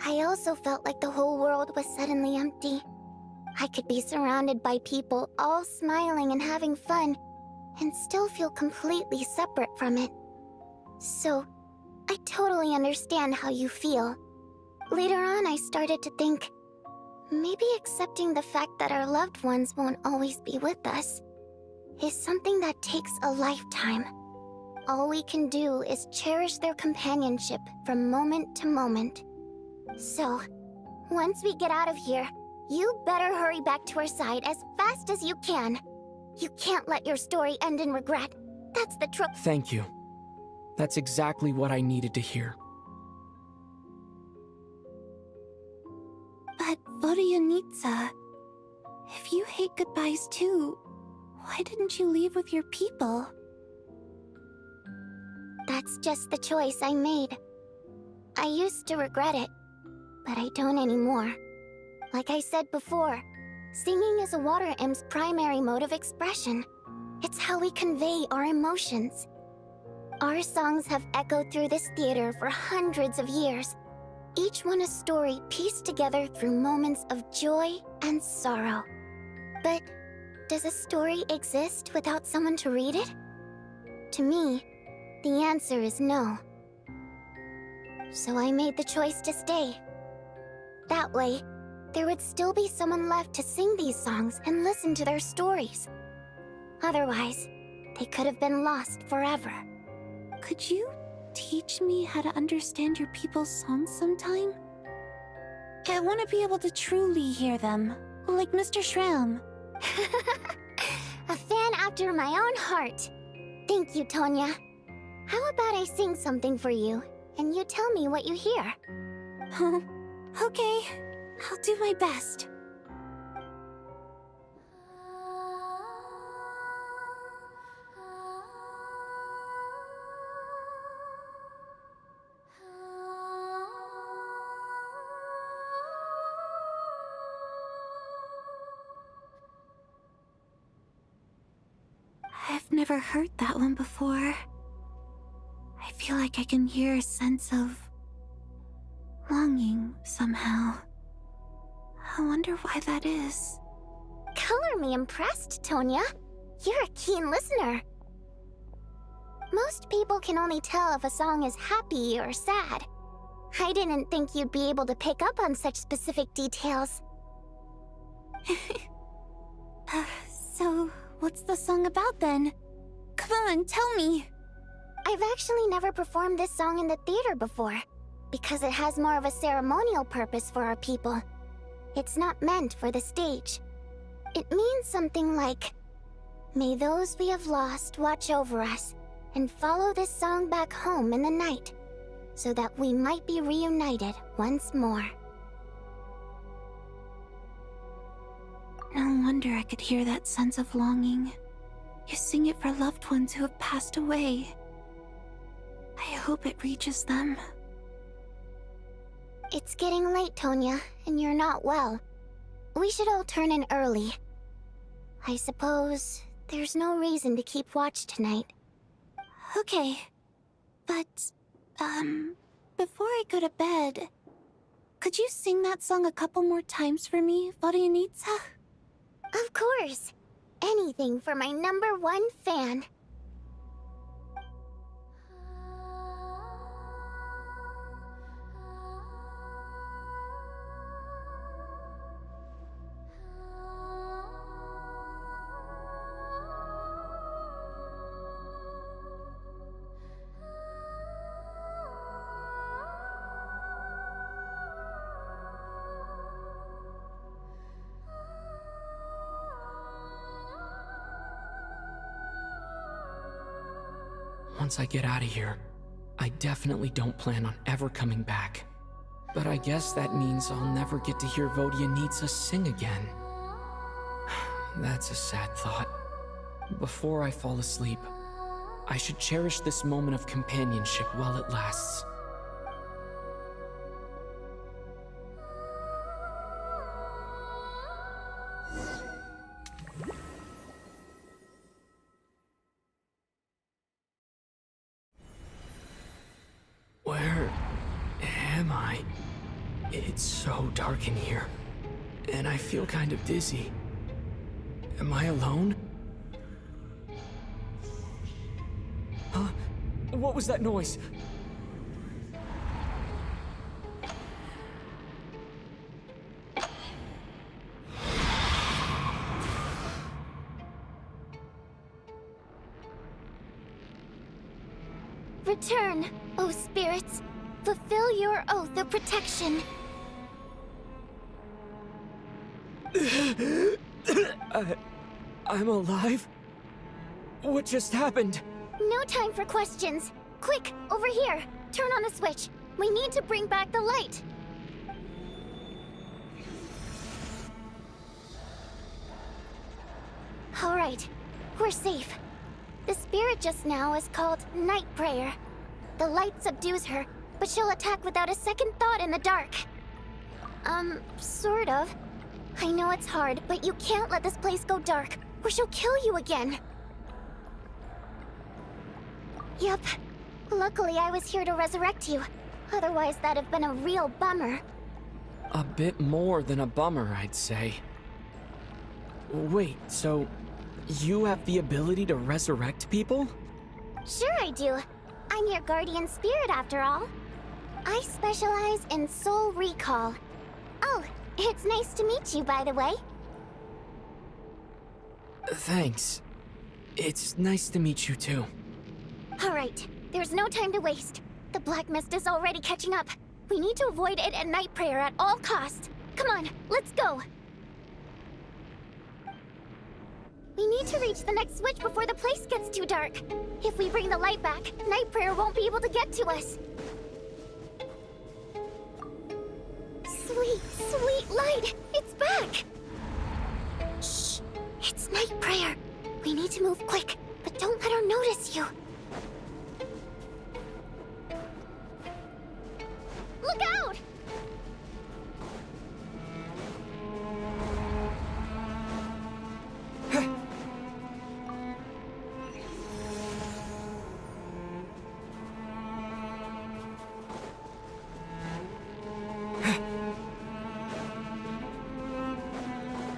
A: I also felt like the whole world was suddenly empty. I could be surrounded by people all smiling and having fun, and still feel completely separate from it. So, I totally understand how you feel. Later on, I started to think, maybe accepting the fact that our loved ones won't always be with us is something that takes a lifetime. All we can do is cherish their companionship from moment to moment. So, once we get out of here, you better hurry back to our side as fast as you can. You can't let your story end in regret. That's the truth.
C: Thank you. That's exactly what I needed to hear.
M: But Vodyanitsa, if you hate goodbyes too, why didn't you leave with your people?
A: That's just the choice I made. I used to regret it, but I don't anymore. Like I said before, singing is a water imp's primary mode of expression. It's how we convey our emotions. Our songs have echoed through this theater for hundreds of years. Each one a story pieced together through moments of joy and sorrow. But does a story exist without someone to read it? To me, the answer is no. So I made the choice to stay. That way, there would still be someone left to sing these songs and listen to their stories. Otherwise, they could have been lost forever.
M: Could you teach me how to understand your people's songs sometime? I want to be able to truly hear them, like Mr. Shram.
A: A fan after my own heart. Thank you, Tonya. How about I sing something for you, and you tell me what you hear?
M: Okay, I'll do my best. I've never heard that one before. I feel like I can hear a sense of longing somehow. I wonder why that is.
A: Color me impressed, Tonya. You're a keen listener. Most people can only tell if a song is happy or sad. I didn't think you'd be able to pick up on such specific details.
M: So, what's the song about then? Come on, tell me!
A: I've actually never performed this song in the theater before, because it has more of a ceremonial purpose for our people. It's not meant for the stage. It means something like, "May those we have lost watch over us, and follow this song back home in the night, so that we might be reunited once more."
M: No wonder I could hear that sense of longing. You sing it for loved ones who have passed away. I hope it reaches them.
A: It's getting late, Tonya, and you're not well. We should all turn in early. I suppose there's no reason to keep watch tonight.
M: Okay. But, before I go to bed, could you sing that song a couple more times for me, Vodianitsa?
A: Of course. Anything for my #1 fan.
C: Once I get out of here, I definitely don't plan on ever coming back. But I guess that means I'll never get to hear Vodianitsa sing again. That's a sad thought. Before I fall asleep, I should cherish this moment of companionship while it lasts. Where am I? It's so dark in here, and I feel kind of dizzy. Am I alone? Huh? What was that noise?
A: Return, O spirits. Fulfill your oath of protection.
C: I'm alive? What just happened?
A: No time for questions. Quick, over here. Turn on the switch. We need to bring back the light. All right, we're safe. The spirit just now is called Night Prayer. The light subdues her, but she'll attack without a second thought in the dark. Sort of. I know it's hard, but you can't let this place go dark, or she'll kill you again. Yep. Luckily, I was here to resurrect you. Otherwise, that'd have been a real bummer.
C: A bit more than a bummer, I'd say. Wait, so you have the ability to resurrect people?
A: Sure I do. I'm your guardian spirit after all. I specialize in soul recall. Oh, it's nice to meet you, by the way.
C: Thanks. It's nice to meet you too.
A: Alright, there's no time to waste. The black mist is already catching up. We need to avoid it and night prayer at all costs. Come on, let's go. We need to reach the next switch before the place gets too dark. If we bring the light back, night prayer won't be able to get to us. Sweet, sweet light! It's back! Shh! It's night prayer. We need to move quick, but don't let her notice you. Look out!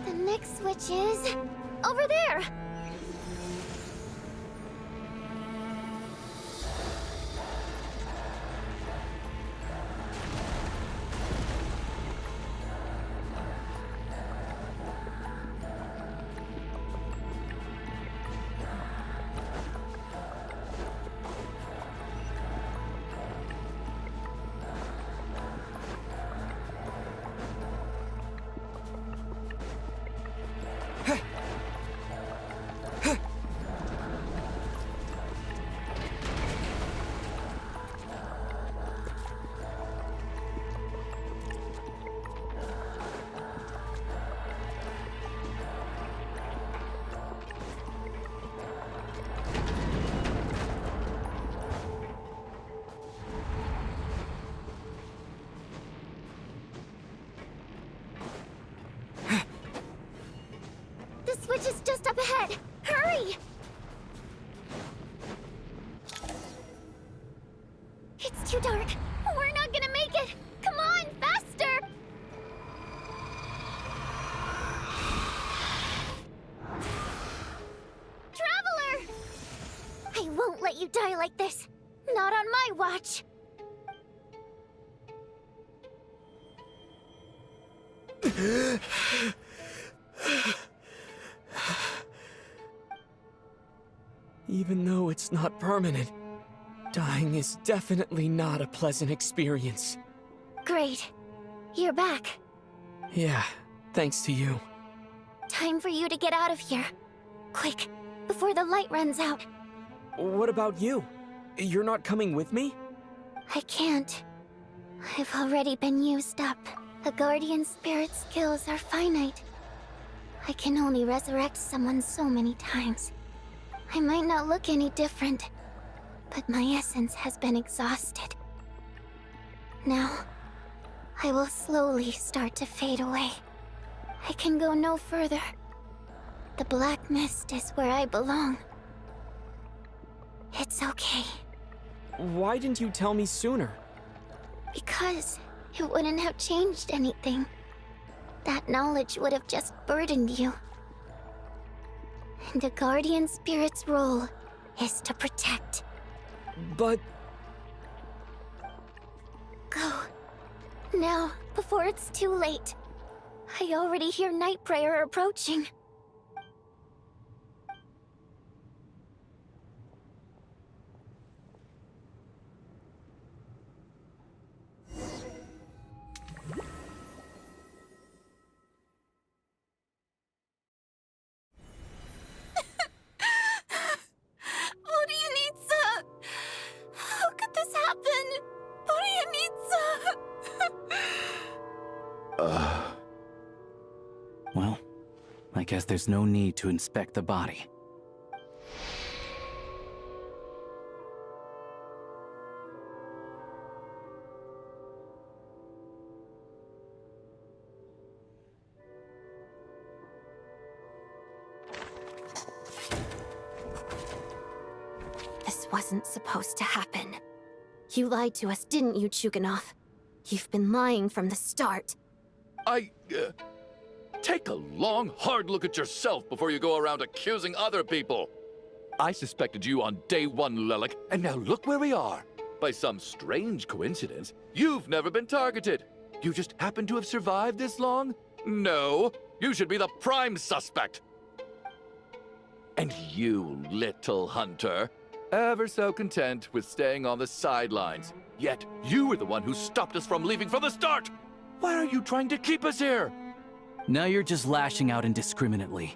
A: The next switch is over there. The switch is just up ahead. Hurry! It's too dark. We're not gonna make it. Come on, faster! Traveler! I won't let you die like this. Not on my watch.
C: Even though it's not permanent, dying is definitely not a pleasant experience.
A: Great. You're back.
C: Yeah, thanks to you.
A: Time for you to get out of here. Quick, before the light runs out.
C: What about you? You're not coming with me?
A: I can't. I've already been used up. The Guardian Spirit skills are finite. I can only resurrect someone so many times. I might not look any different, but my essence has been exhausted. Now, I will slowly start to fade away. I can go no further. The black mist is where I belong. It's okay.
C: Why didn't you tell me sooner?
A: Because it wouldn't have changed anything. That knowledge would have just burdened you. And a guardian spirit's role is to protect.
C: But...
A: Go. Now, before it's too late. I already hear night prayer approaching.
L: Well, I guess there's no need to inspect the body.
M: This wasn't supposed to happen. You lied to us, didn't you, Chuganov? You've been lying from the start.
H: Take a long, hard look at yourself before you go around accusing other people. I suspected you on day one, Lelik, and now look where we are. By some strange coincidence, you've never been targeted. You just happen to have survived this long? No, you should be the prime suspect. And you, little hunter, ever so content with staying on the sidelines. Yet you were the one who stopped us from leaving from the start. Why are you trying to keep us here?
L: Now you're just lashing out indiscriminately.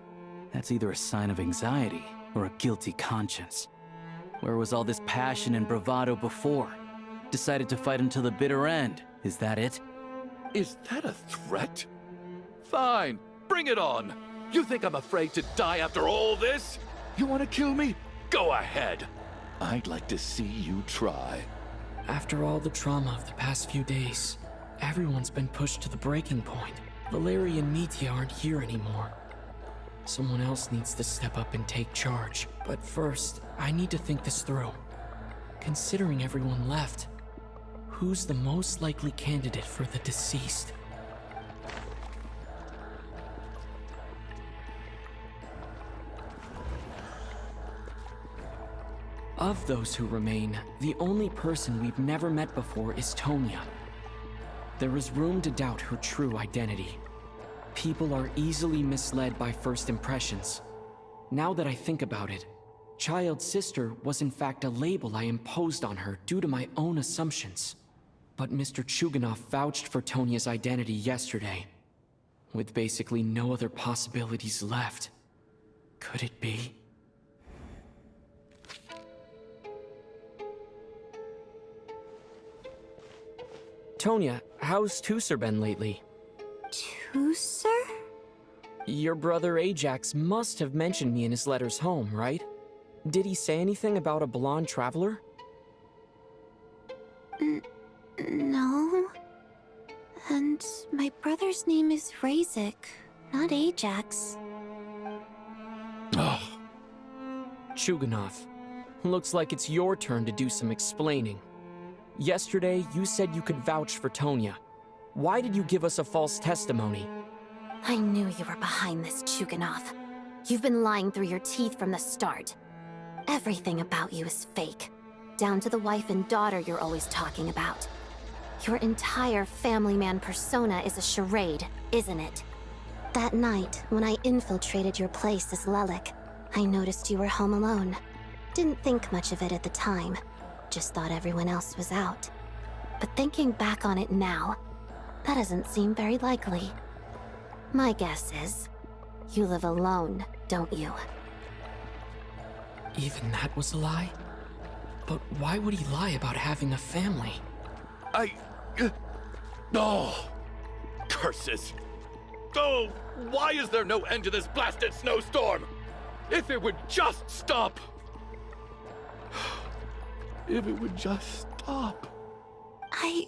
L: That's either a sign of anxiety or a guilty conscience. Where was all this passion and bravado before? Decided to fight until the bitter end. Is that it?
H: Is that a threat? Fine, bring it on. You think I'm afraid to die after all this? You want to kill me? Go ahead. I'd like to see you try.
C: After all the trauma of the past few days, everyone's been pushed to the breaking point. Valeria and Mitya aren't here anymore. Someone else needs to step up and take charge. But first, I need to think this through. Considering everyone left, who's the most likely candidate for the deceased? Of those who remain, the only person we've never met before is Tonya. There is room to doubt her true identity. People are easily misled by first impressions. Now that I think about it, Child's sister was in fact a label I imposed on her due to my own assumptions. But Mr. Chuganov vouched for Tonya's identity yesterday, with basically no other possibilities left. Could it be? Tonya, how's Tusser been lately?
M: Tusser?
C: Your brother Ajax must have mentioned me in his letters home, right? Did he say anything about a blonde traveler?
M: No. And my brother's name is Razik, not Ajax.
C: Chuganov, looks like it's your turn to do some explaining. Yesterday, you said you could vouch for Tonya. Why did you give us a false testimony?
M: I knew you were behind this, Chuganov. You've been lying through your teeth from the start. Everything about you is fake, down to the wife and daughter you're always talking about. Your entire family man persona is a charade, isn't it? That night, when I infiltrated your place as Lelik, I noticed you were home alone. Didn't think much of it at the time. Just thought everyone else was out. But thinking back on it now, that doesn't seem very likely. My guess is, you live alone, don't you?
C: Even that was a lie? But why would he lie about having a family?
H: Oh! Curses! Oh! Why is there no end to this blasted snowstorm? If it would just stop! If it would just stop.
M: I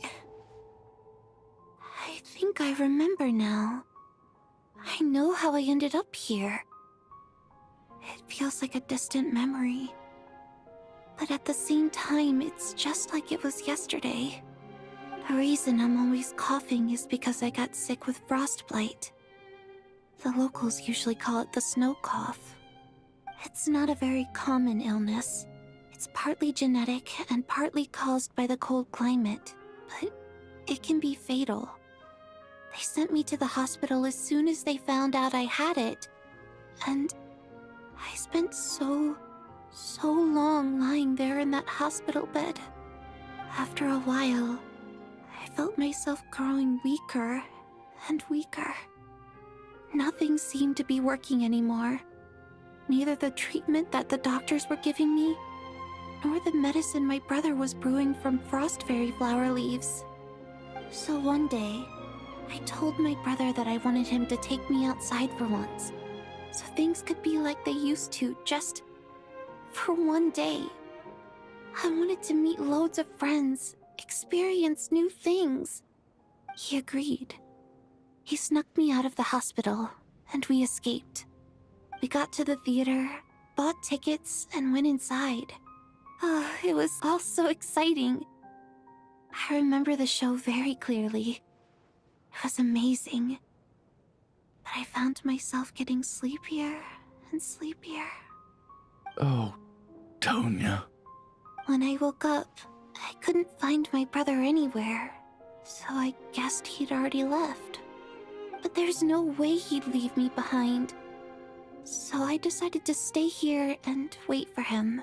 M: think I remember now. I know how I ended up here. It feels like a distant memory. But at the same time, it's just like it was yesterday. The reason I'm always coughing is because I got sick with frostbite. The locals usually call it the snow cough. It's not a very common illness. It's partly genetic and partly caused by the cold climate, but it can be fatal. They sent me to the hospital as soon as they found out I had it. And I spent so long lying there in that hospital bed. After a while, I felt myself growing weaker and weaker. Nothing seemed to be working anymore. Neither the treatment that the doctors were giving me, nor the medicine my brother was brewing from frost fairy flower leaves. So one day, I told my brother that I wanted him to take me outside for once, so things could be like they used to, just for one day. I wanted to meet loads of friends, experience new things. He agreed. He snuck me out of the hospital, and we escaped. We got to the theater, bought tickets, and went inside. It was all so exciting. I remember the show very clearly. It was amazing. But I found myself getting sleepier and sleepier.
H: Oh, Tonya.
M: When I woke up, I couldn't find my brother anywhere, so I guessed he'd already left. But there's no way he'd leave me behind. So I decided to stay here and wait for him.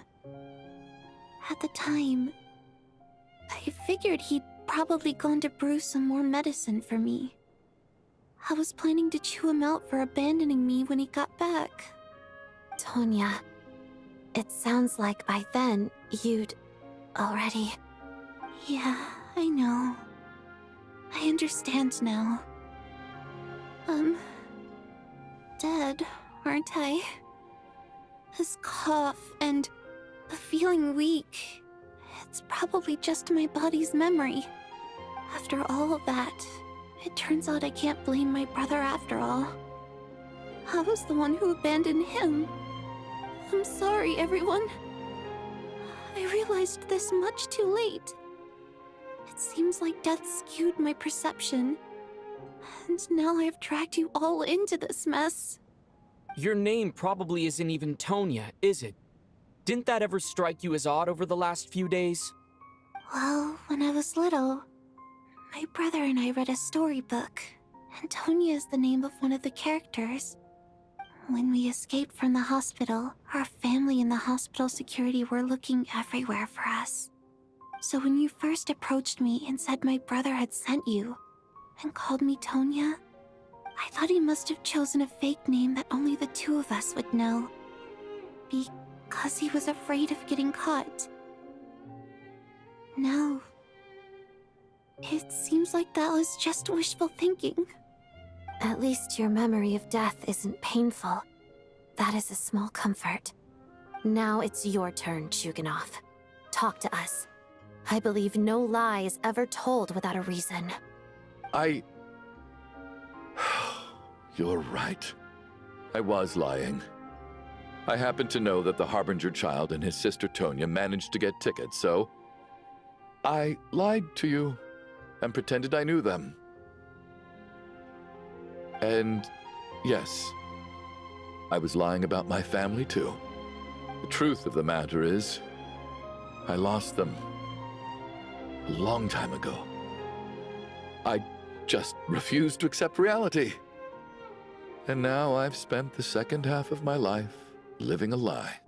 M: At the time, I figured he'd probably gone to brew some more medicine for me. I was planning to chew him out for abandoning me when he got back.
A: Tonya, it sounds like by then you'd already...
M: Yeah, I know. I understand now. Dead, aren't I? This cough and the feeling weak, it's probably just my body's memory. After all of that, it turns out I can't blame my brother after all. I was the one who abandoned him. I'm sorry, everyone. I realized this much too late. It seems like death skewed my perception. And now I've dragged you all into this mess.
C: Your name probably isn't even Tonya, is it? Didn't that ever strike you as odd over the last few days?
M: Well, when I was little, my brother and I read a storybook, and Tonya is the name of one of the characters. When we escaped from the hospital, our family and the hospital security were looking everywhere for us. So when you first approached me and said my brother had sent you, and called me Tonya, I thought he must have chosen a fake name that only the two of us would know. Because he was afraid of getting caught. No. It seems like that was just wishful thinking.
A: At least your memory of death isn't painful. That is a small comfort. Now it's your turn, Chuganov. Talk to us. I believe no lie is ever told without a reason.
H: You're right. I was lying. I happened to know that the Harbinger child and his sister Tonya managed to get tickets, so I lied to you and pretended I knew them. And yes, I was lying about my family too. The truth of the matter is, I lost them a long time ago. I just refused to accept reality. And now I've spent the second half of my life living a lie.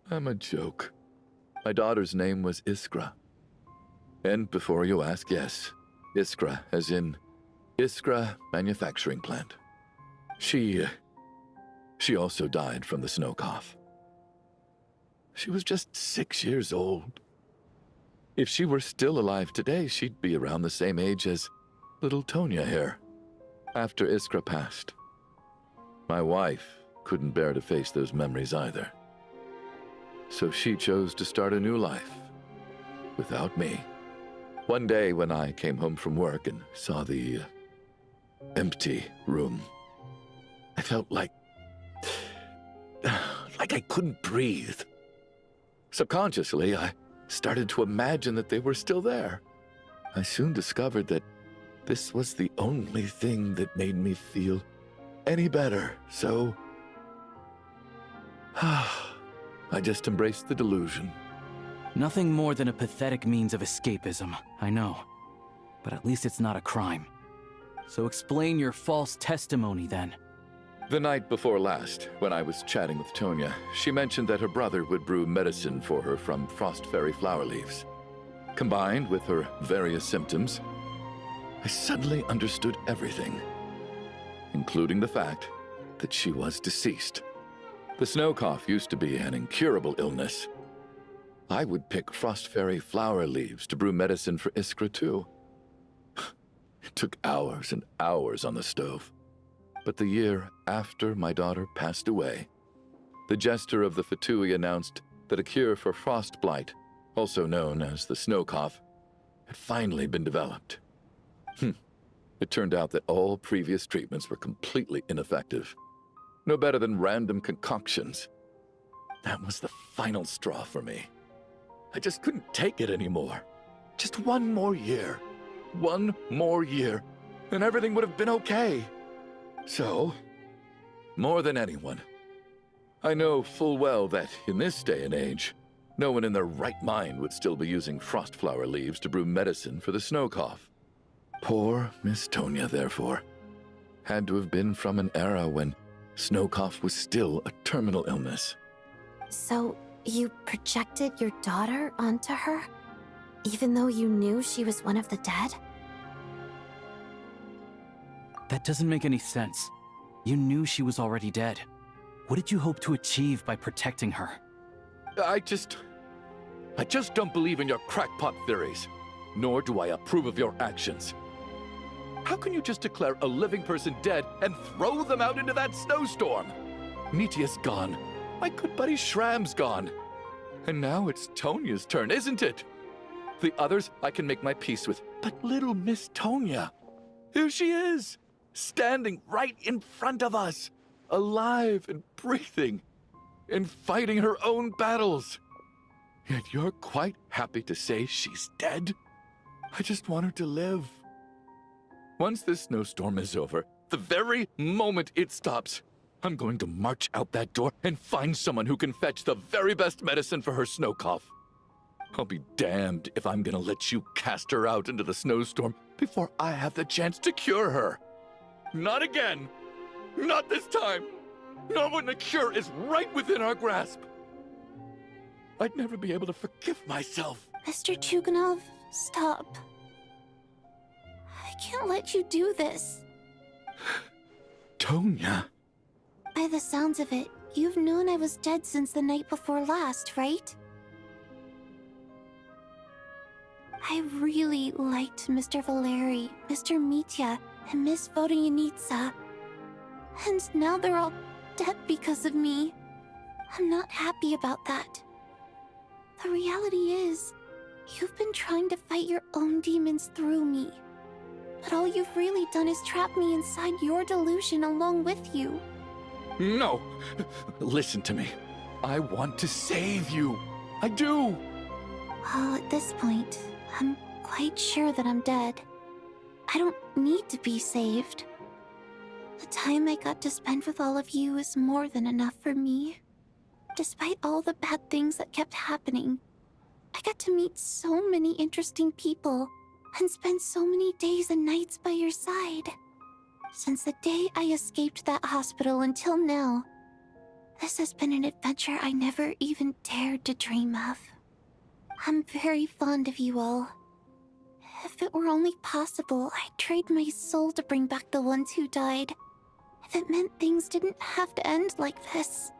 H: I'm a joke. My daughter's name was Iskra. And before you ask, yes, Iskra, as in Iskra Manufacturing Plant. She also died from the snow cough. She was just 6 years old. If she were still alive today, she'd be around the same age as little Tonya here. After Iskra passed, my wife couldn't bear to face those memories either. So she chose to start a new life without me. One day when I came home from work and saw the empty room, I felt like I couldn't breathe. Subconsciously, I started to imagine that they were still there. I soon discovered that this was the only thing that made me feel any better, so I just embraced the delusion.
L: Nothing more than a pathetic means of escapism, I know. But at least it's not a crime. So explain your false testimony, then.
H: The night before last, when I was chatting with Tonya, she mentioned that her brother would brew medicine for her from frost fairy flower leaves. Combined with her various symptoms, I suddenly understood everything, including the fact that she was deceased. The snow cough used to be an incurable illness. I would pick frost fairy flower leaves to brew medicine for Iskra too. It took hours and hours on the stove. But the year after my daughter passed away, the jester of the Fatui announced that a cure for frost blight, also known as the snow cough, had finally been developed. It turned out that all previous treatments were completely ineffective. No better than random concoctions. That was the final straw for me. I just couldn't take it anymore. Just one more year. One more year, and everything would have been okay. So, more than anyone, I know full well that in this day and age, no one in their right mind would still be using frost flower leaves to brew medicine for the snow cough. Poor Miss Tonya, therefore, had to have been from an era when snow cough was still a terminal illness.
M: So, you projected your daughter onto her? Even though you knew she was one of the dead?
L: That doesn't make any sense. You knew she was already dead. What did you hope to achieve by protecting her?
H: I just don't believe in your crackpot theories, nor do I approve of your actions. How can you just declare a living person dead and throw them out into that snowstorm? Mitia's gone. My good buddy Shram's gone. And now it's Tonya's turn, isn't it? The others I can make my peace with, but little Miss Tonya, here she is, standing right in front of us, alive and breathing, and fighting her own battles. Yet you're quite happy to say she's dead? I just want her to live. Once this snowstorm is over, the very moment it stops, I'm going to march out that door and find someone who can fetch the very best medicine for her snow cough. I'll be damned if I'm gonna let you cast her out into the snowstorm before I have the chance to cure her. Not again! Not this time! Not when the cure is right within our grasp! I'd never be able to forgive myself.
M: Mr. Chuganov, stop. I can't let you do this.
H: Tonya.
M: By the sounds of it, you've known I was dead since the night before last, right? I really liked Mr. Valeri, Mr. Mitya, and Miss Vodyanitsa. And now they're all dead because of me. I'm not happy about that. The reality is, you've been trying to fight your own demons through me. But all you've really done is trap me inside your delusion along with you.
H: No! Listen to me. I want to save you. I do!
M: Well, at this point, I'm quite sure that I'm dead. I don't need to be saved. The time I got to spend with all of you is more than enough for me. Despite all the bad things that kept happening, I got to meet so many interesting people and spend so many days and nights by your side. Since the day I escaped that hospital until now, this has been an adventure I never even dared to dream of. I'm very fond of you all. If it were only possible, I'd trade my soul to bring back the ones who died. If it meant things didn't have to end like this.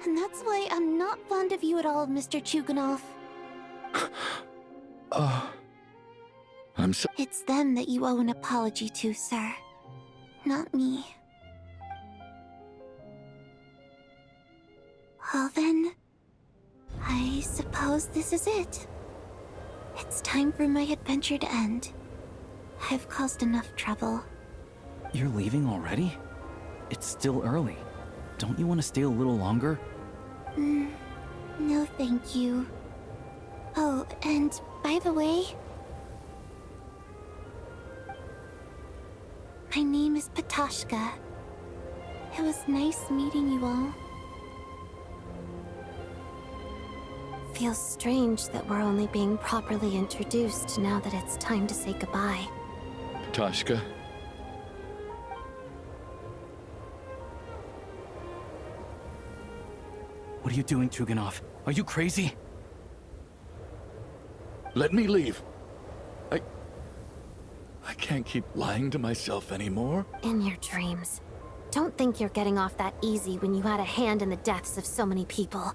M: And that's why I'm not fond of you at all, Mr. Chuganov.
H: I'm so—
M: It's them that you owe an apology to, sir. Not me. Well then, I suppose this is it. It's time for my adventure to end. I've caused enough trouble.
L: You're leaving already? It's still early. Don't you want to stay a little longer?
M: No thank you. Oh, and by the way, my name is Patashka. It was nice meeting you all. Feels strange that we're only being properly introduced now that it's time to say goodbye.
H: Tashka.
L: What are you doing, Chuganov? Are you crazy?
H: Let me leave. I can't keep lying to myself anymore.
M: In your dreams. Don't think you're getting off that easy when you had a hand in the deaths of so many people.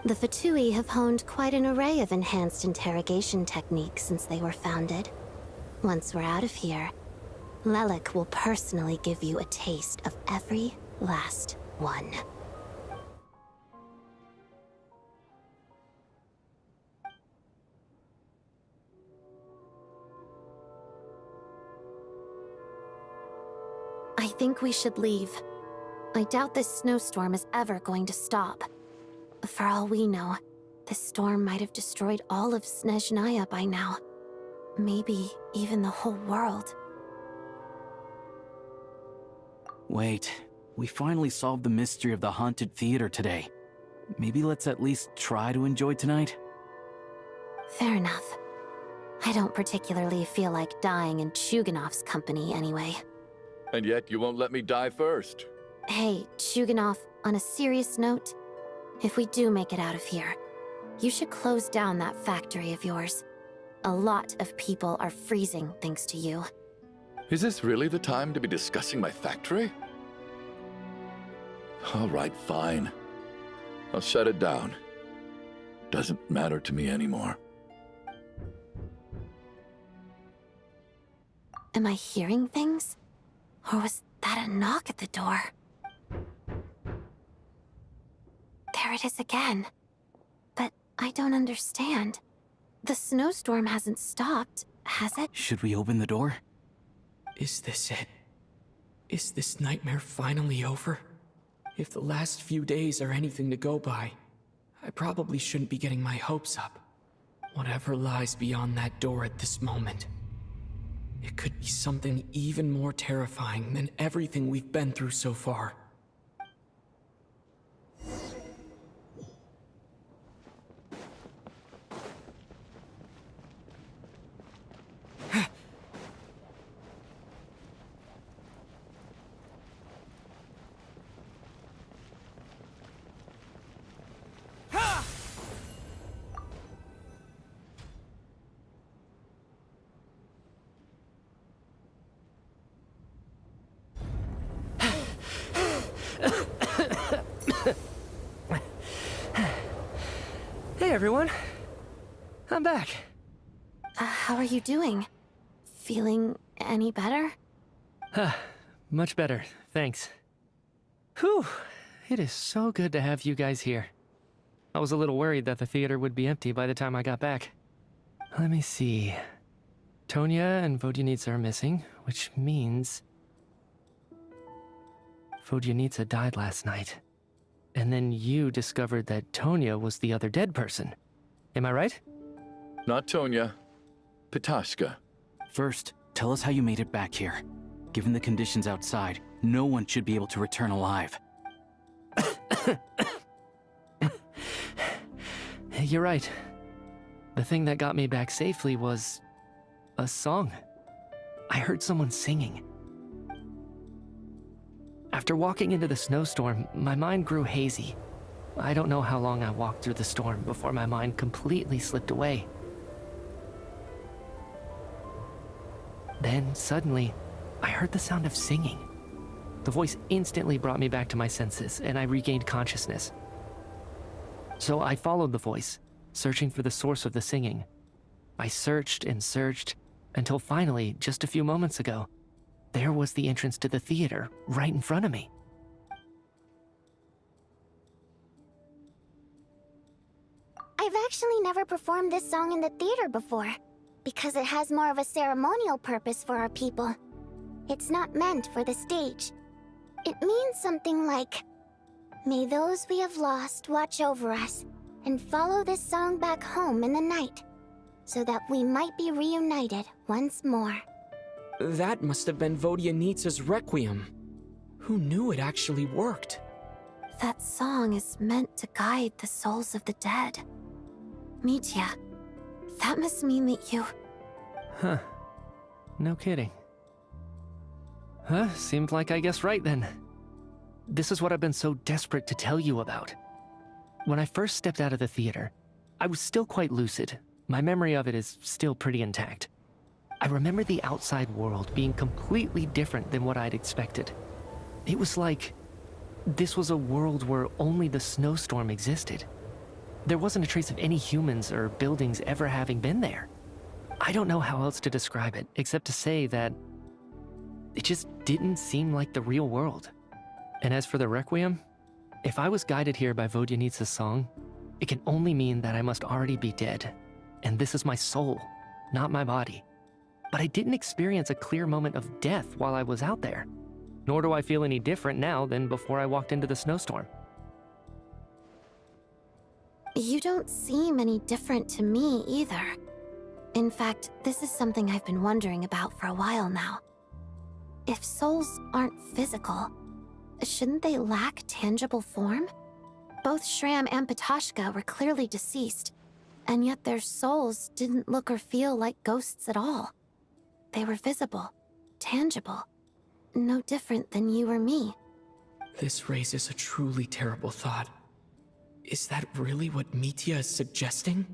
M: The Fatui have honed quite an array of enhanced interrogation techniques since they were founded. Once we're out of here, Lelik will personally give you a taste of every last one. I think we should leave. I doubt this snowstorm is ever going to stop. For all we know, This storm might have destroyed all of Snezhnaya by now. Maybe even the whole world.
L: Wait, we finally solved the mystery of the haunted theater today. Maybe let's at least try to enjoy tonight?
M: Fair enough. I don't particularly feel like dying in Chuganov's company anyway.
H: And yet you won't let me die first.
M: Hey, Chuganov, on a serious note, if we do make it out of here, you should close down that factory of yours. A lot of people are freezing thanks to you.
H: Is this really the time to be discussing my factory? All right, fine. I'll shut it down. Doesn't matter to me anymore.
M: Am I hearing things? Or was that a knock at the door? There it is again. But I don't understand. The snowstorm hasn't stopped, has it?
L: Should we open the door?
C: Is this it? Is this nightmare finally over? If the last few days are anything to go by, I probably shouldn't be getting my hopes up. Whatever lies beyond that door at this moment, it could be something even more terrifying than everything we've been through so far.
G: Hey everyone, I'm back.
M: How are you doing? Feeling any better?
G: Much better, thanks. Whew, it is so good to have you guys here. I was a little worried that the theater would be empty by the time I got back. Let me see. Tonya and Vodyanitsa are missing, which means Vodyanitsa died last night. And then you discovered that Tonya was the other dead person. Am I right?
H: Not Tonya. Pitashka.
L: First, tell us how you made it back here. Given the conditions outside, no one should be able to return alive.
G: You're right. The thing that got me back safely was a song. I heard someone singing. After walking into the snowstorm, my mind grew hazy. I don't know how long I walked through the storm before my mind completely slipped away. Then, suddenly, I heard the sound of singing. The voice instantly brought me back to my senses, and I regained consciousness. So I followed the voice, searching for the source of the singing. I searched and searched, until finally, just a few moments ago, there was the entrance to the theater, right in front of me.
A: I've actually never performed this song in the theater before, because it has more of a ceremonial purpose for our people. It's not meant for the stage. It means something like, "May those we have lost watch over us, and follow this song back home in the night, so that we might be reunited once more."
C: That must have been Vodyanitsa's Requiem. Who knew it actually worked?
M: That song is meant to guide the souls of the dead. Mitya, that must mean that you...
G: Huh. No kidding. Huh, seemed like I guessed right then. This is what I've been so desperate to tell you about. When I first stepped out of the theater, I was still quite lucid. My memory of it is still pretty intact. I remember the outside world being completely different than what I'd expected. It was like this was a world where only the snowstorm existed. There wasn't a trace of any humans or buildings ever having been there. I don't know how else to describe it, except to say that it just didn't seem like the real world. And as for the Requiem, if I was guided here by Vodyanitsa's song, it can only mean that I must already be dead. And this is my soul, not my body. But I didn't experience a clear moment of death while I was out there. Nor do I feel any different now than before I walked into the snowstorm.
M: You don't seem any different to me either. In fact, this is something I've been wondering about for a while now. If souls aren't physical, shouldn't they lack tangible form? Both Shram and Patoshka were clearly deceased, and yet their souls didn't look or feel like ghosts at all. They were visible, tangible, no different than you or me.
C: This raises a truly terrible thought. Is that really what Mitya is suggesting?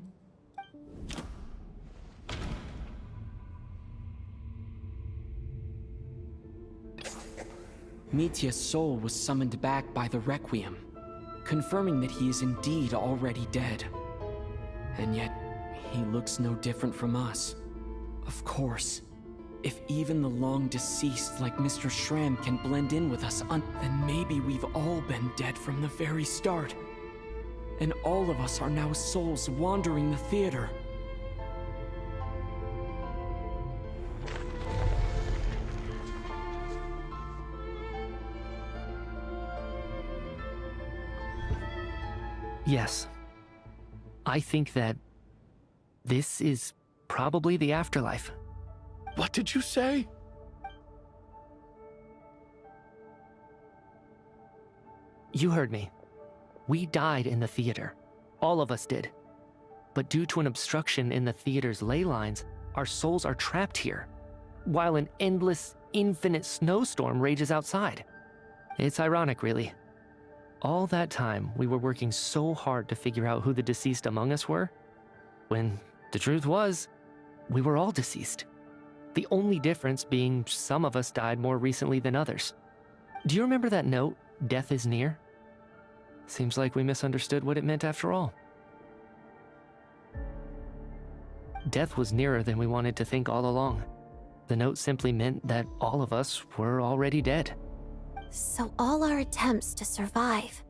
C: Mitya's soul was summoned back by the Requiem, confirming that he is indeed already dead. And yet, he looks no different from us. Of course, if even the long-deceased like Mr. Shram can blend in with us, then maybe we've all been dead from the very start. And all of us are now souls wandering the theater.
G: Yes. I think that this is probably the afterlife.
H: What did you say?
G: You heard me. We died in the theater. All of us did. But due to an obstruction in the theater's ley lines, our souls are trapped here, while an endless, infinite snowstorm rages outside. It's ironic, really. All that time, we were working so hard to figure out who the deceased among us were, when the truth was, we were all deceased. The only difference being some of us died more recently than others. Do you remember that note, "Death is near"? Seems like we misunderstood what it meant after all. Death was nearer than we wanted to think all along. The note simply meant that all of us were already dead.
M: So all our attempts to survive,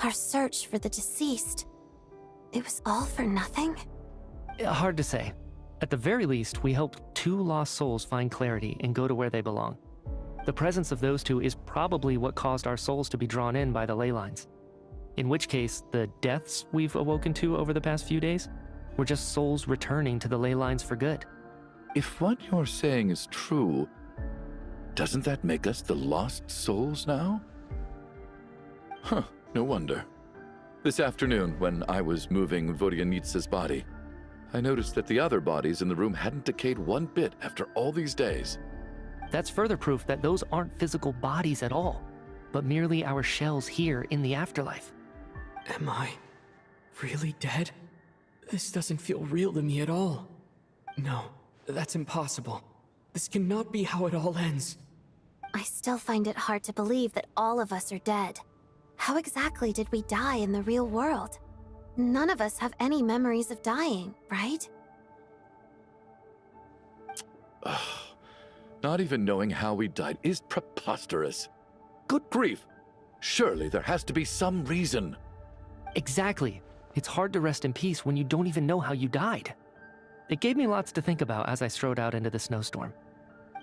M: our search for the deceased, it was all for nothing?
G: Hard to say. At the very least, we helped 2 lost souls find clarity and go to where they belong. The presence of those 2 is probably what caused our souls to be drawn in by the ley lines. In which case, the deaths we've awoken to over the past few days were just souls returning to the ley lines for good.
H: If what you're saying is true, doesn't that make us the lost souls now? Huh, no wonder. This afternoon, when I was moving Vodyanitsa's body, I noticed that the other bodies in the room hadn't decayed one bit after all these days.
G: That's further proof that those aren't physical bodies at all, but merely our shells here in the afterlife.
C: Am I really dead? This doesn't feel real to me at all. No, that's impossible. This cannot be how it all ends.
M: I still find it hard to believe that all of us are dead. How exactly did we die in the real world? None of us have any memories of dying, right?
H: Not even knowing how we died is preposterous. Good grief! Surely there has to be some reason.
G: Exactly. It's hard to rest in peace when you don't even know how you died. It gave me lots to think about as I strode out into the snowstorm.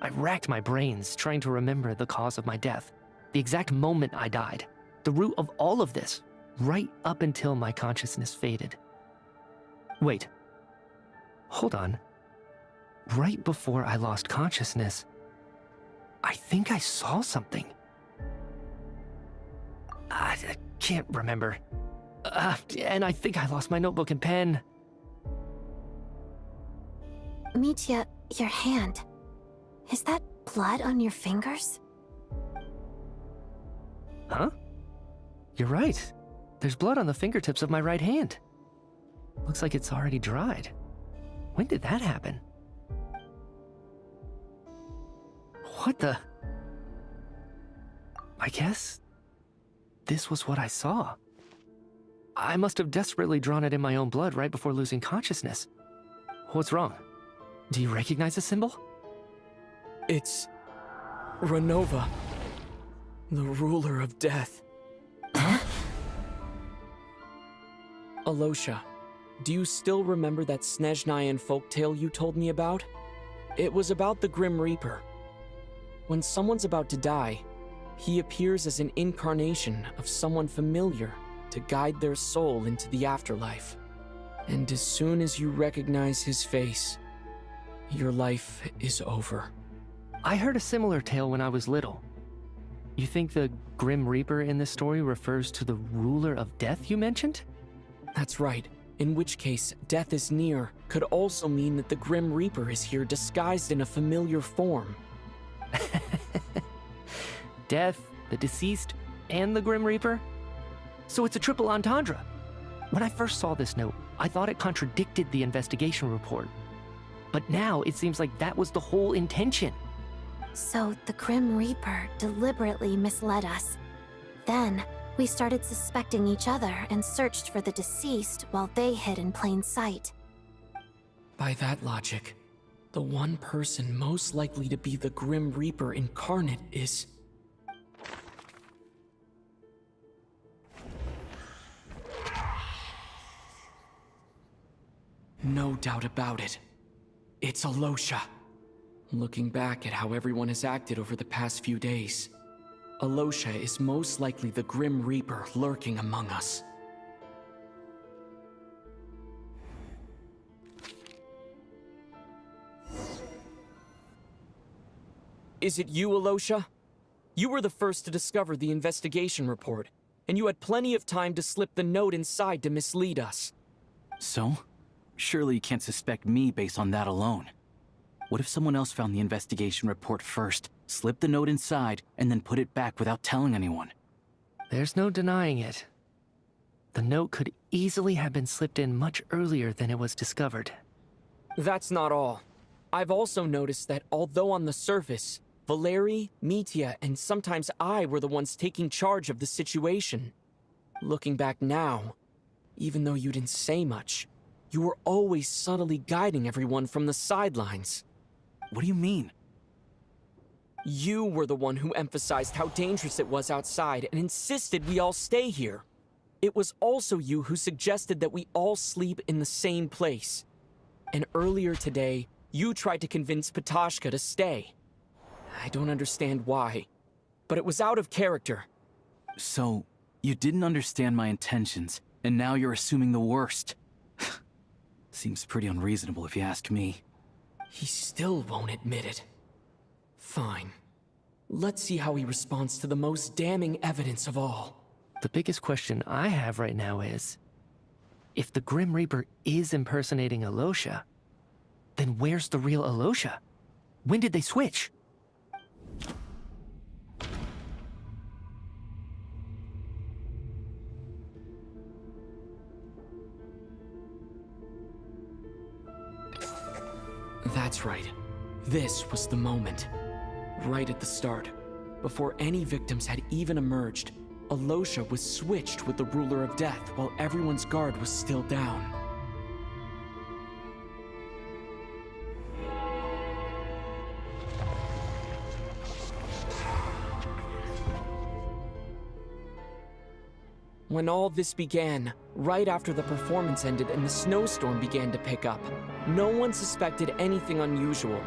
G: I racked my brains trying to remember the cause of my death, the exact moment I died, the root of all of this, right up until my consciousness faded. Wait. Hold on. Right before I lost consciousness, I think I saw something. I can't remember. And I think I lost my notebook and pen.
M: Mitya, your hand. Is that blood on your fingers?
G: Huh? You're right. There's blood on the fingertips of my right hand. Looks like it's already dried. When did that happen? What the? I guess this was what I saw. I must have desperately drawn it in my own blood right before losing consciousness. What's wrong? Do you recognize the symbol?
C: It's Renova, the ruler of death.
G: Huh?
C: Alosha, do you still remember that Snezhnayan folktale you told me about? It was about the Grim Reaper. When someone's about to die, he appears as an incarnation of someone familiar to guide their soul into the afterlife. And as soon as you recognize his face, your life is over.
G: I heard a similar tale when I was little. You think the Grim Reaper in this story refers to the ruler of death you mentioned?
C: That's right. In which case, death is near could also mean that the Grim Reaper is here disguised in a familiar form.
G: Death, the deceased, and the Grim Reaper? So it's a triple entendre. When I first saw this note, I thought it contradicted the investigation report. But now it seems like that was the whole intention.
M: So the Grim Reaper deliberately misled us. Then, we started suspecting each other and searched for the deceased while they hid in plain sight.
C: By that logic, the one person most likely to be the Grim Reaper incarnate is... No doubt about it. It's Alosha. Looking back at how everyone has acted over the past few days, Alosha is most likely the Grim Reaper lurking among us. Is it you, Alosha? You were the first to discover the investigation report, and you had plenty of time to slip the note inside to mislead us.
L: So? Surely you can't suspect me based on that alone. What if someone else found the investigation report first, slipped the note inside, and then put it back without telling anyone?
G: There's no denying it. The note could easily have been slipped in much earlier than it was discovered.
C: That's not all. I've also noticed that although on the surface, Valeri, Mitya, and sometimes I were the ones taking charge of the situation. Looking back now, even though you didn't say much, you were always subtly guiding everyone from the sidelines.
L: What do you mean?
C: You were the one who emphasized how dangerous it was outside and insisted we all stay here. It was also you who suggested that we all sleep in the same place. And earlier today, you tried to convince Patashka to stay. I don't understand why, but it was out of character.
L: So, you didn't understand my intentions, and now you're assuming the worst. Seems pretty unreasonable if you ask me.
C: He still won't admit it. Fine. Let's see how he responds to the most damning evidence of all.
G: The biggest question I have right now is, if the Grim Reaper is impersonating Alosha, then where's the real Alosha? When did they switch?
C: That's right. This was the moment. Right at the start. Before any victims had even emerged, Alosha was switched with the Ruler of Death while everyone's guard was still down. When all this began, right after the performance ended and the snowstorm began to pick up, no one suspected anything unusual.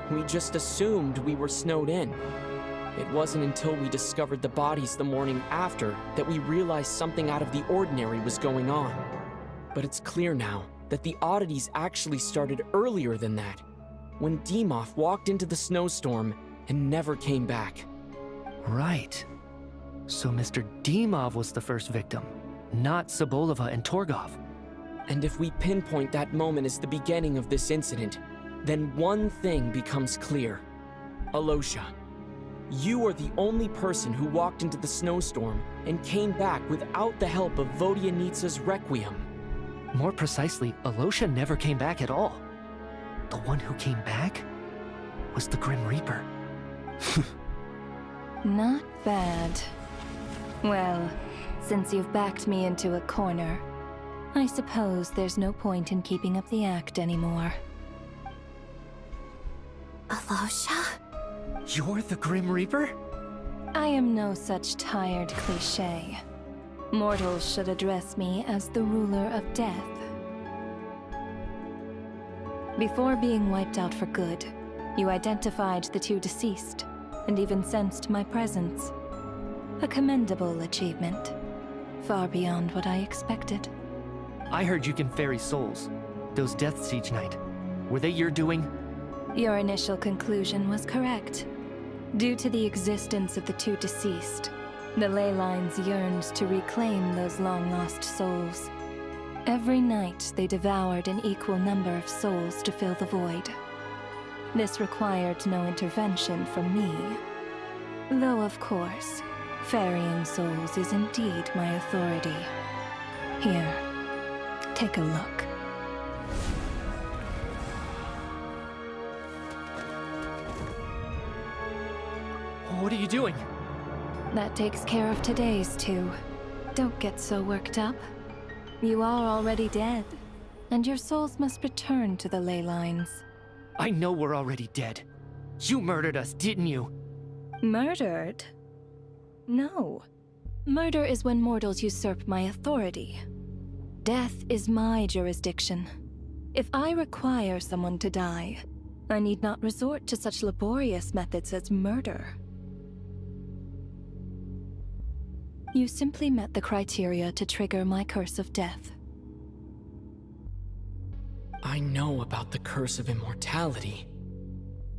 C: We just assumed we were snowed in. It wasn't until we discovered the bodies the morning after that we realized something out of the ordinary was going on. But it's clear now that the oddities actually started earlier than that, when Dimov walked into the snowstorm and never came back.
G: Right. So Mr. Dimov was the first victim, not Sobolova and Torgov.
C: And if we pinpoint that moment as the beginning of this incident, then one thing becomes clear. Alosha, you are the only person who walked into the snowstorm and came back without the help of Vodyanitsa's Requiem.
G: More precisely, Alosha never came back at all. The one who came back was the Grim Reaper.
P: Not bad. Well, since you've backed me into a corner, I suppose there's no point in keeping up the act anymore.
M: Alosha?
G: You're the Grim Reaper?
P: I am no such tired cliché. Mortals should address me as the ruler of death. Before being wiped out for good, you identified the two deceased, and even sensed my presence. A commendable achievement. far beyond what I expected.
G: I heard you can ferry souls. Those deaths each night. Were they your doing?
P: Your initial conclusion was correct. Due to the existence of the two deceased, the ley lines yearned to reclaim those long-lost souls. Every night, they devoured an equal number of souls to fill the void. This required no intervention from me. Though, of course, ferrying souls is indeed my authority. Here, take a look.
G: What are you doing?
P: That takes care of today's two. Don't get so worked up. You are already dead, and your souls must return to the ley lines.
G: I know we're already dead. You murdered us, didn't you?
P: Murdered? No. Murder is when mortals usurp my authority. Death is my jurisdiction. If I require someone to die, I need not resort to such laborious methods as murder. You simply met the criteria to trigger my curse of death.
C: I know about the curse of immortality.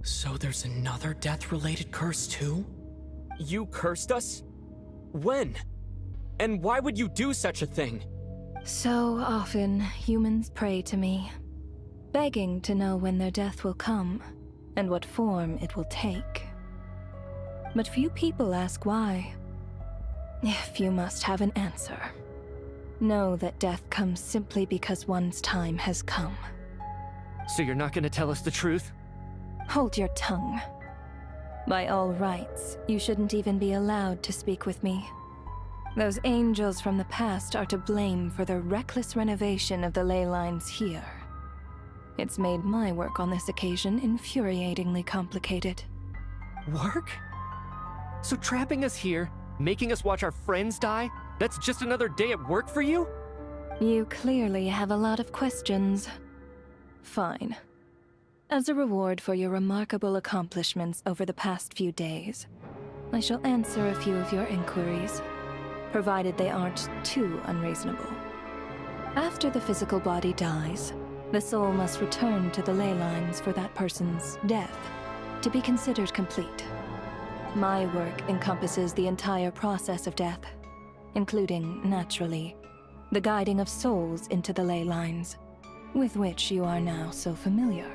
C: So there's another death-related curse too? You cursed us? When? And why would you do such a thing?
P: So often, humans pray to me, begging to know when their death will come, and what form it will take. But few people ask why. If you must have an answer, know that death comes simply because one's time has come.
G: So you're not gonna tell us the truth?
P: Hold your tongue. By all rights, you shouldn't even be allowed to speak with me. Those angels from the past are to blame for the reckless renovation of the ley lines here. It's made my work on this occasion infuriatingly complicated.
G: Work? So trapping us here, making us watch our friends die, that's just another day at work for you?
P: You clearly have a lot of questions. Fine. As a reward for your remarkable accomplishments over the past few days, I shall answer a few of your inquiries, provided they aren't too unreasonable. After the physical body dies, the soul must return to the ley lines for that person's death to be considered complete. My work encompasses the entire process of death, including, naturally, the guiding of souls into the ley lines, with which you are now so familiar.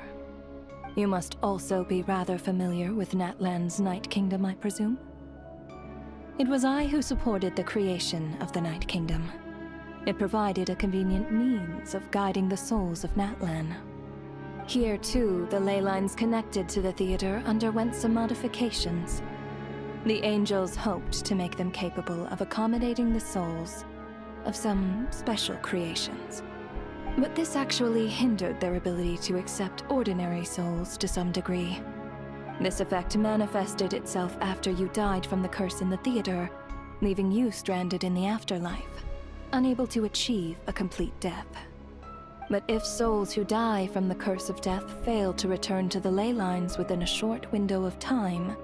P: You must also be rather familiar with Natlan's Night Kingdom, I presume? It was I who supported the creation of the Night Kingdom. It provided a convenient means of guiding the souls of Natlan. Here, too, the ley lines connected to the theater underwent some modifications. The angels hoped to make them capable of accommodating the souls of some special creations. But this actually hindered their ability to accept ordinary souls to some degree. This effect manifested itself after you died from the curse in the theater, leaving you stranded in the afterlife, unable to achieve a complete death. But if souls who die from the curse of death fail to return to the ley lines within a short window of time,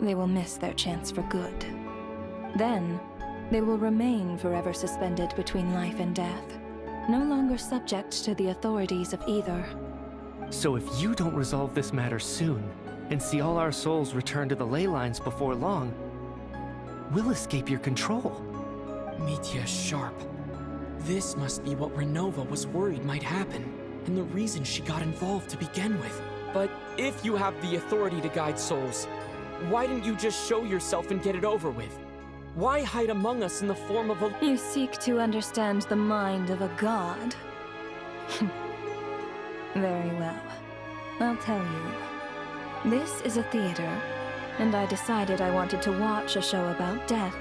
P: they will miss their chance for good. Then, they will remain forever suspended between life and death, no longer subject to the authorities of either.
G: So if you don't resolve this matter soon, and see all our souls return to the ley lines before long, we'll escape your control.
C: Mitya's sharp. This must be what Renova was worried might happen, and the reason she got involved to begin with. But if you have the authority to guide souls, why didn't you just show yourself and get it over with? Why hide among us in the form of a—
P: You seek to understand the mind of a god? Very well. I'll tell you. This is a theater, and I decided I wanted to watch a show about death.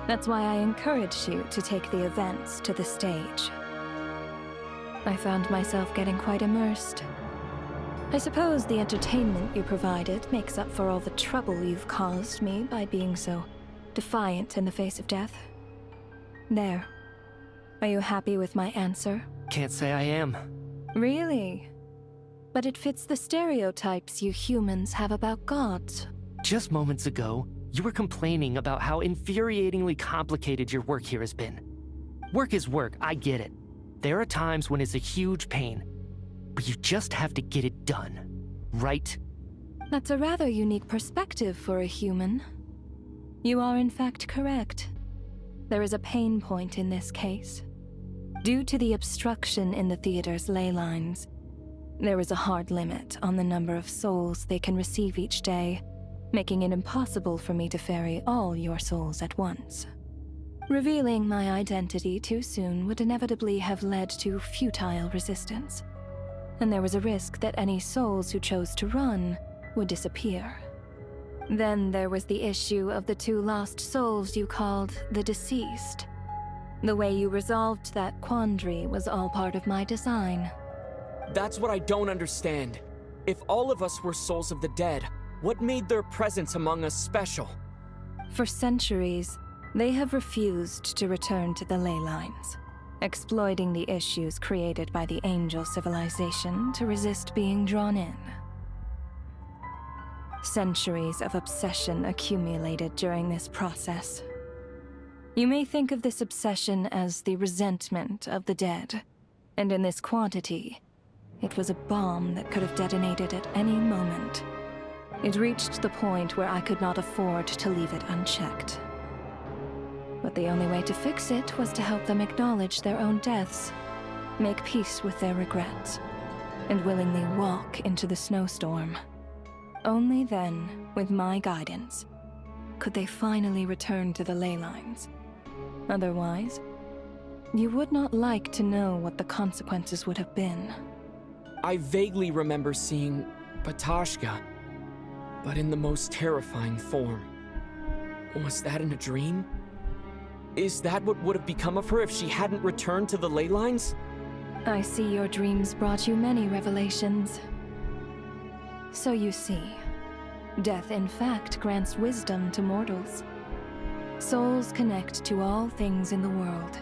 P: That's why I encouraged you to take the events to the stage. I found myself getting quite immersed. I suppose the entertainment you provided makes up for all the trouble you've caused me by being so defiant in the face of death. There. Are you happy with my answer?
G: Can't say I am.
P: Really? But it fits the stereotypes you humans have about gods.
G: Just moments ago, You were complaining about how infuriatingly complicated your work here has been. Work is work, I get it. There are times when it's a huge pain, but you just have to get it done, right?
P: That's a rather unique perspective for a human. You are in fact correct. There is a pain point in this case. Due to the obstruction in the theater's ley lines, there is a hard limit on the number of souls they can receive each day, making it impossible for me to ferry all your souls at once. Revealing my identity too soon would inevitably have led to futile resistance, and there was a risk that any souls who chose to run would disappear. Then there was the issue of the 2 lost souls you called the deceased. The way you resolved that quandary was all part of my design.
C: That's what I don't understand. If all of us were souls of the dead, what made their presence among us special?
P: For centuries, they have refused to return to the ley lines, exploiting the issues created by the angel civilization to resist being drawn in. Centuries of obsession accumulated during this process. You may think of this obsession as the resentment of the dead, and in this quantity, it was a bomb that could have detonated at any moment. It reached the point where I could not afford to leave it unchecked. But the only way to fix it was to help them acknowledge their own deaths, make peace with their regrets, and willingly walk into the snowstorm. Only then, with my guidance, could they finally return to the ley lines. Otherwise, you would not like to know what the consequences would have been.
C: I vaguely remember seeing Batashka, but in the most terrifying form. Was that in a dream? Is that what would have become of her if she hadn't returned to the ley lines?
P: I see your dreams brought you many revelations. So you see, death in fact grants wisdom to mortals. Souls connect to all things in the world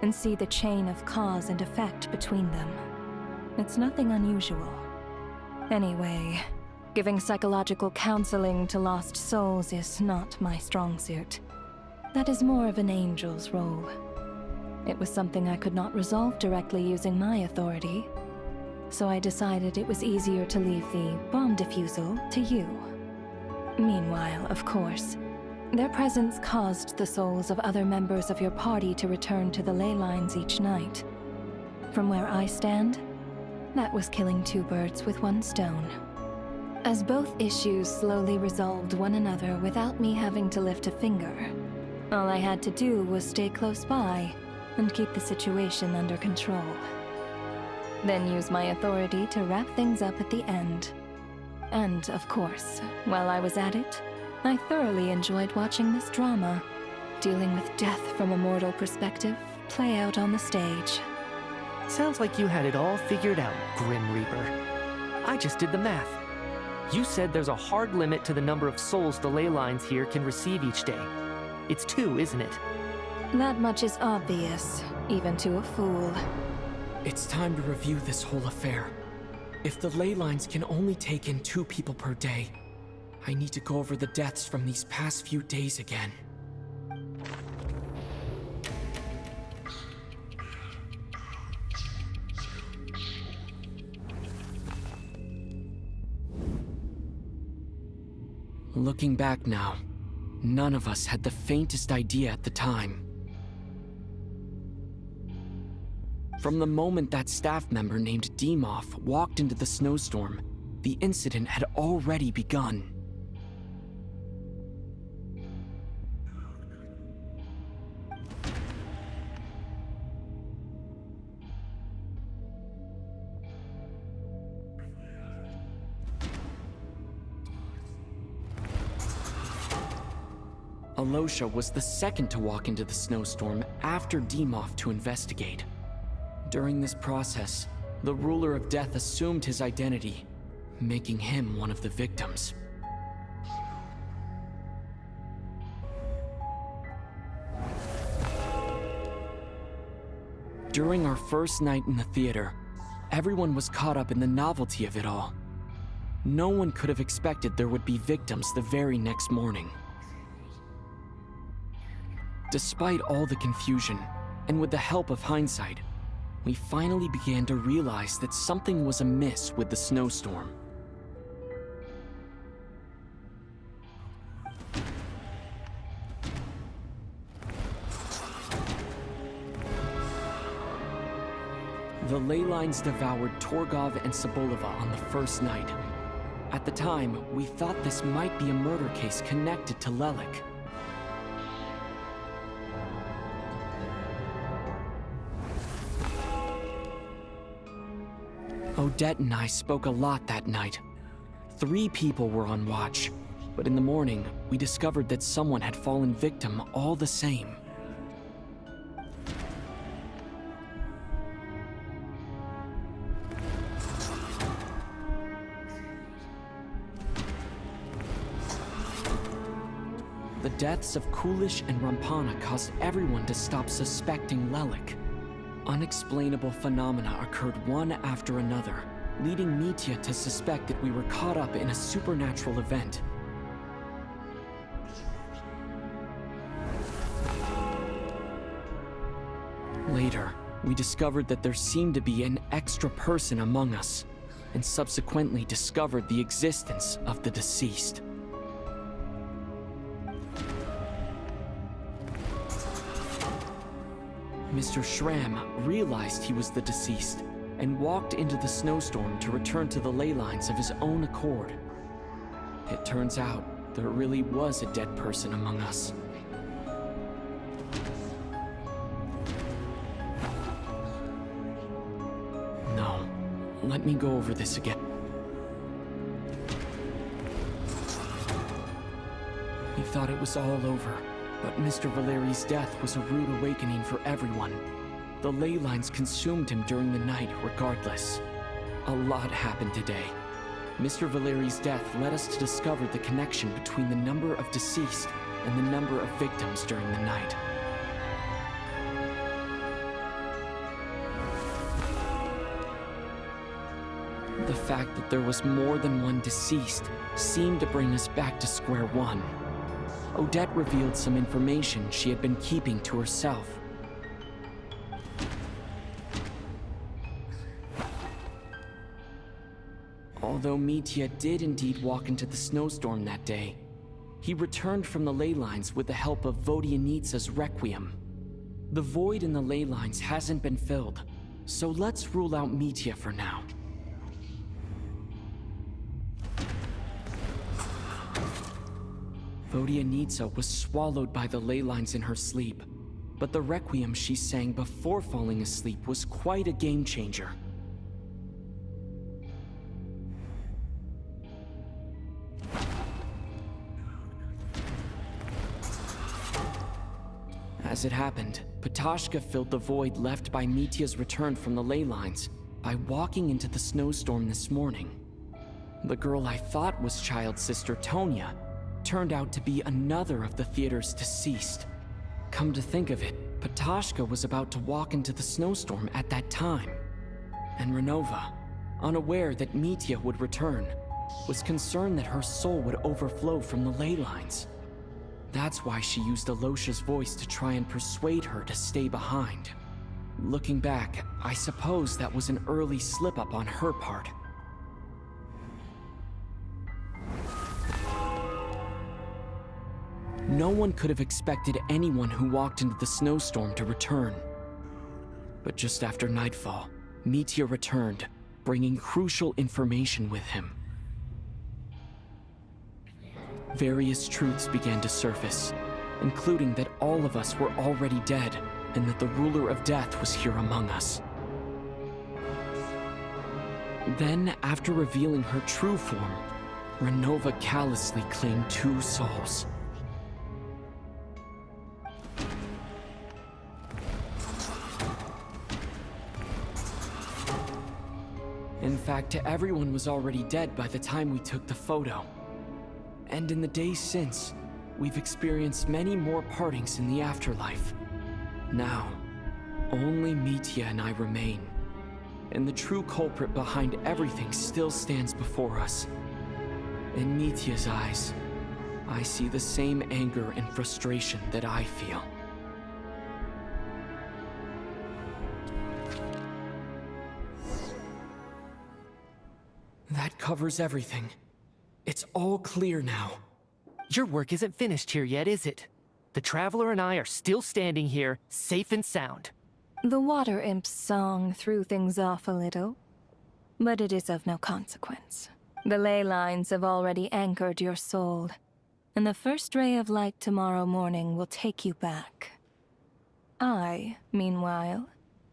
P: and see the chain of cause and effect between them. It's nothing unusual. Anyway, giving psychological counseling to lost souls is not my strong suit. That is more of an angel's role. It was something I could not resolve directly using my authority, so I decided it was easier to leave the bomb defusal to you. Meanwhile, of course, their presence caused the souls of other members of your party to return to the ley lines each night. From where I stand, that was killing 2 birds with 1 stone. As both issues slowly resolved one another without me having to lift a finger, all I had to do was stay close by and keep the situation under control. Then use my authority to wrap things up at the end. And, of course, while I was at it, I thoroughly enjoyed watching this drama, dealing with death from a mortal perspective, play out on the stage.
G: Sounds like you had it all figured out, Grim Reaper. I just did the math. You said there's a hard limit to the number of souls the ley lines here can receive each day. It's 2, isn't it?
P: That much is obvious, even to a fool.
C: It's time to review this whole affair. If the ley lines can only take in 2 people per day, I need to go over the deaths from these past few days again. Looking back now, none of us had the faintest idea at the time. From the moment that staff member named Dimov walked into the snowstorm, the incident had already begun. Alosha was the second to walk into the snowstorm after Dimov to investigate. During this process, the ruler of death assumed his identity, making him one of the victims. During our first night in the theater, everyone was caught up in the novelty of it all. No one could have expected there would be victims the very next morning. Despite all the confusion, and with the help of hindsight, we finally began to realize that something was amiss with the snowstorm. The ley lines devoured Torgov and Sobolova on the first night. At the time, we thought this might be a murder case connected to Lelik. Odette and I spoke a lot that night. 3 people were on watch, but in the morning, we discovered that someone had fallen victim all the same. The deaths of Kulish and Rampana caused everyone to stop suspecting Lelik. Unexplainable phenomena occurred one after another, leading Mitya to suspect that we were caught up in a supernatural event. Later, we discovered that there seemed to be an extra person among us, and subsequently discovered the existence of the deceased. Mr. Schramm realized he was the deceased and walked into the snowstorm to return to the ley lines of his own accord. It turns out there really was a dead person among us. No, let me go over this again. We thought it was all over. But Mr. Valeri's death was a rude awakening for everyone. The ley lines consumed him during the night regardless. A lot happened today. Mr. Valeri's death led us to discover the connection between the number of deceased and the number of victims during the night. The fact that there was more than one deceased seemed to bring us back to square one. Odette revealed some information she had been keeping to herself. Although Mitya did indeed walk into the snowstorm that day, he returned from the ley lines with the help of Vodyanitsa's Requiem. The void in the ley lines hasn't been filled, so let's rule out Mitya for now. Vodyanitsa was swallowed by the ley lines in her sleep, but the Requiem she sang before falling asleep was quite a game changer. As it happened, Patashka filled the void left by Mitya's return from the ley lines by walking into the snowstorm this morning. The girl I thought was child sister Tonya turned out to be another of the theater's deceased. Come to think of it, Patashka was about to walk into the snowstorm at that time. And Renova, unaware that Mitya would return, was concerned that her soul would overflow from the ley lines. That's why she used Alosha's voice to try and persuade her to stay behind. Looking back, I suppose that was an early slip-up on her part. No one could have expected anyone who walked into the snowstorm to return. But just after nightfall, Mitya returned, bringing crucial information with him. Various truths began to surface, including that all of us were already dead, and that the ruler of death was here among us. Then, after revealing her true form, Renova callously claimed 2 souls. In fact, everyone was already dead by the time we took the photo. And in the days since, we've experienced many more partings in the afterlife. Now, only Mitya and I remain. And the true culprit behind everything still stands before us. In Mitya's eyes, I see the same anger and frustration that I feel. That covers everything. It's all clear now.
G: Your work isn't finished here yet, is it? The Traveler and I are still standing here, safe and sound.
P: The Water Imp's song threw things off a little, but it is of no consequence. The ley lines have already anchored your soul, and the first ray of light tomorrow morning will take you back. I, meanwhile,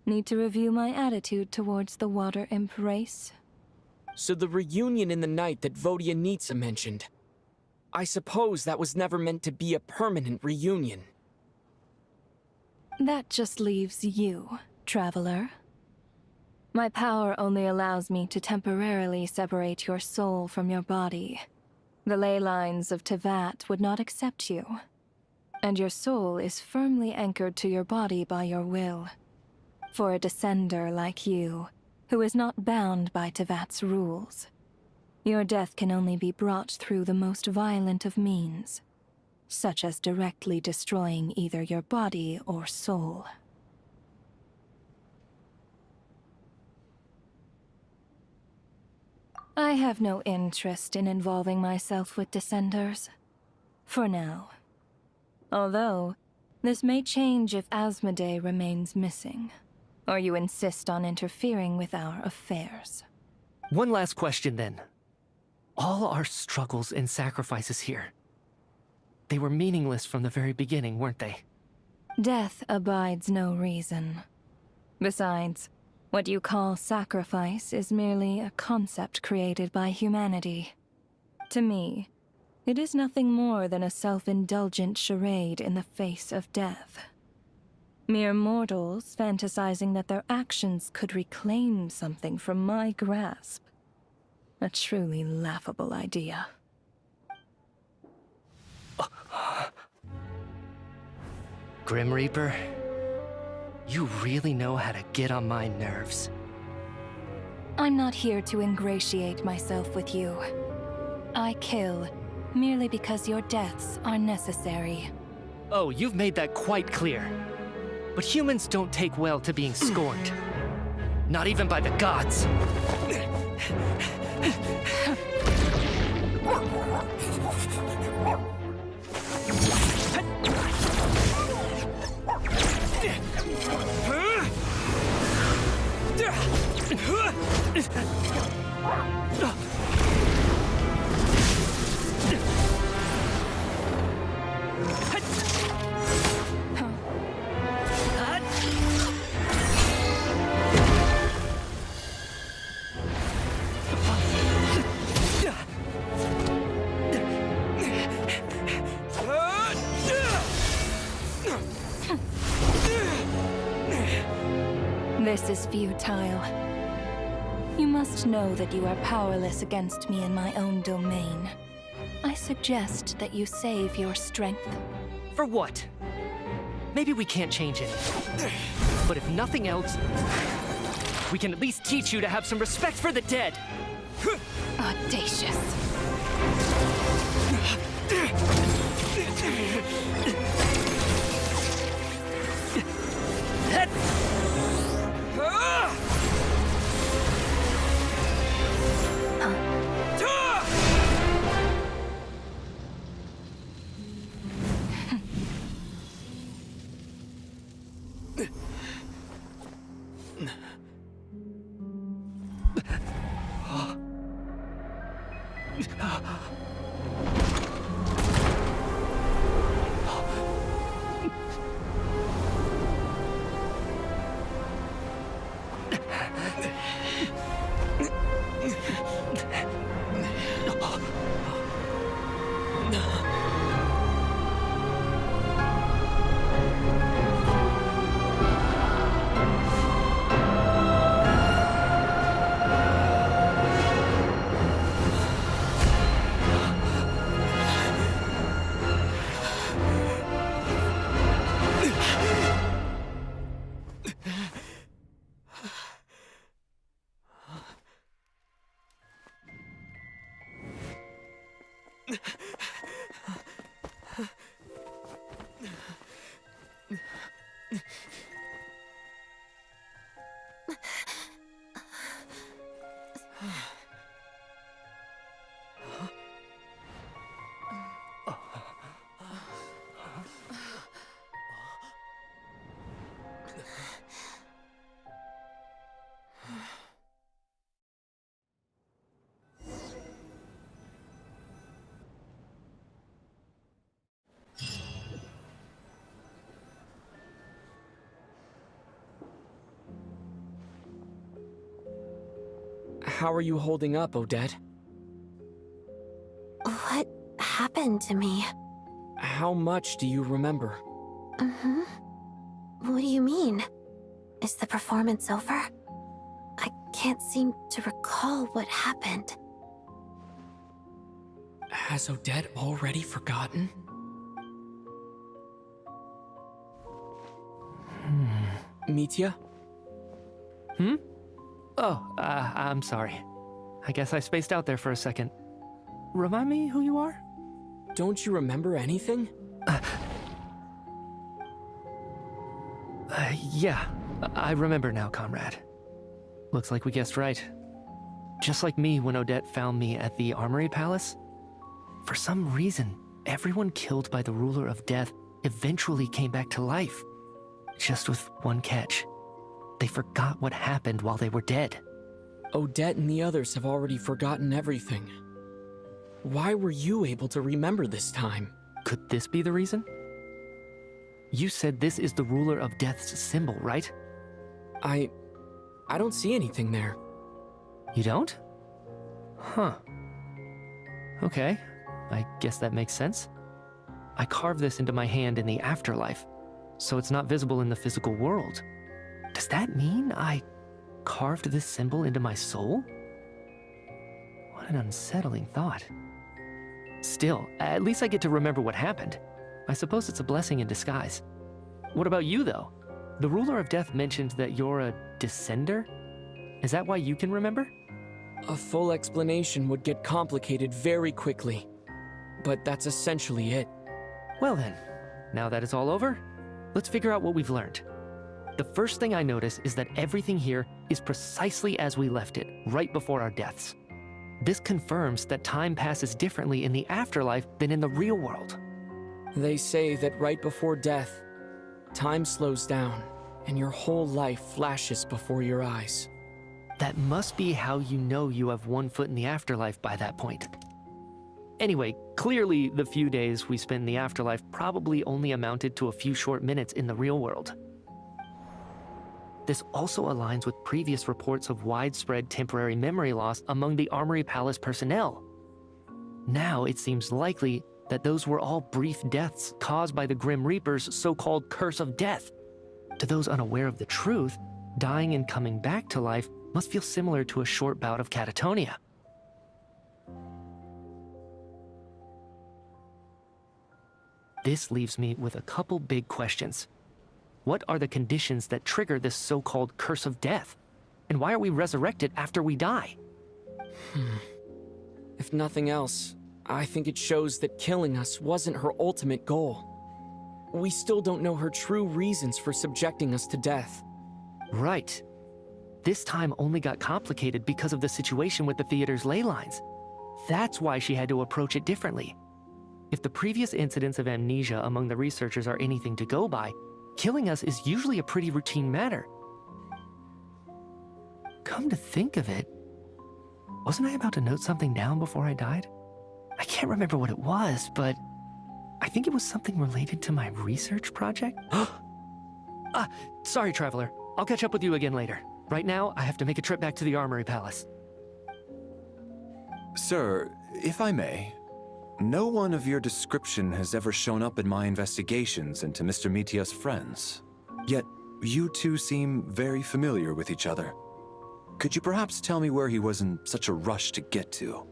P: need to review my attitude towards the Water Imp race.
C: So the reunion in the night that Vodyanitsa mentioned, I suppose that was never meant to be a permanent reunion.
P: That just leaves you, Traveler. My power only allows me to temporarily separate your soul from your body. The ley lines of Tevat would not accept you, and your soul is firmly anchored to your body by your will. For a descender like you, who is not bound by Tevat's rules, your death can only be brought through the most violent of means, such as directly destroying either your body or soul. I have no interest in involving myself with Descenders, for now. Although, this may change if Asmodee remains missing, or you insist on interfering with our affairs.
G: One last question then. All our struggles and sacrifices here, they were meaningless from the very beginning, weren't they?
P: Death abides no reason. Besides, what you call sacrifice is merely a concept created by humanity. To me, it is nothing more than a self-indulgent charade in the face of death. Mere mortals fantasizing that their actions could reclaim something from my grasp. A truly laughable idea.
G: Grim Reaper, you really know how to get on my nerves.
P: I'm not here to ingratiate myself with you. I kill merely because your deaths are necessary.
G: Oh, you've made that quite clear. But humans don't take well to being scorned. Not even by the gods.
P: This is futile. You must know that you are powerless against me in my own domain. I suggest that you save your strength.
G: For what? Maybe we can't change it. But if nothing else, we can at least teach you to have some respect for the dead.
P: Audacious.
C: How are you holding up, Odette?
M: What happened to me?
C: How much do you remember?
M: Mm-hmm. What do you mean? Is the performance over? I can't seem to recall what happened.
C: Has Odette already forgotten? Mitya?
G: Oh, I'm sorry. I guess I spaced out there for a second. Remind me who you are?
C: Don't you remember anything?
G: Yeah, I remember now, comrade. Looks like we guessed right. Just like me when Odette found me at the Armory Palace. For some reason, everyone killed by the Ruler of Death eventually came back to life. Just with one catch. They forgot what happened while they were dead.
C: Odette and the others have already forgotten everything. Why were you able to remember this time?
G: Could this be the reason? You said this is the Ruler of Death's symbol, right?
C: I don't see anything there.
G: You don't? Huh. Okay, I guess that makes sense. I carved this into my hand in the afterlife, so it's not visible in the physical world. Does that mean I carved this symbol into my soul? What an unsettling thought. Still, at least I get to remember what happened. I suppose it's a blessing in disguise. What about you, though? The Ruler of Death mentioned that you're a descender? Is that why you can remember?
C: A full explanation would get complicated very quickly. But that's essentially it.
G: Well then, now that it's all over, let's figure out what we've learned. The first thing I notice is that everything here is precisely as we left it, right before our deaths. This confirms that time passes differently in the afterlife than in the real world.
C: They say that right before death, time slows down, and your whole life flashes before your eyes.
G: That must be how you know you have one foot in the afterlife by that point. Anyway, clearly the few days we spent in the afterlife probably only amounted to a few short minutes in the real world. This also aligns with previous reports of widespread temporary memory loss among the Armory Palace personnel. Now it seems likely that those were all brief deaths caused by the Grim Reaper's so-called curse of death. To those unaware of the truth, dying and coming back to life must feel similar to a short bout of catatonia. This leaves me with a couple big questions. What are the conditions that trigger this so-called curse of death? And why are we resurrected after we die?
C: If nothing else, I think it shows that killing us wasn't her ultimate goal. We still don't know her true reasons for subjecting us to death.
G: Right. This time only got complicated because of the situation with the theater's ley lines. That's why she had to approach it differently. If the previous incidents of amnesia among the researchers are anything to go by, killing us is usually a pretty routine matter. Come to think of it, wasn't I about to note something down before I died? I can't remember what it was, but I think it was something related to my research project. Sorry, Traveler. I'll catch up with you again later. Right now, I have to make a trip back to the Armory Palace.
F: Sir, if I may, no one of your description has ever shown up in my investigations into Mr. Mitya's friends. Yet, you two seem very familiar with each other. Could you perhaps tell me where he was in such a rush to get to?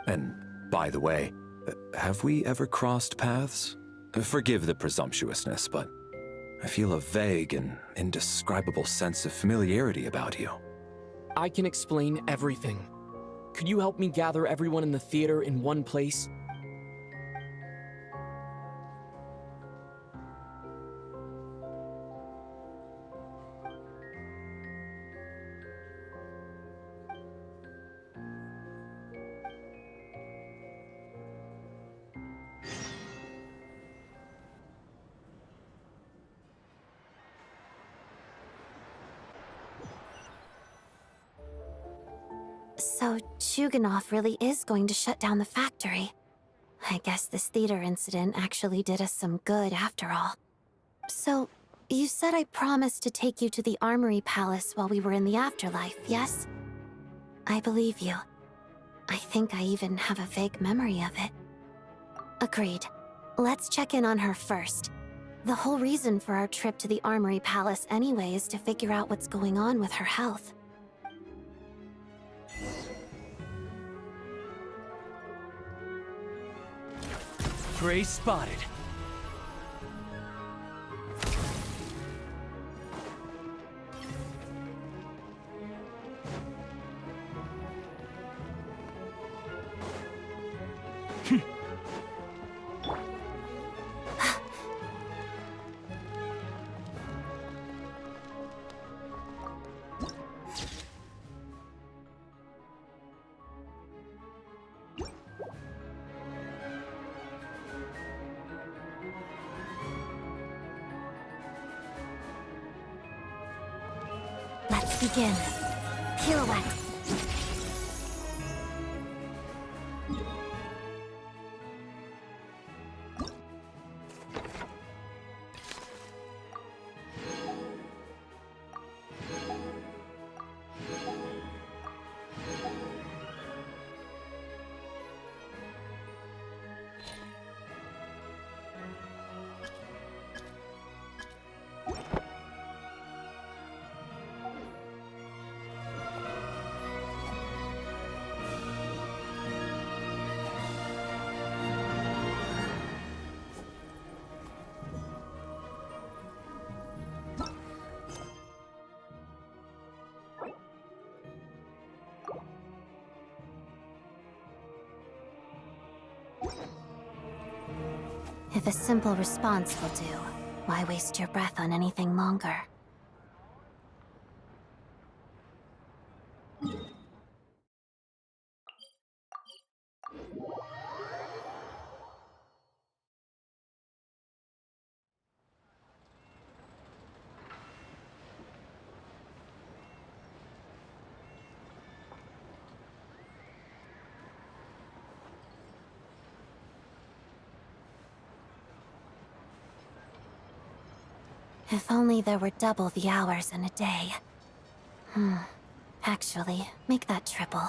F: And, by the way, have we ever crossed paths? Forgive the presumptuousness, but I feel a vague and indescribable sense of familiarity about you.
C: I can explain everything. Could you help me gather everyone in the theater in one place?
M: So Chuganov really is going to shut down the factory. I guess this theater incident actually did us some good after all. So, you said I promised to take you to the Armory Palace while we were in the afterlife, yes? I believe you. I think I even have a vague memory of it. Agreed. Let's check in on her first. The whole reason for our trip to the Armory Palace anyway is to figure out what's going on with her health.
O: Prey spotted.
M: Let's begin. Pirouette. If a simple response will do, why waste your breath on anything longer? If only there were double the hours in a day. Actually, make that triple.